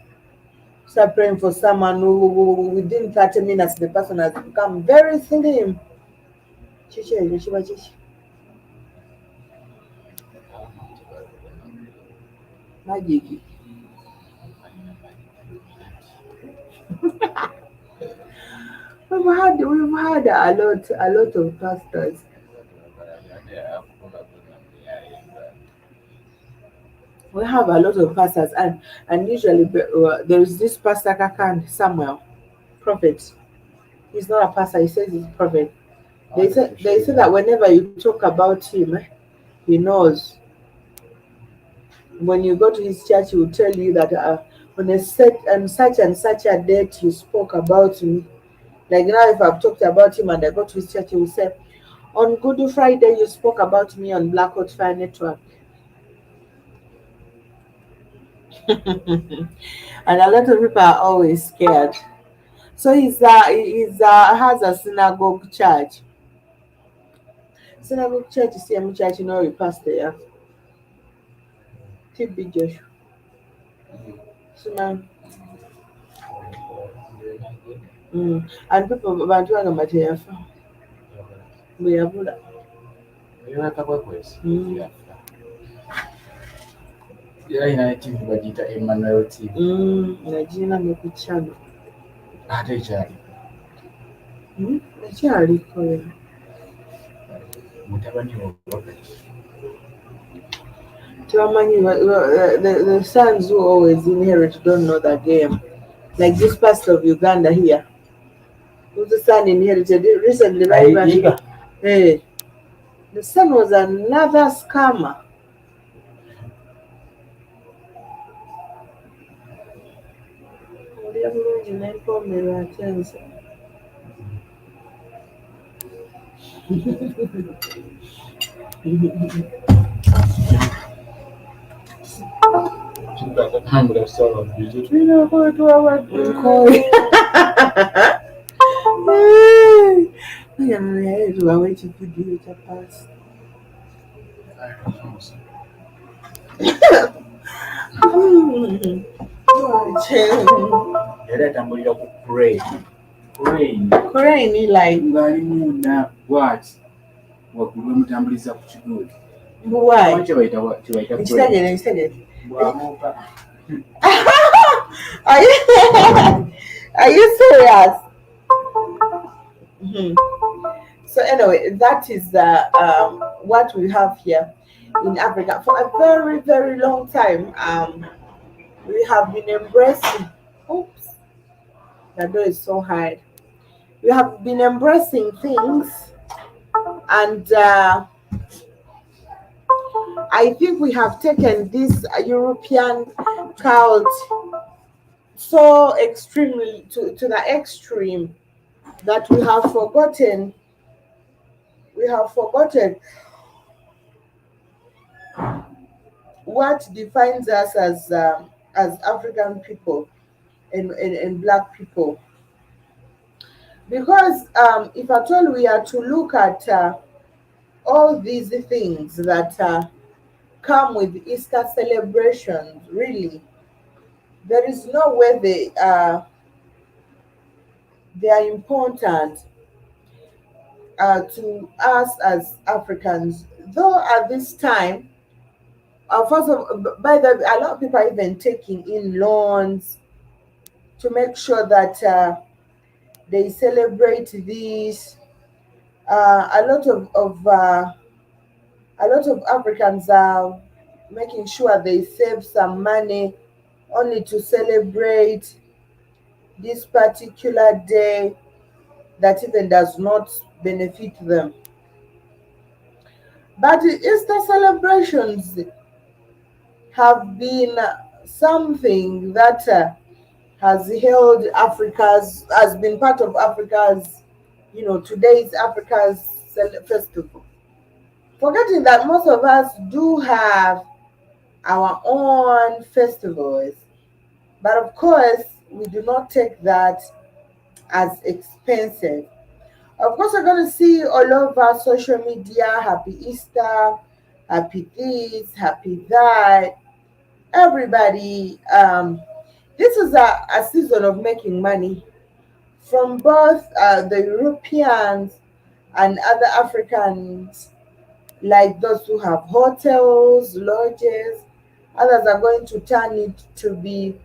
S2: start praying for someone who within 30 minutes the person has become very slim. Magic. We've had a lot of pastors. We have a lot of pastors, and usually there is this pastor Kakan Samuel, prophet. He's not a pastor. He says he's a prophet. They say that whenever you talk about him, he knows. When you go to his church, he will tell you that on a set and such a date you spoke about me. Like now, if I've talked about him and I go to his church, he will say, on Good Friday you spoke about me on Black Hot Fire Network. And a lot of people are always scared. So he has a synagogue church. Synagogue church is a church, you know, a pastor, yeah. TB Joshua. So, and people bantu bano mateyafa bwe yabula
S1: era ina TV bagiyita Emmanuel TV
S2: nagirina ne ku channel
S1: ate ekyali
S2: ekyaliko
S1: mutabani wa
S2: tebamanyi the sons who always inherit don't know the game. Like this pastor of Uganda here, who's the son inherited recently. Hey, the son was another scammer.
S1: Tambula solo bizi
S2: tulina kwetwaba naye tubawo ekividiyo kya paasi
S1: era yali atambulira ku crane
S2: Crane like
S1: ng'ali munda bw'ati waggulu wemutambuliza ku kiguudo.
S2: why?
S1: Kyebayita crane
S2: Extended.
S1: bw'abuuka.
S2: Are you are you serious? Mhm. So anyway, that is what we have here in Africa for a very very long time. We have been embracing. Oops, the door is so high. We have been embracing things, and I think we have taken this European cult so extremely to the extreme that we have forgotten what defines us as African people and black people. Because if at all we are to look at all these things that come with Easter celebrations, really, there is no way they are important to us as Africans. Though at this time, first of by the a lot of people are even taking in loans to make sure that they celebrate this. A lot of Africans are making sure they save some money only to celebrate this particular day that even does not benefit them. But Easter celebrations have been something that has been part of Africa's, today's Africa's festival. Forgetting that most of us do have our own festivals, but of course, we do not take that as expensive. Of course, we're going to see all over social media happy Easter, happy this, happy that. Everybody, this is a season of making money from both the Europeans and other Africans, like those who have hotels, lodges. Others are going to turn it to be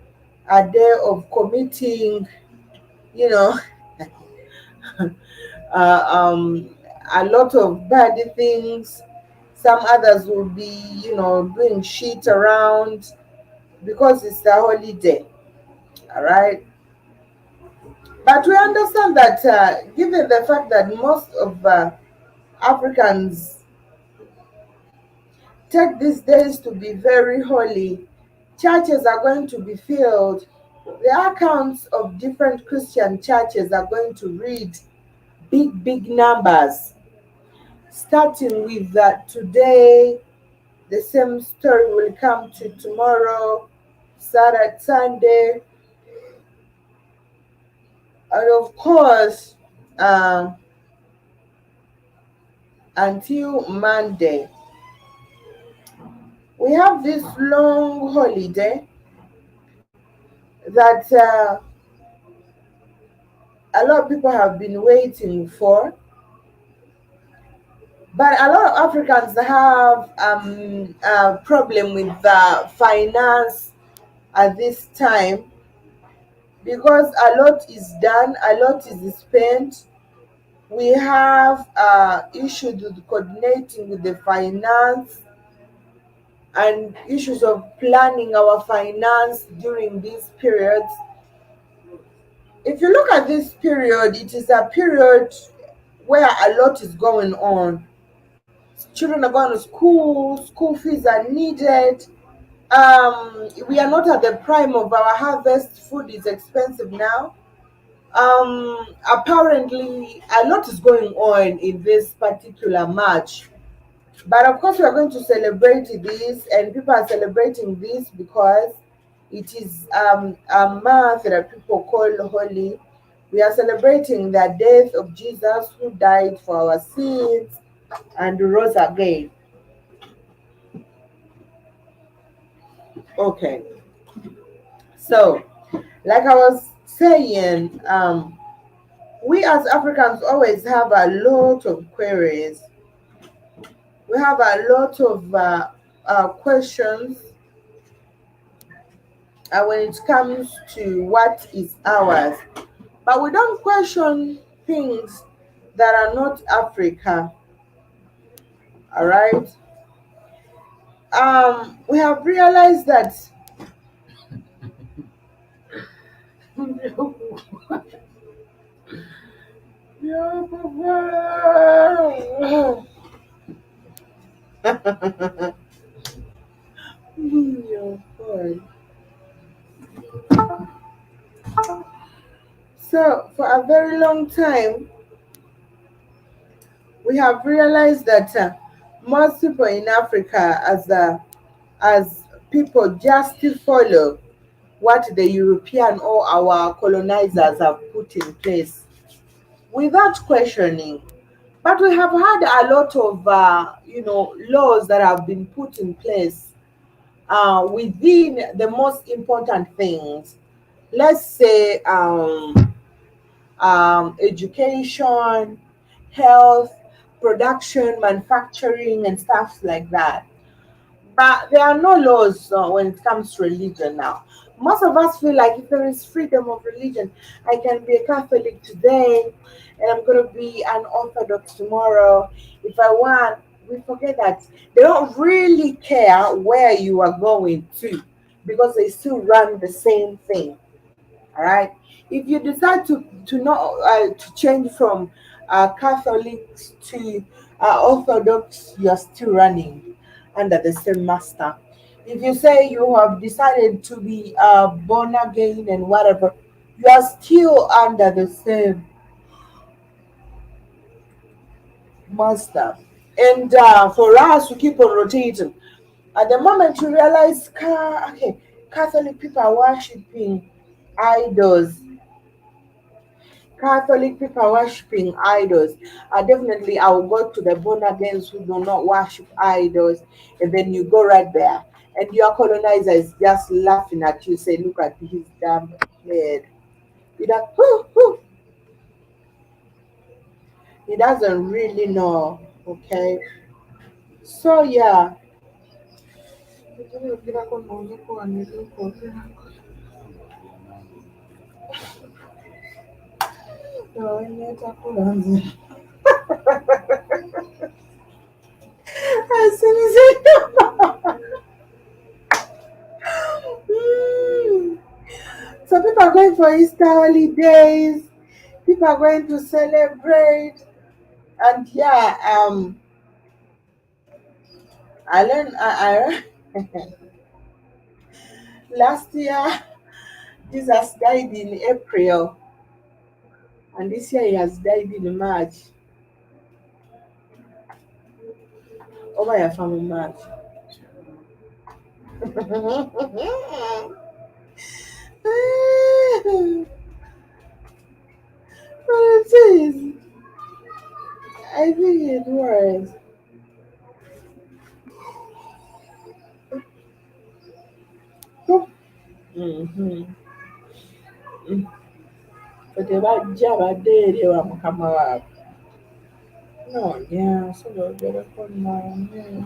S2: a day of committing, you know, a lot of bad things. Some others will be, doing shit around because it's a holiday. All right. But we understand that given the fact that most of Africans take these days to be very holy, churches are going to be filled. The accounts of different Christian churches are going to read big, big numbers, starting with that today. The same story will come to tomorrow, Saturday, Sunday, and of course, uh, until Monday. We have this long holiday that a lot of people have been waiting for. But a lot of Africans have a problem with the finance at this time because a lot is done, a lot is spent. We have issues with coordinating with the finance and issues of planning our finance during these periods. If you look at this period, it is a period where a lot is going on. Children are going to school fees are needed. We are not at the prime of our harvest. Food is expensive now. Apparently, a lot is going on in this particular March. But of course, we are going to celebrate this, and people are celebrating this because it is a month that people call holy. We are celebrating the death of Jesus, who died for our sins and rose again. Okay, so like I was saying, we as Africans always have a lot of queries. We have a lot of questions when it comes to what is ours, but we don't question things that are not Africa. All right. We have realized that Your phone. So for a very long time, we have realized that most people in Africa, as people, just follow what the European or our colonizers have put in place without questioning. But we have had a lot of, laws that have been put in place within the most important things. Let's say education, health, production, manufacturing, and stuff like that. But there are no laws when it comes to religion now. Most of us feel like if there is freedom of religion, I can be a Catholic today and I'm going to be an Orthodox tomorrow. If I want, we forget that they don't really care where you are going to because they still run the same thing. All right. If you decide to not to change from Catholics to Orthodox, you are still running under the same master. If you say you have decided to be born again and whatever, you are still under the same master. And for us, we keep on rotating. At the moment you realize, okay, Catholic people are worshiping idols. Catholic people are worshiping idols. Definitely, I will go to the born agains who do not worship idols, and then you go right there, and your colonizer is just laughing at you, say, "Look at his damn head." He does, he doesn't really know. Okay, so yeah. As soon as Mm. So people are going for Easter holidays. People are going to celebrate, and yeah, I learned. Last year Jesus died in April, and this year he has died in March. Over your family March. But it is. I think it was. Mm-hmm. Tebajja badde eri ewa mukama waabwe noonya sobola ogereko noonye.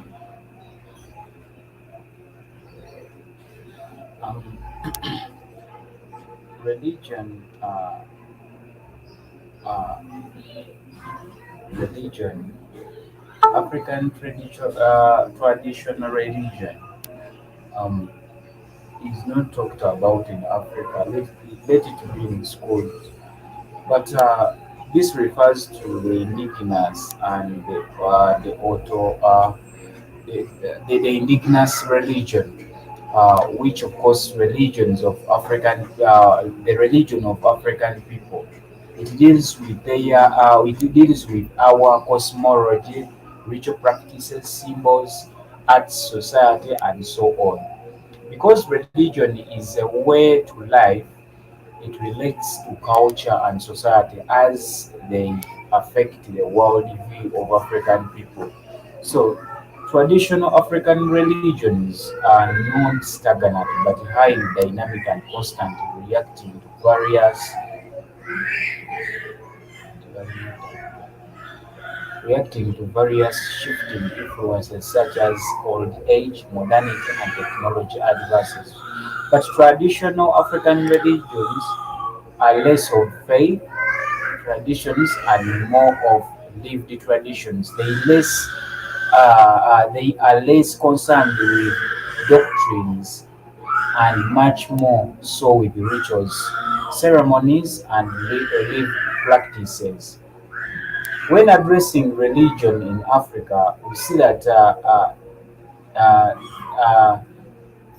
S1: Um, religion, uh, religion, African traditional religion, um, is not talked about in Africa. Let it be in schools. But this refers to the indigenous and the auto, the indigenous religion, which of course religions of African, the religion of African people. It deals with our cosmology, ritual practices, symbols, arts, society, and so on. Because religion is a way to life, it relates to culture and society as they affect the world view of African people. So Traditional African religions are not stagnant but highly dynamic and constantly reacting to various shifting influences such as old age, modernity, and technology advances. But traditional African religions are less of faith traditions and more of lived traditions. They are less concerned with doctrines and much more so with rituals, ceremonies, and lived practices. When addressing religion in Africa, we see that uh, uh,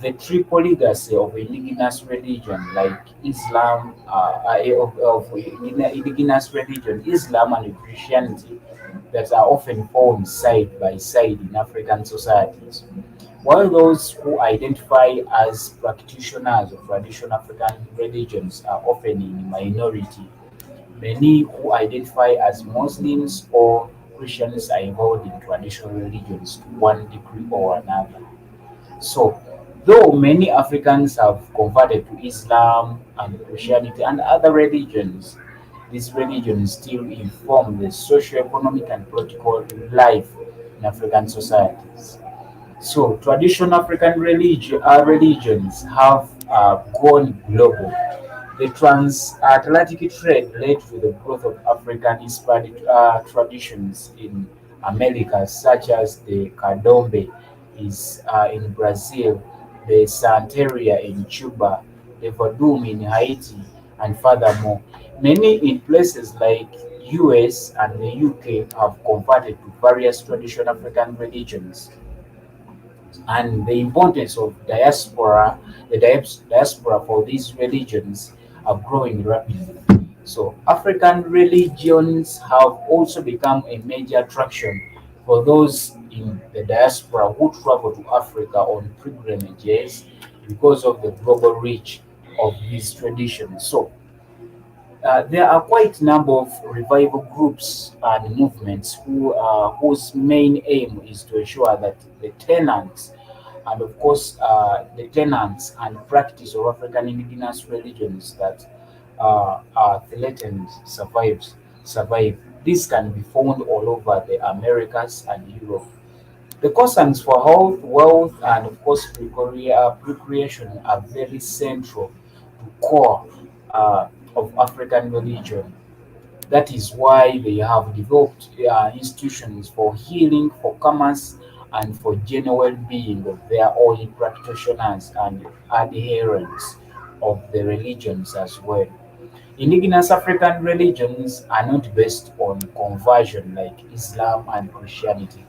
S1: the triple legacy of indigenous religion like Islam, of indigenous religion, Islam and Christianity that are often found side by side in African societies. While those who identify as practitioners of traditional African religions are often in minority, many who identify as Muslims or Christians are involved in traditional religions to one degree or another. So, though many Africans have converted to Islam and Christianity and other religions, these religions still inform the socio-economic and political life in African societies. So, traditional African religions have gone global. The transatlantic trade led to the growth of African-inspired traditions in America, such as the Candomblé is in Brazil, the Santeria in Cuba, the Vodou in Haiti, and furthermore, many in places like US and the UK have converted to various traditional African religions and the importance of diaspora for these religions are growing rapidly. So African religions have also become a major attraction for those in the diaspora who travel to Africa on pilgrimages because of the global reach of these traditions. So there are quite a number of revival groups and movements whose main aim is to ensure that the tenants and of course the tenants and practice of African indigenous religions that are threatened survive. This can be found all over the Americas and Europe. The concerns for health, wealth, and of course procreation are very central to core uh, of African religion. That is why they have developed institutions for healing, for commerce, and for general well-being of their own practitioners and adherents of the religions as well. Indigenous African religions are not based on conversion like Islam and Christianity.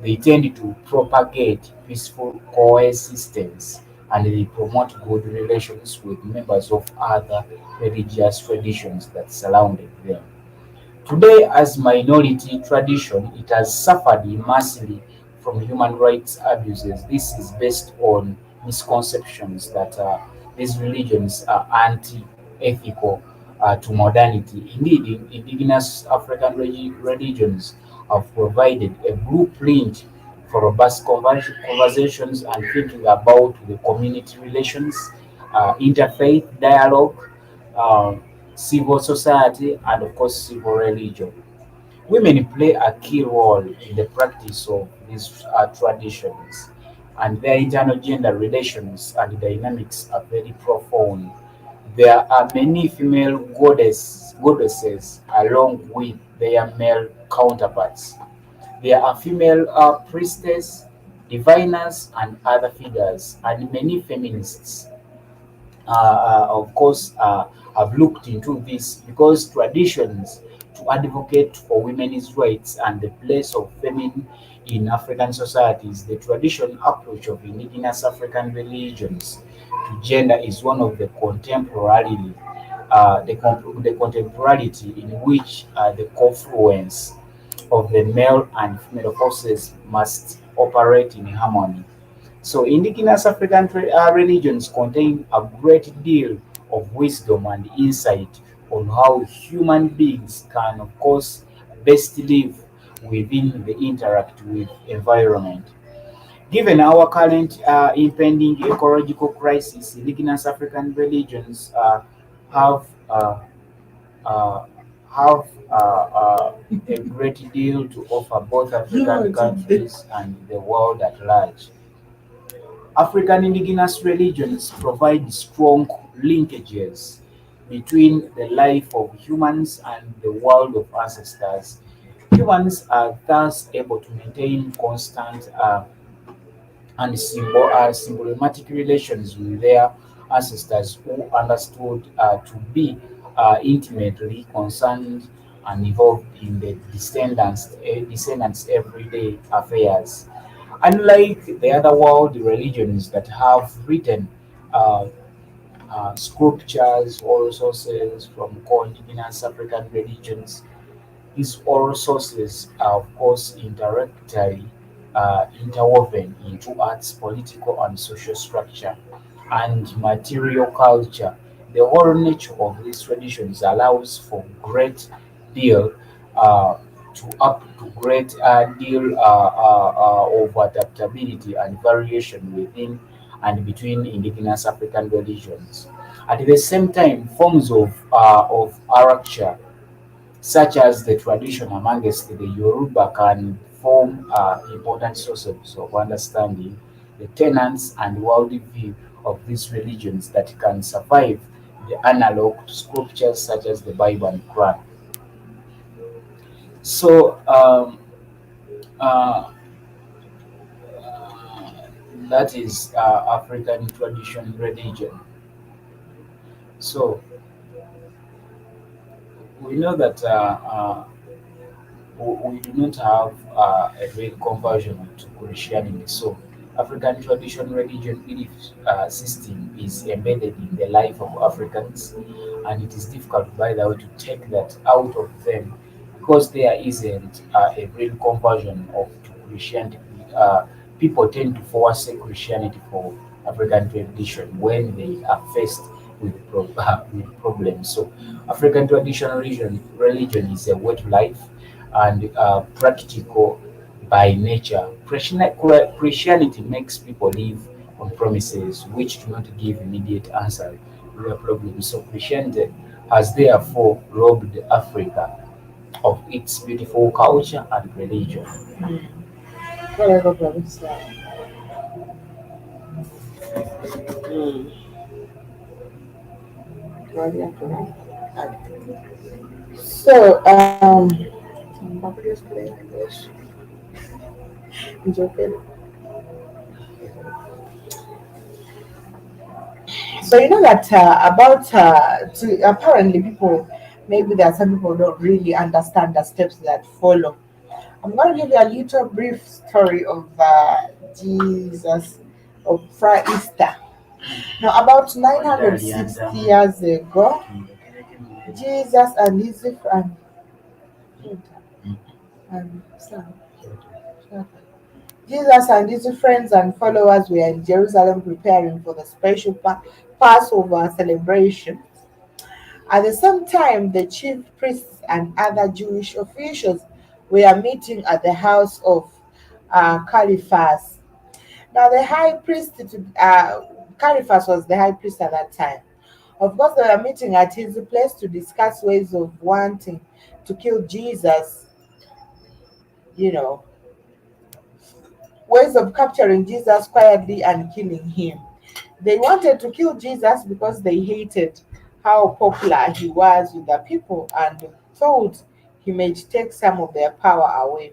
S1: They tend to propagate peaceful coexistence and they promote good relations with members of other religious traditions that surrounded them. Today, as minority tradition, it has suffered immensely from human rights abuses. This is based on misconceptions that these religions are anti-ethical to modernity. Indeed, indigenous African religions have provided a blueprint for robust conversations and thinking about the community relations, interfaith dialogue, uh, civil society, and of course civil religion. Women play a key role in the practice of these traditions, and their internal gender relations and dynamics are very profound. There are many female goddesses along with their male counterparts. There are female priestesses, diviners, and other figures, and many feminists of course, have looked into this because traditions to advocate for women's rights and the place of women in African societies, the traditional approach of indigenous African religions to gender is one of the the contemporarity in which the confluence of the male and female forces must operate in harmony. So indigenous African religions contain a great deal of wisdom and insight on how human beings can, of course, best live within the interact with environment. Given our current impending ecological crisis, indigenous African religions have uh, uh, have a great deal to offer both African countries and the world at large. African indigenous religions provide strong linkages between the life of humans and the world of ancestors. Humans are thus able to maintain constant and symbiotic relations with their ancestors who understood to be intimately concerned and involved in the descendants' everyday affairs. Unlike the other world religions that have written uh, scriptures or sources from core indigenous African religions, these oral sources are, of course, indirectly interwoven into arts, political and social structure, and material culture. The whole nature of these traditions allows for great deal uh, to great deal of adaptability and variation within and between indigenous African religions. At the same time, forms of architecture such as the tradition amongst the Yoruba can form important sources of understanding the tenets and worldview of these religions that can survive the analog scriptures such as the Bible and Quran. So uh, that is African tradition religion. So we know that we do not have a real conversion to Christianity. So, African tradition religion belief system is embedded in the life of Africans, and it is difficult, by the way, to take that out of them because there isn't a real conversion of to Christianity. People tend to forsake Christianity for African tradition when they are faced with problems. So, African traditional religion is a way to life and practical by nature. Christianity makes people live on promises which do not give immediate answer to their problems. So Christianity has therefore robbed Africa of its beautiful culture and religion.
S2: Whatever province that. Mm. Well, yeah, correct. So, Papa just play English. It's okay. So you know that about to apparently people, maybe there are some people who don't really understand the steps that follow. I'm going to give you a little brief story of Jesus of Friar Easter. Now, about 960 years ago, Jesus and his friend, Jesus and his friends and followers were in Jerusalem preparing for the special Passover celebration. At the same time, the chief priests and other Jewish officials were meeting at the house of Caiaphas. Now, the high priest, Caiaphas was the high priest at that time. Of course, they were meeting at his place to discuss ways of wanting to kill Jesus, you know, ways of capturing Jesus quietly and killing him. They wanted to kill Jesus because they hated how popular he was with the people and thought he might take some of their power away.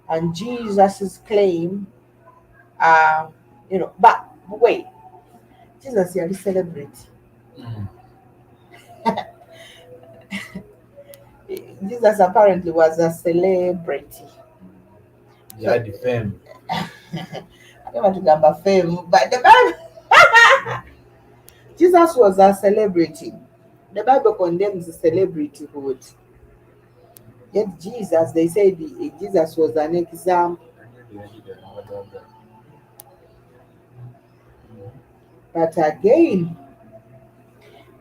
S2: And Jesus's claim, uh, but wait, Jesus is a celebrity.
S1: Mm.
S2: Jesus apparently was a celebrity.
S1: They had the fame.
S2: I don't want to remember fame, but the Bible, Jesus was a celebrity. The Bible condemns celebrityhood. Yet Jesus, they say Jesus was an example. But again,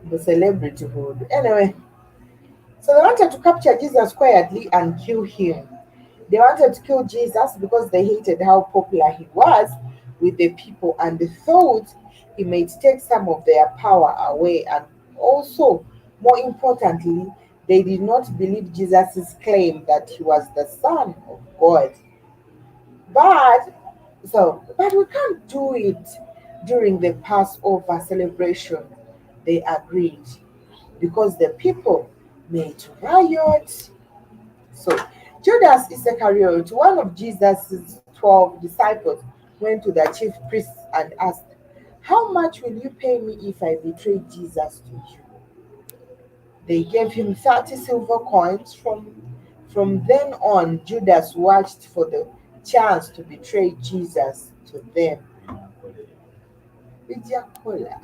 S2: the celebrityhood. Anyway, so they wanted to capture Jesus quietly and kill him. They wanted to kill Jesus because they hated how popular he was with the people and they thought he might take some of their power away. And also, more importantly, they did not believe Jesus' claim that he was the Son of God. But but we can't do it during the Passover celebration. They agreed because the people made riot. So Judas Iscariot, one of Jesus' 12 disciples, went to the chief priests and asked, "How much will you pay me if I betray Jesus to you?" They gave him 30 silver coins. From then on, Judas watched for the chance to betray Jesus to them. Bijakola.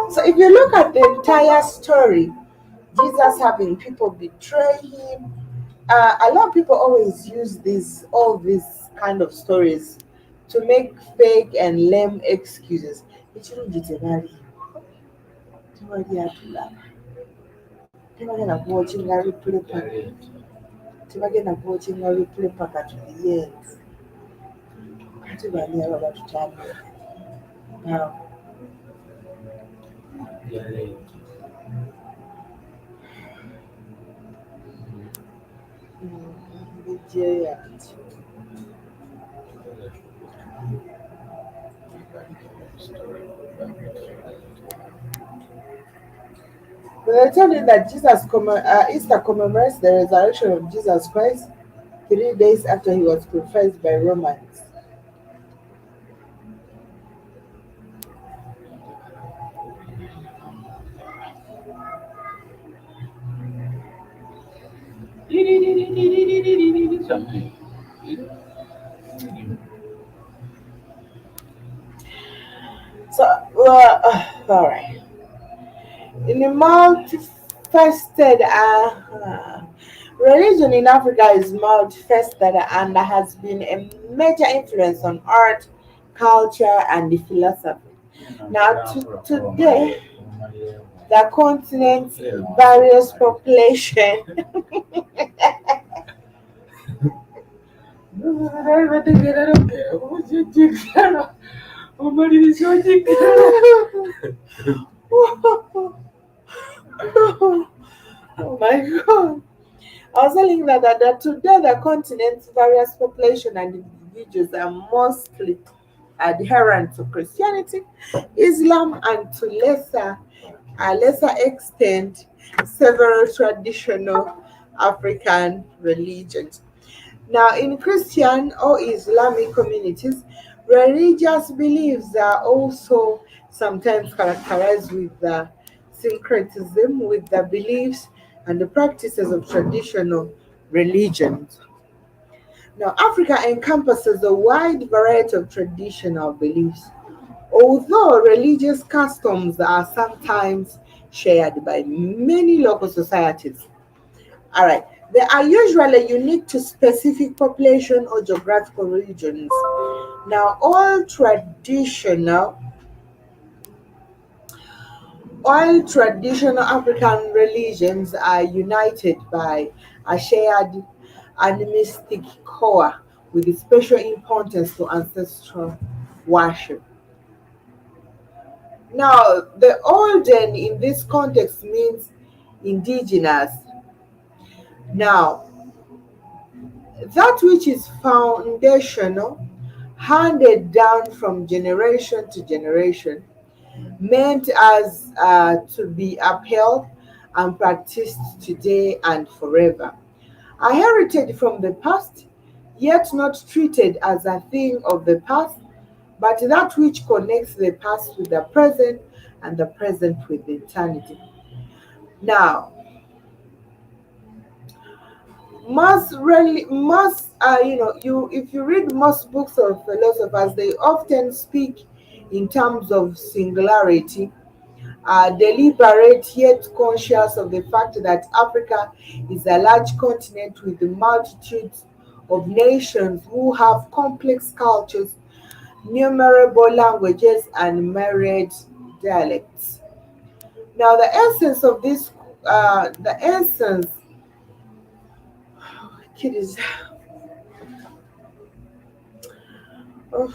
S2: So if you look at the entire story, Jesus having people betray him, a lot of people always use all these kind of stories to make fake and lame excuses. Ekirungi tebali. Tebali atulaba. Tebagenda kuwatchinga replay paka. Tebagenda kuwatchinga replay paka to the end. Ate bani aba batutambula. Now, biggyeyo ati. They tell you that Easter commemorates the resurrection of Jesus Christ 3 days after he was crucified by Romans.
S1: Something.
S2: So, all right. In the multifaceted religion in Africa is multifaceted and has been a major influence on art, culture, and the philosophy. Now, today, the continent's various population. Oh my god. I was telling that today the continent's various population and individuals are mostly adherent to Christianity, Islam, and to a lesser extent, several traditional African religions. Now, in Christian or Islamic communities, religious beliefs are also sometimes characterized with the syncretism with the beliefs and the practices of traditional religions. Now, Africa encompasses a wide variety of traditional beliefs, although religious customs are sometimes shared by many local societies. All right. They are usually unique to specific population or geographical regions. Now, all traditional African religions are united by a shared animistic core with special importance to ancestral worship. Now, the origin in this context means indigenous. Now, that which is foundational, handed down from generation to generation, meant as to be upheld and practiced today and forever. A heritage from the past, yet not treated as a thing of the past, but that which connects the past with the present and the present with eternity. Now, you if you read most books of philosophers, they often speak in terms of singularity, deliberate yet conscious of the fact that Africa is a large continent with multitudes of nations who have complex cultures, numerable languages, and myriad dialects. Now, the essence of this, the essence, kid is, oh,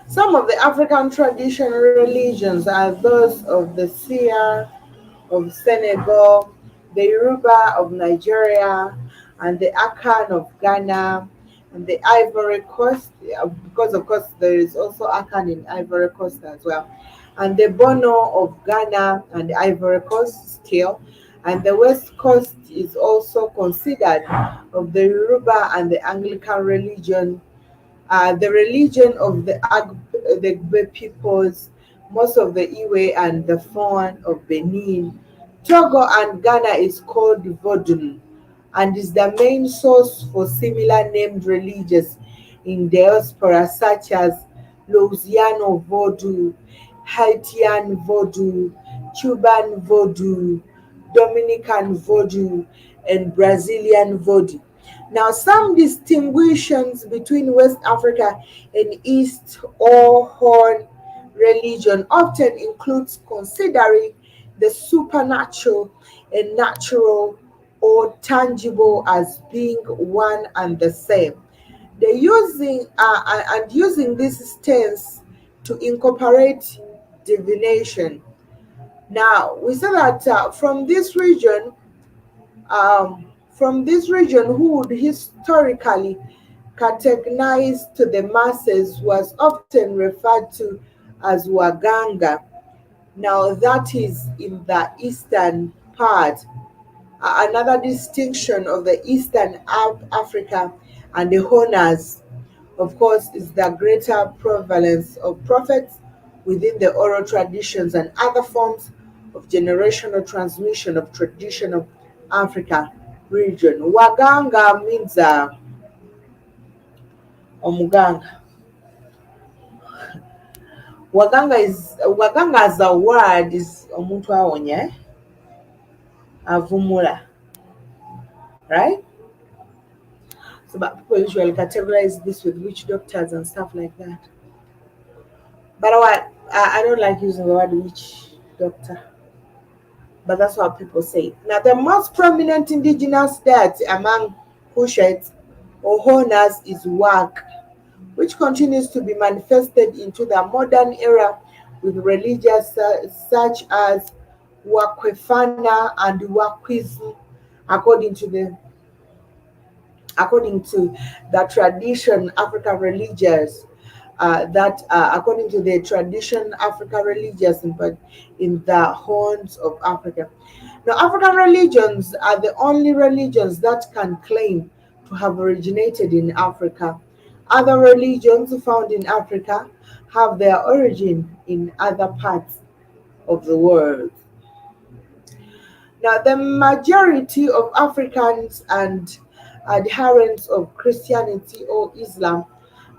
S2: some of the African traditional religions are those of the Sia of Senegal, the Yoruba of Nigeria, and the Akan of Ghana, and the Ivory Coast, because of course there is also Akan in Ivory Coast as well, and the Bono of Ghana and the Ivory Coast still, and the West Coast is also considered of the Yoruba and the Anglican religion, the religion of the Igbo peoples, most of the Iwe and the Fon of Benin. Togo and Ghana is called Vodun and is the main source for similar named religions in diaspora such as Louisiana Vodou, Haitian Vodou, Cuban Vodou, Dominican Vodou, and Brazilian Vodou. Now, some distinctions between West Africa and East or Horn religion often includes considering the supernatural and natural or tangible as being one and the same. They using this stance to incorporate divination. Now, we say that from this region who would historically categorized to the masses was often referred to as Waganga. Now that is in the eastern part. Another distinction of the eastern Africa and the Honas, of course, is the greater prevalence of prophets within the oral traditions and other forms of generational transmission of traditional Africa region. Waganga means omuganga. Waganga as a word is omuntu awonya, avumula, right? So but people usually categorize this with witch doctors and stuff like that. But I don't like using the word witch doctor. But that's what people say. Now the most prominent indigenous deity among Cushites or Honas is Wag, which continues to be manifested into the modern era with religions such as Wakwefana and Wakwism, according to the according to the tradition African religious that according to the tradition African religious in the horns of Africa. Now, African religions are the only religions that can claim to have originated in Africa. Other religions found in Africa have their origin in other parts of the world. Now, the majority of Africans and adherents of Christianity or Islam,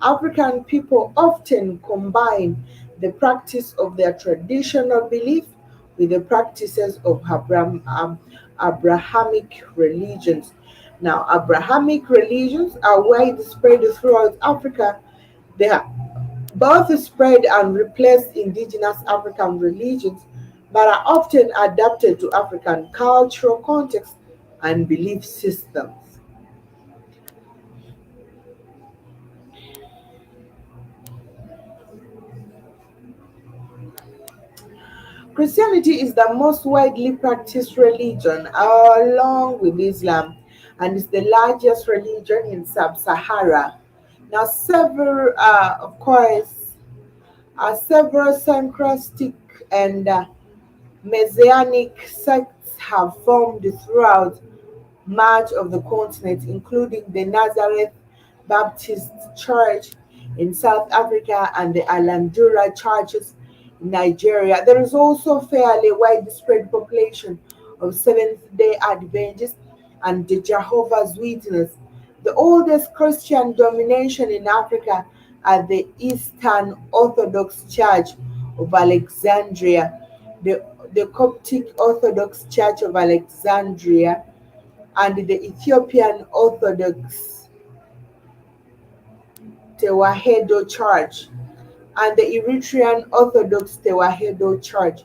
S2: African people often combine the practice of their traditional belief with the practices of Abrahamic religions. Now, Abrahamic religions are widespread throughout Africa. They are both spread and replaced indigenous African religions, but are often adapted to African cultural context and belief systems. Christianity is the most widely practiced religion, along with Islam, and is the largest religion in sub-Sahara. Now, of course, several syncretic and Messianic sects have formed throughout much of the continent, including the Nazareth Baptist Church in South Africa and the Alandura churches in Nigeria. There is also a fairly widespread population of Seventh day Adventists and the Jehovah's Witnesses. The oldest Christian domination in Africa at the Eastern Orthodox Church of Alexandria, the Coptic Orthodox Church of Alexandria, and the Ethiopian Orthodox Tewahedo Church, and the Eritrean Orthodox Tewahedo Church,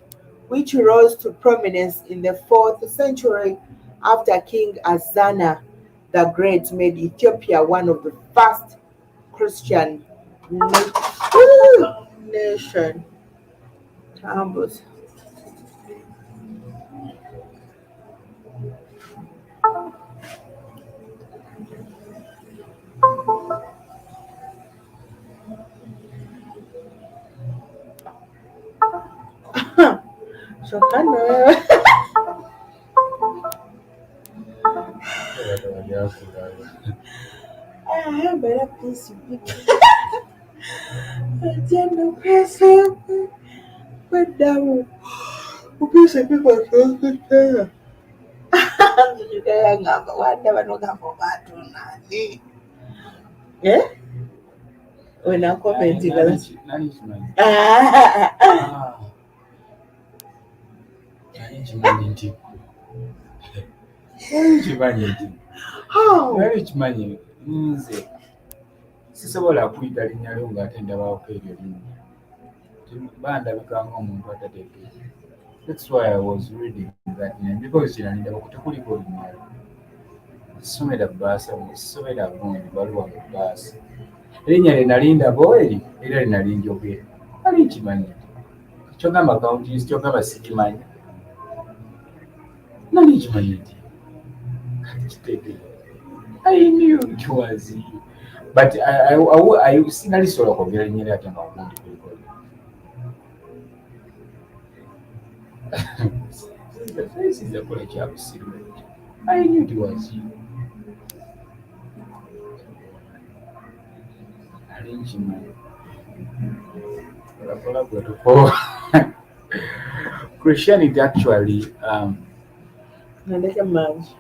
S2: which rose to prominence in the 4th century after King Azana the Great made Ethiopia one of the first Christian nation. Tambos. Shokano. I have better piece of it. I don't know, person. But now, who piece of people so good there? Kaya nga ba, wala ba nung ako ba ito nani? Eh? Wala comment ka lang. Ah! How?
S1: Nali kimanyi nze sisobola kuyita linnya lyo ng'ate ndabaako eryo linnya bandabika ng'omuntu atategeera. That's why I was reading that name because kirandaba tekuliko linnya lyo. Somera bbaasa somera gundi baluwa mu bbaasa erinnya lye nali ndaba eri era lye nali njogera nali nkimanyi kyogamba counties kyogamba sikimanyi nali nkimanyi nti kitegeera I knew it was you. But I sinali sola kwogera linnya lye ate nga ogundi kuliko sinza kola kyabusiru I knew it was you. Nali nkimanyi olakola gwe tukola. Christianity actually
S2: Nandeke manji.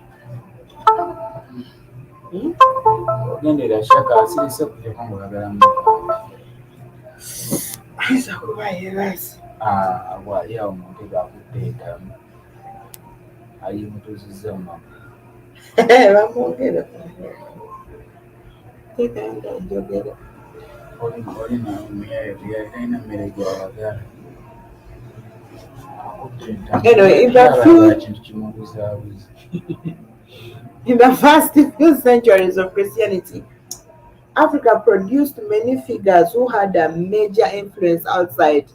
S1: ogendera shaka asirise kujjako ng'olagala mukaawe
S2: Ayinza kuba yeebase.
S1: wali awo mu ntebe akudde entamu ayimutuzizza mu maka
S2: Bamwogera. Tekanga njogera.
S1: oli talina mmere gy'ayagala akudde entamu
S2: Anyway, in the food-
S1: kintu kimubuzaabuza.
S2: In the first few centuries of Christianity, Africa produced many figures who had a major influence outside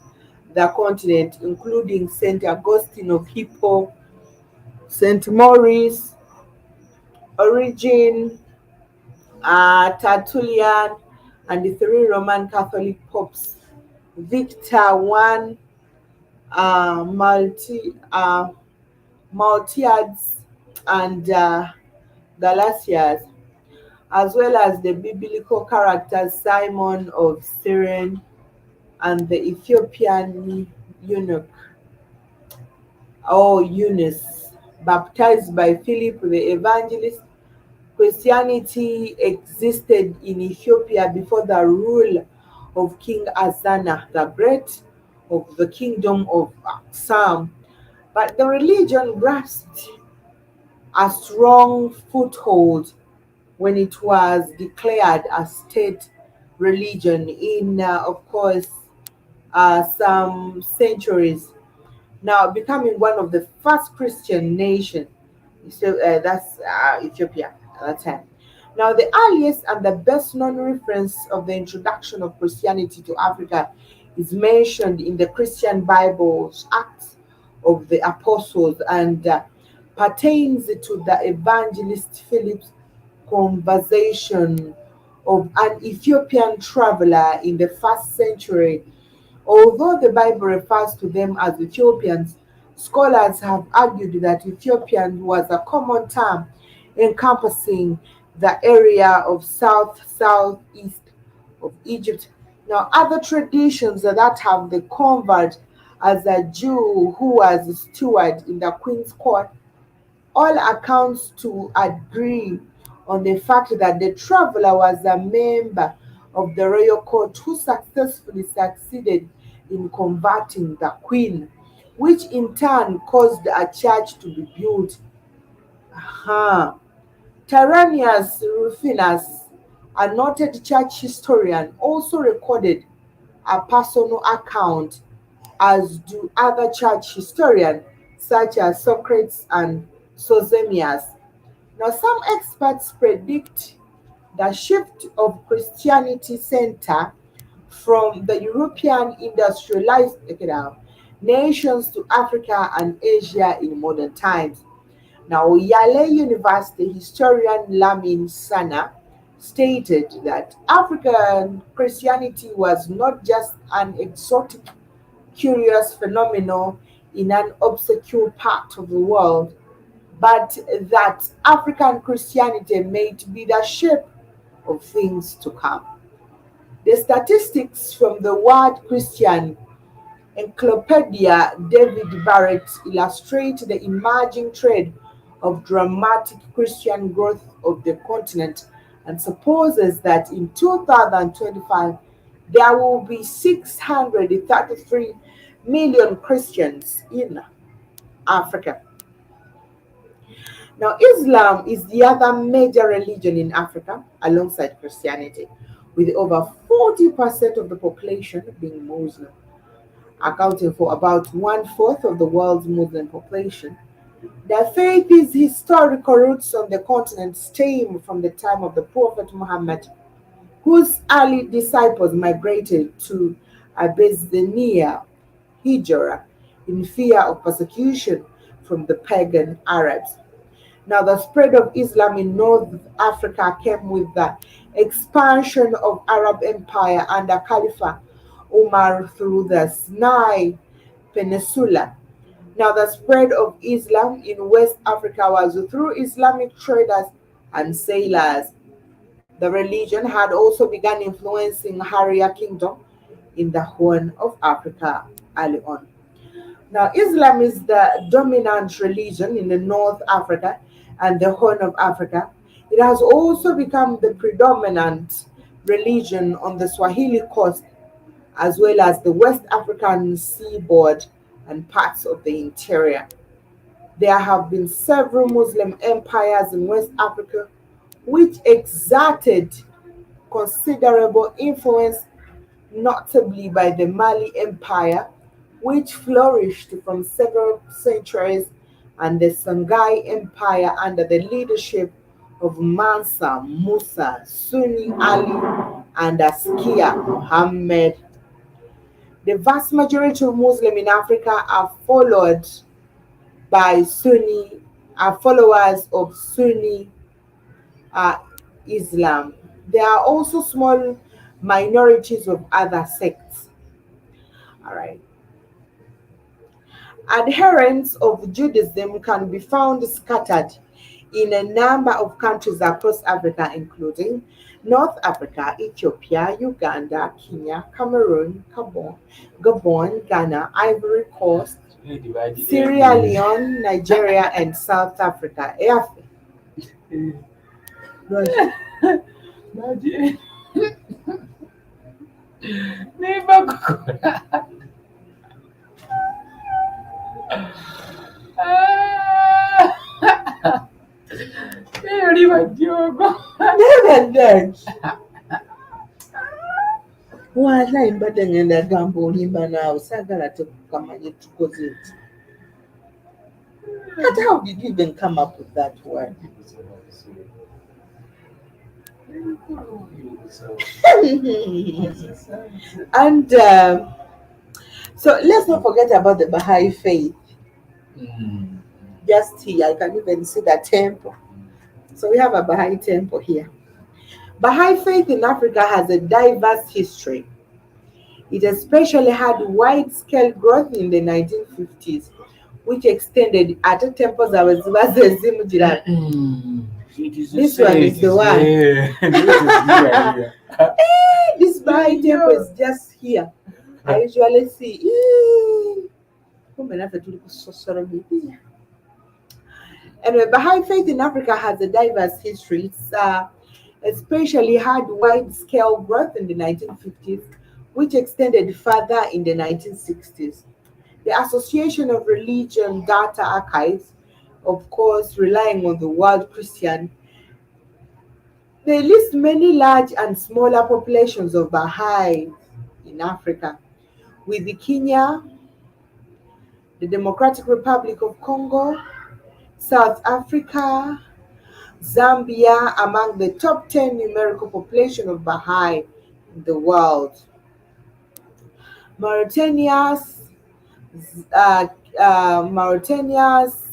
S2: the continent, including Saint Augustine of Hippo, Saint Maurice, Origen, Tertullian, and the 3 Roman Catholic popes, Victor I, Maltiades, and Galatias, as well as the biblical characters Simon of Cyrene and the Ethiopian eunuch or Eunice, baptized by Philip the Evangelist. Christianity existed in Ethiopia before the rule of King Azana the Great of the Kingdom of Assam, but the religion grasped a strong foothold when it was declared a state religion in, of course, some centuries, now becoming one of the first Christian nations. So that's Ethiopia at that time. Now, the earliest and the best known reference of the introduction of Christianity to Africa is mentioned in the Christian Bible's Acts of the Apostles and pertains to the evangelist Philip's conversation of an Ethiopian traveler in the first century. Although the Bible refers to them as Ethiopians, scholars have argued that Ethiopian was a common term encompassing the area of southeast of Egypt. Now, other traditions that have the convert as a Jew who was a steward in the queen's court, all accounts to agree on the fact that the traveler was a member of the royal court who successfully succeeded in converting the queen, which in turn caused a church to be built. Aha. Tyrannius Rufinus, a noted church historian, also recorded a personal account, as do other church historians such as Socrates and Sosemius. Now, some experts predict the shift of Christianity center from the European industrialized nations to Africa and Asia in modern times. Now, Yale University historian Lamin Sana stated that African Christianity was not just an exotic, curious phenomenon in an obscure part of the world, but that African Christianity might be the shape of things to come. The statistics from the Word Christian Encyclopedia David Barrett illustrate the emerging trend of dramatic Christian growth of the continent and supposes that in 2025 there will be 633 million Christians in Africa. Now, Islam is the other major religion in Africa alongside Christianity, with over 40% of the population being Muslim, accounting for about one-fourth of the world's Muslim population. The faith's historical roots on the continent stem from the time of the Prophet Muhammad, whose early disciples migrated to Abyssinia, Hijra, in fear of persecution from the pagan Arabs. Now, the spread of Islam in North Africa came with the expansion of Arab Empire under Caliph Umar through the Sinai Peninsula. Now, the spread of Islam in West Africa was through Islamic traders and sailors. The religion had also begun influencing Harria Kingdom in the Horn of Africa early on. Now, Islam is the dominant religion in the North Africa and the Horn of Africa. It has also become the predominant religion on the Swahili coast, as well as the West African seaboard and parts of the interior. There have been several Muslim empires in West Africa which exerted considerable influence, notably by the Mali Empire, which flourished from several centuries, and the Songhai Empire under the leadership of Mansa Musa, Sunni Ali, and Askia Muhammad. The vast majority of Muslims in Africa are followed by Sunni, are followers of Sunni uh, Islam. There are also small minorities of other sects. All right. Adherents of Judaism can be found scattered in a number of countries across Africa, including North Africa, Ethiopia, Uganda, Kenya, Cameroon, Gabon, Ghana, Ivory Coast, Sierra Leone, Nigeria, and South Africa. Wala mbadde ngenda gamba olimba naawe saagala tukamanye tukoze eki. But how did you even come up with that word? And so let's not forget about the Baha'i faith. Just here, I can even see the temple. So we have a Baha'i temple here. Baha'i faith in Africa has a diverse history. It especially had wide-scale growth in the 1950s, which extended at temples that was This one is the one. This Baha'i temple is just here. I usually see. Anyway, Baha'i faith in Africa has a diverse history. especially had wide-scale growth in the 1950s, which extended further in the 1960s. The Association of Religion Data Archives, of course, relying on the World Christian, they list many large and smaller populations of Baha'i in Africa, with the Kenya, the Democratic Republic of Congo, South Africa, Zambia among the top 10 numerical population of Baha'i in the world. Mauritania's, uh, Mauritania's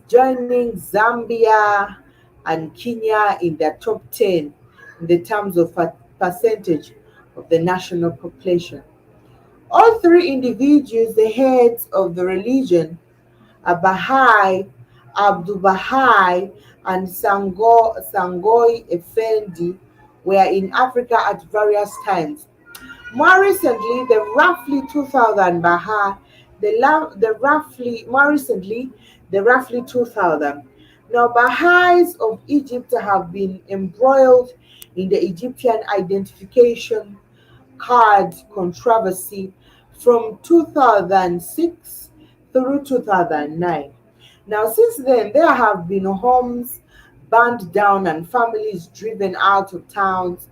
S2: joining Zambia and Kenya in the top 10 in the terms of percentage of the national population. All three individuals, the heads of the religion, Bahai, Abdul Bahai, and Sangoi Effendi, were in Africa at various times. More recently, the roughly 2000 Baha, the roughly more recently, the roughly 2000. Now, Baha'is of Egypt have been embroiled in the Egyptian identification card controversy from 2006 through 2009. Now, since then, there have been homes burned down and families driven out of towns.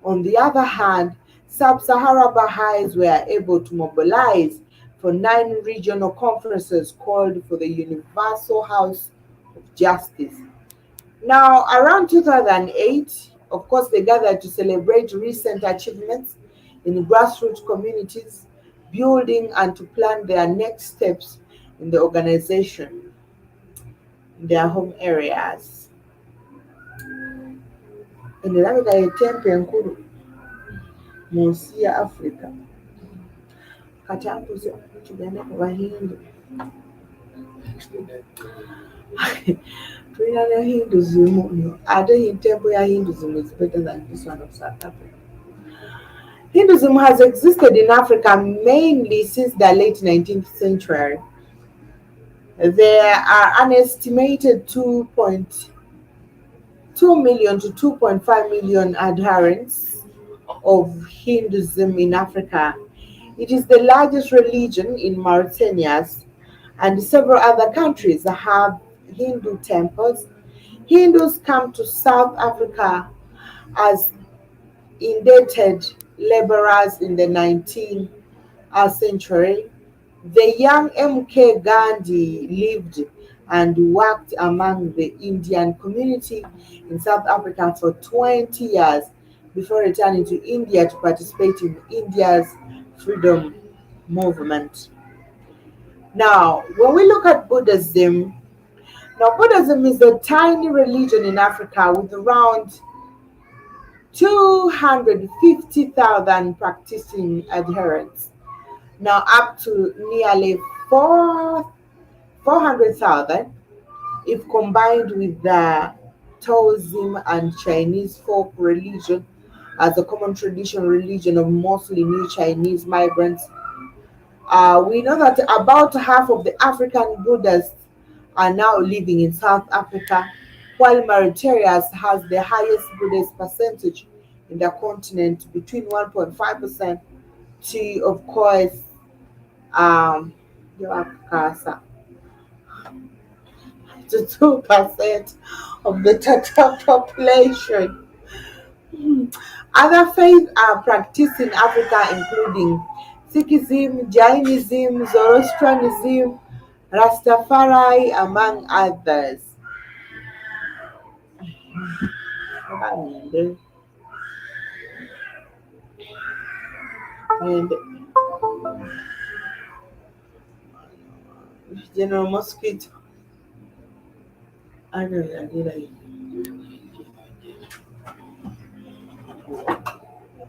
S2: On the other hand, Sub Sahara Baha'is were able to mobilize for 9 regional conferences called for the Universal House of Justice. Now, around 2008, of course, they gathered to celebrate recent achievements in grassroots communities, building and to plan their next steps in the organization in their home areas. Endelabeka ye tempe enkulu mu nsi ya Africa. Kati ambuze tugende ku Bahindu. Tulina ne Hinduism. Ate temple ya Hinduism is better than this one of South Africa. Hinduism has existed in Africa mainly since the late 19th century. There are an estimated 2.2 million to 2.5 million adherents of Hinduism in Africa. It is the largest religion in Mauritania, and several other countries have Hindu temples. Hindus come to South Africa as indented laborers in the 19th century. The young M.K. Gandhi lived and worked among the Indian community in South Africa for 20 years before returning to India to participate in India's freedom movement. Now, when we look at Buddhism, now Buddhism is a tiny religion in Africa with around 250,000 practicing adherents. Now, up to nearly 400,000 if combined with the Taoism and Chinese folk religion as a common traditional religion of mostly new Chinese migrants. We know that about half of the African Buddhists are now living in South Africa, while Mauritius has the highest Buddhist percentage in the continent, between 1.5% to, of course, um, to 2% of the total population. Other faiths are practiced in Africa, including Sikhism, Jainism, Zoroastrianism, Rastafari, among others. And General Mosquito, I know that, did I?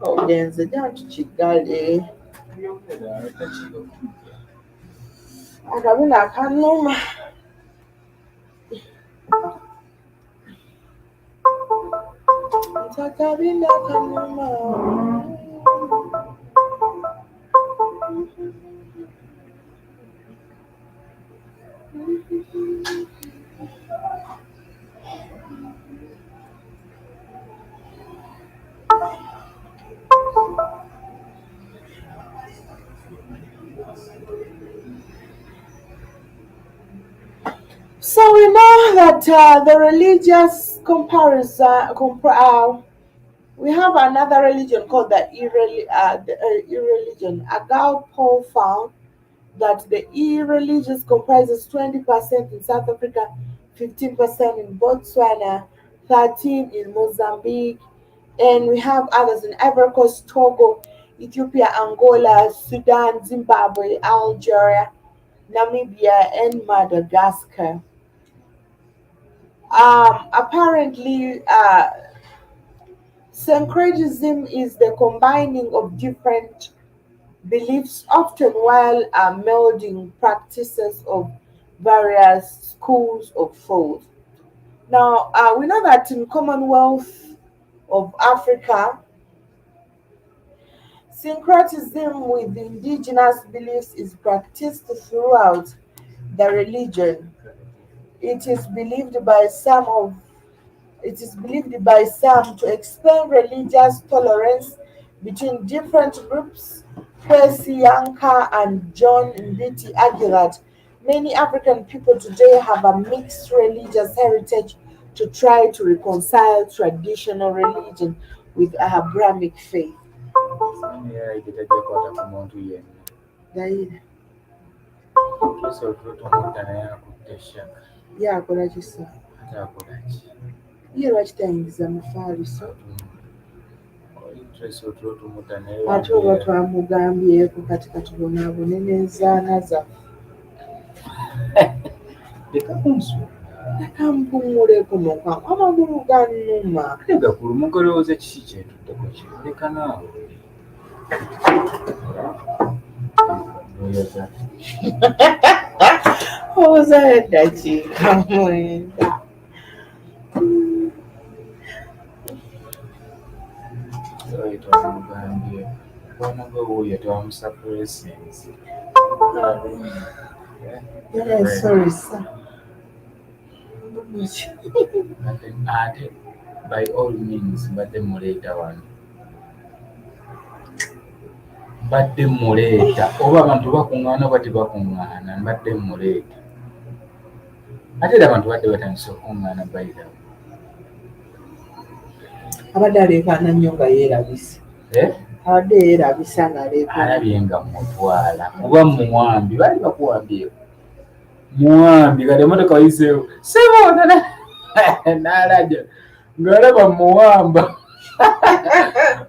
S2: Oh, there's a down to Chigali. Akabina akanuma. Akabina akanuma. So we know that the religious comparison, we have another religion called the irreligion. Agal poll found that the e-religious comprises 20% in South Africa, 15% in Botswana, 13 in Mozambique, and we have others in Ivory Coast, Togo, Ethiopia, Angola, Sudan, Zimbabwe, Algeria, Namibia, and Madagascar. Apparently, syncretism is the combining of different beliefs, often while melding practices of various schools of thought. Now, we know that in Commonwealth of Africa, syncretism with indigenous beliefs is practiced throughout the religion. It is believed by some of It is believed by some to explain religious tolerance between different groups. Kwesi Yanka and John Mbiti argue that many African people today have a mixed religious heritage to try to reconcile traditional religion with Abrahamic faith.
S1: Tekijja kwata ku muntu yenna.
S2: Daira,
S1: Tusobola tutumutta naye akutte shaka.
S2: ye akola kisa.
S1: Ate akola ki?
S2: Ye lwaki tayingiza mufaliso?
S1: Tusobola tutumutta naye
S2: Ate oba twamugambyeko kati katubonaabone n'enzaana zaffe.
S1: leka kunsuula.
S2: Leka mpummuleko muka amagulu gannuma.
S1: Gakulu mukolowooza kiki kyetuddeko kino? Leka naawe. Oyoza.
S2: Ozayo eddakiika mwenda.
S1: Oyo twamugambye. Mukwano gwe wuuyo twamusapulesinzi.
S2: Yeah, sorry, sir.
S1: Ate by all means mbadde muleeta wano. Mbadde muleeta oba abantu bakuŋŋaana oba tebakuŋŋaana mbadde muleeta. Ate era abantu badde batandise okukuŋŋaana bayirawo.
S2: Abadde aleekaana nnyo nga yeerabise. Abadde yeerabisa ng'aleekaana.
S1: Alabye nga mutwala oba muwambi baali bakuwambyeko. Muwambi kati emmotoka wayiseewo seboona n'alajja ng'alaba muwamba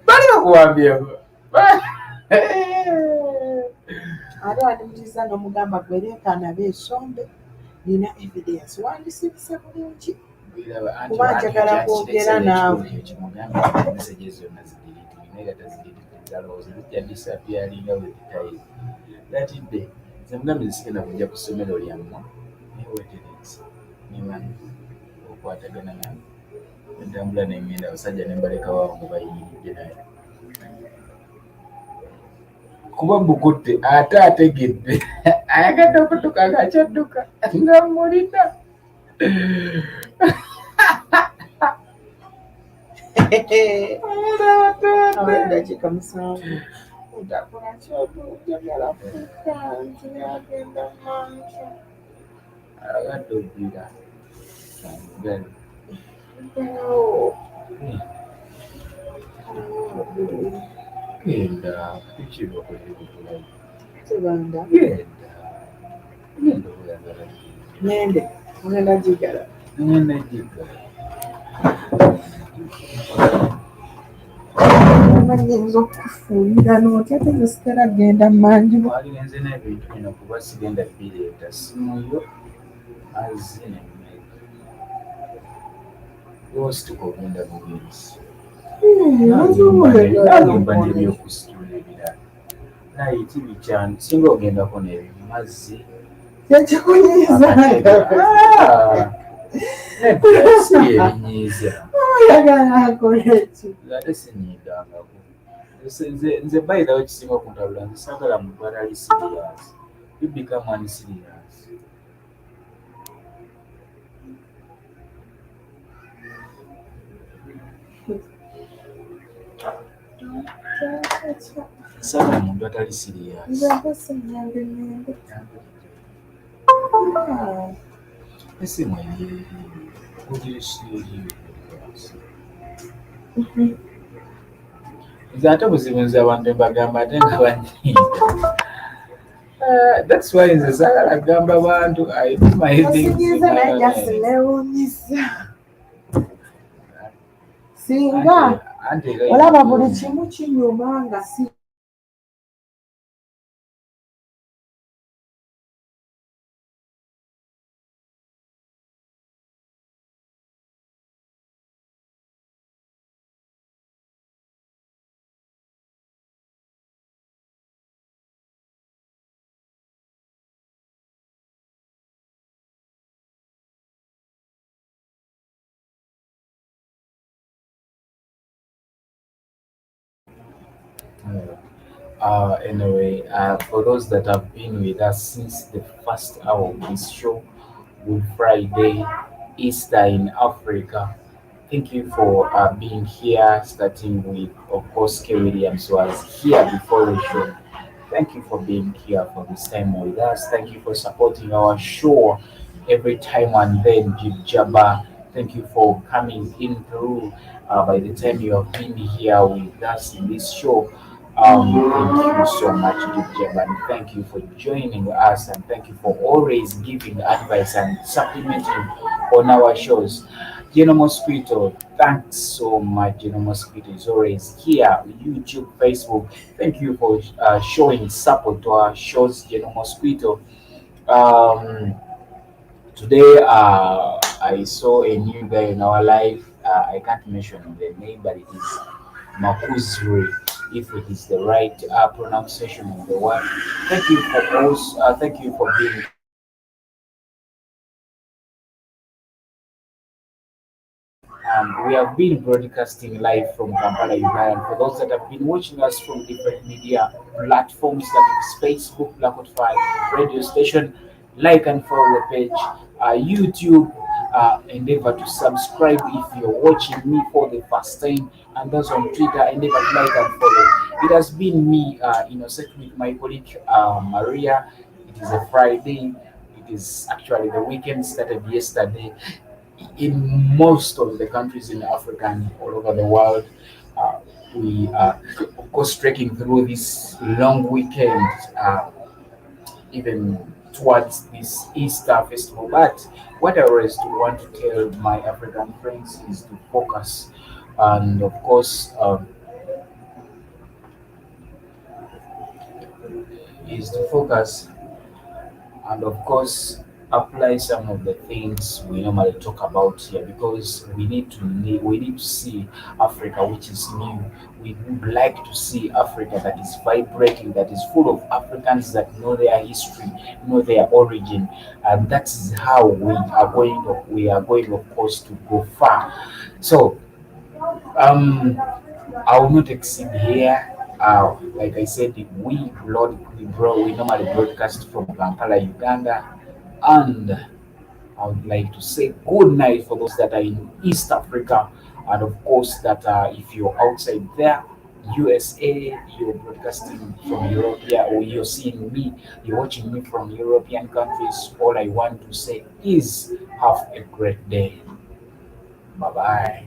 S1: baali bakuwambyeko.
S2: Ate wadimutiza n'omugamba gwereekaana beesombe nina evidence wandisibise bulungi kuba njagala kwogera naawe.
S1: Meseje zonna zidiriitinga naye nga tazidiriitinga lowooza zijja disappearinga with time. Latidde nze mugambe zisigenda kujja ku ssomero lyammwe naye weetereeze ne bano okwatagana nabo entambula n'engenda abasajja ne mbalekawo awo nga bayiiridde naye kuba bukutte ate ategedde ayagadde okudduka ng'akyadduka nga mulina
S2: Dakika musanvu otakola ky'ojagala kuka nti agenda manju.
S1: ayagadde obbira gali genda tukibakoleekulayo
S2: Tebanda
S1: genda oyagala
S2: ngende ogenda gigala.
S1: ngenda giga
S2: Oba nnyinza okukufuuyira n'otya tezisigala genda manju.
S1: waligenze n'ebintu bino kuba sigenda bireeta simuyo azzi nemmere osituka ogenda bugenzi nange mba nebyokusitula ebirala nayiti bikyani singa ogendako n'ebyo mazzi
S2: Yakikunyiiza
S1: si ebinyiiza
S2: oyagala akole ki?
S1: ate sinyigangako nze bayirawo kisinga okuntabula nze saagala mu bbala li siriyasi bibikamu ani siriyasi saagala muntu atali siriyasi ese mwenyewe ujisikie nze ate obuzibu abantu mbagamba ate nga banyiiga. That's why nze saagala kugamba bantu I do my things
S2: Osinyiza naye jasineewuunyisa. Singa
S1: anti anti era
S2: olaba buli kimu kinyuma nga si
S1: anyway, for those that have been with us since the first hour of this show, Good Friday, Easter in Africa. Thank you for being here, starting with, of course, K. Williams was here before the show. Thank you for being here for this time with us. Thank you for supporting our show every time and then, Jib Jabba. Thank you for coming in through. By the time you have been here with us in this show, thank you so much, Jib Jabba. And thank you for joining us, and thank you for always giving advice and supplementing on our shows. Geno Mosquito, thanks so much. Geno Mosquito is always here. YouTube, Facebook. Thank you for showing support to our shows, Geno Mosquito. Um, Today, I saw a new guy in our life. I can't mention the name, but it is Makuzuri, if it is the right pronunciation of the word. Thank you for also, thank you for being. We have been broadcasting live from Kampala, Uganda. And for those that have been watching us from different media platforms, that is Facebook, Black Hot Five radio station, like and follow the page, YouTube. Endeavor to subscribe if you're watching me for the first time, and those on Twitter, endeavor to like and follow. It has been me, Innocent, with my colleague Maria. It is a Friday. It is actually the weekend started yesterday in most of the countries in Africa and all over the world. Uh, we are, of course, trekking through this long weekend, even towards this Easter festival. But what I always do want to tell my African friends is to focus, and of course, is to focus and of course apply some of the things we normally talk about here, because we need to see Africa which is new. We would like to see Africa that is vibrating, that is full of Africans that know their history, know their origin, and that is how we are going, of course, to go far. So um I will not exceed here. Like I said, we normally broadcast from Kampala, Uganda, and I would like to say good night for those that are in East Africa, and of course that if you're outside there, USA, you're broadcasting from Europe, yeah, or you're seeing me, you're watching me from European countries. All I want to say is have a great day. Bye bye.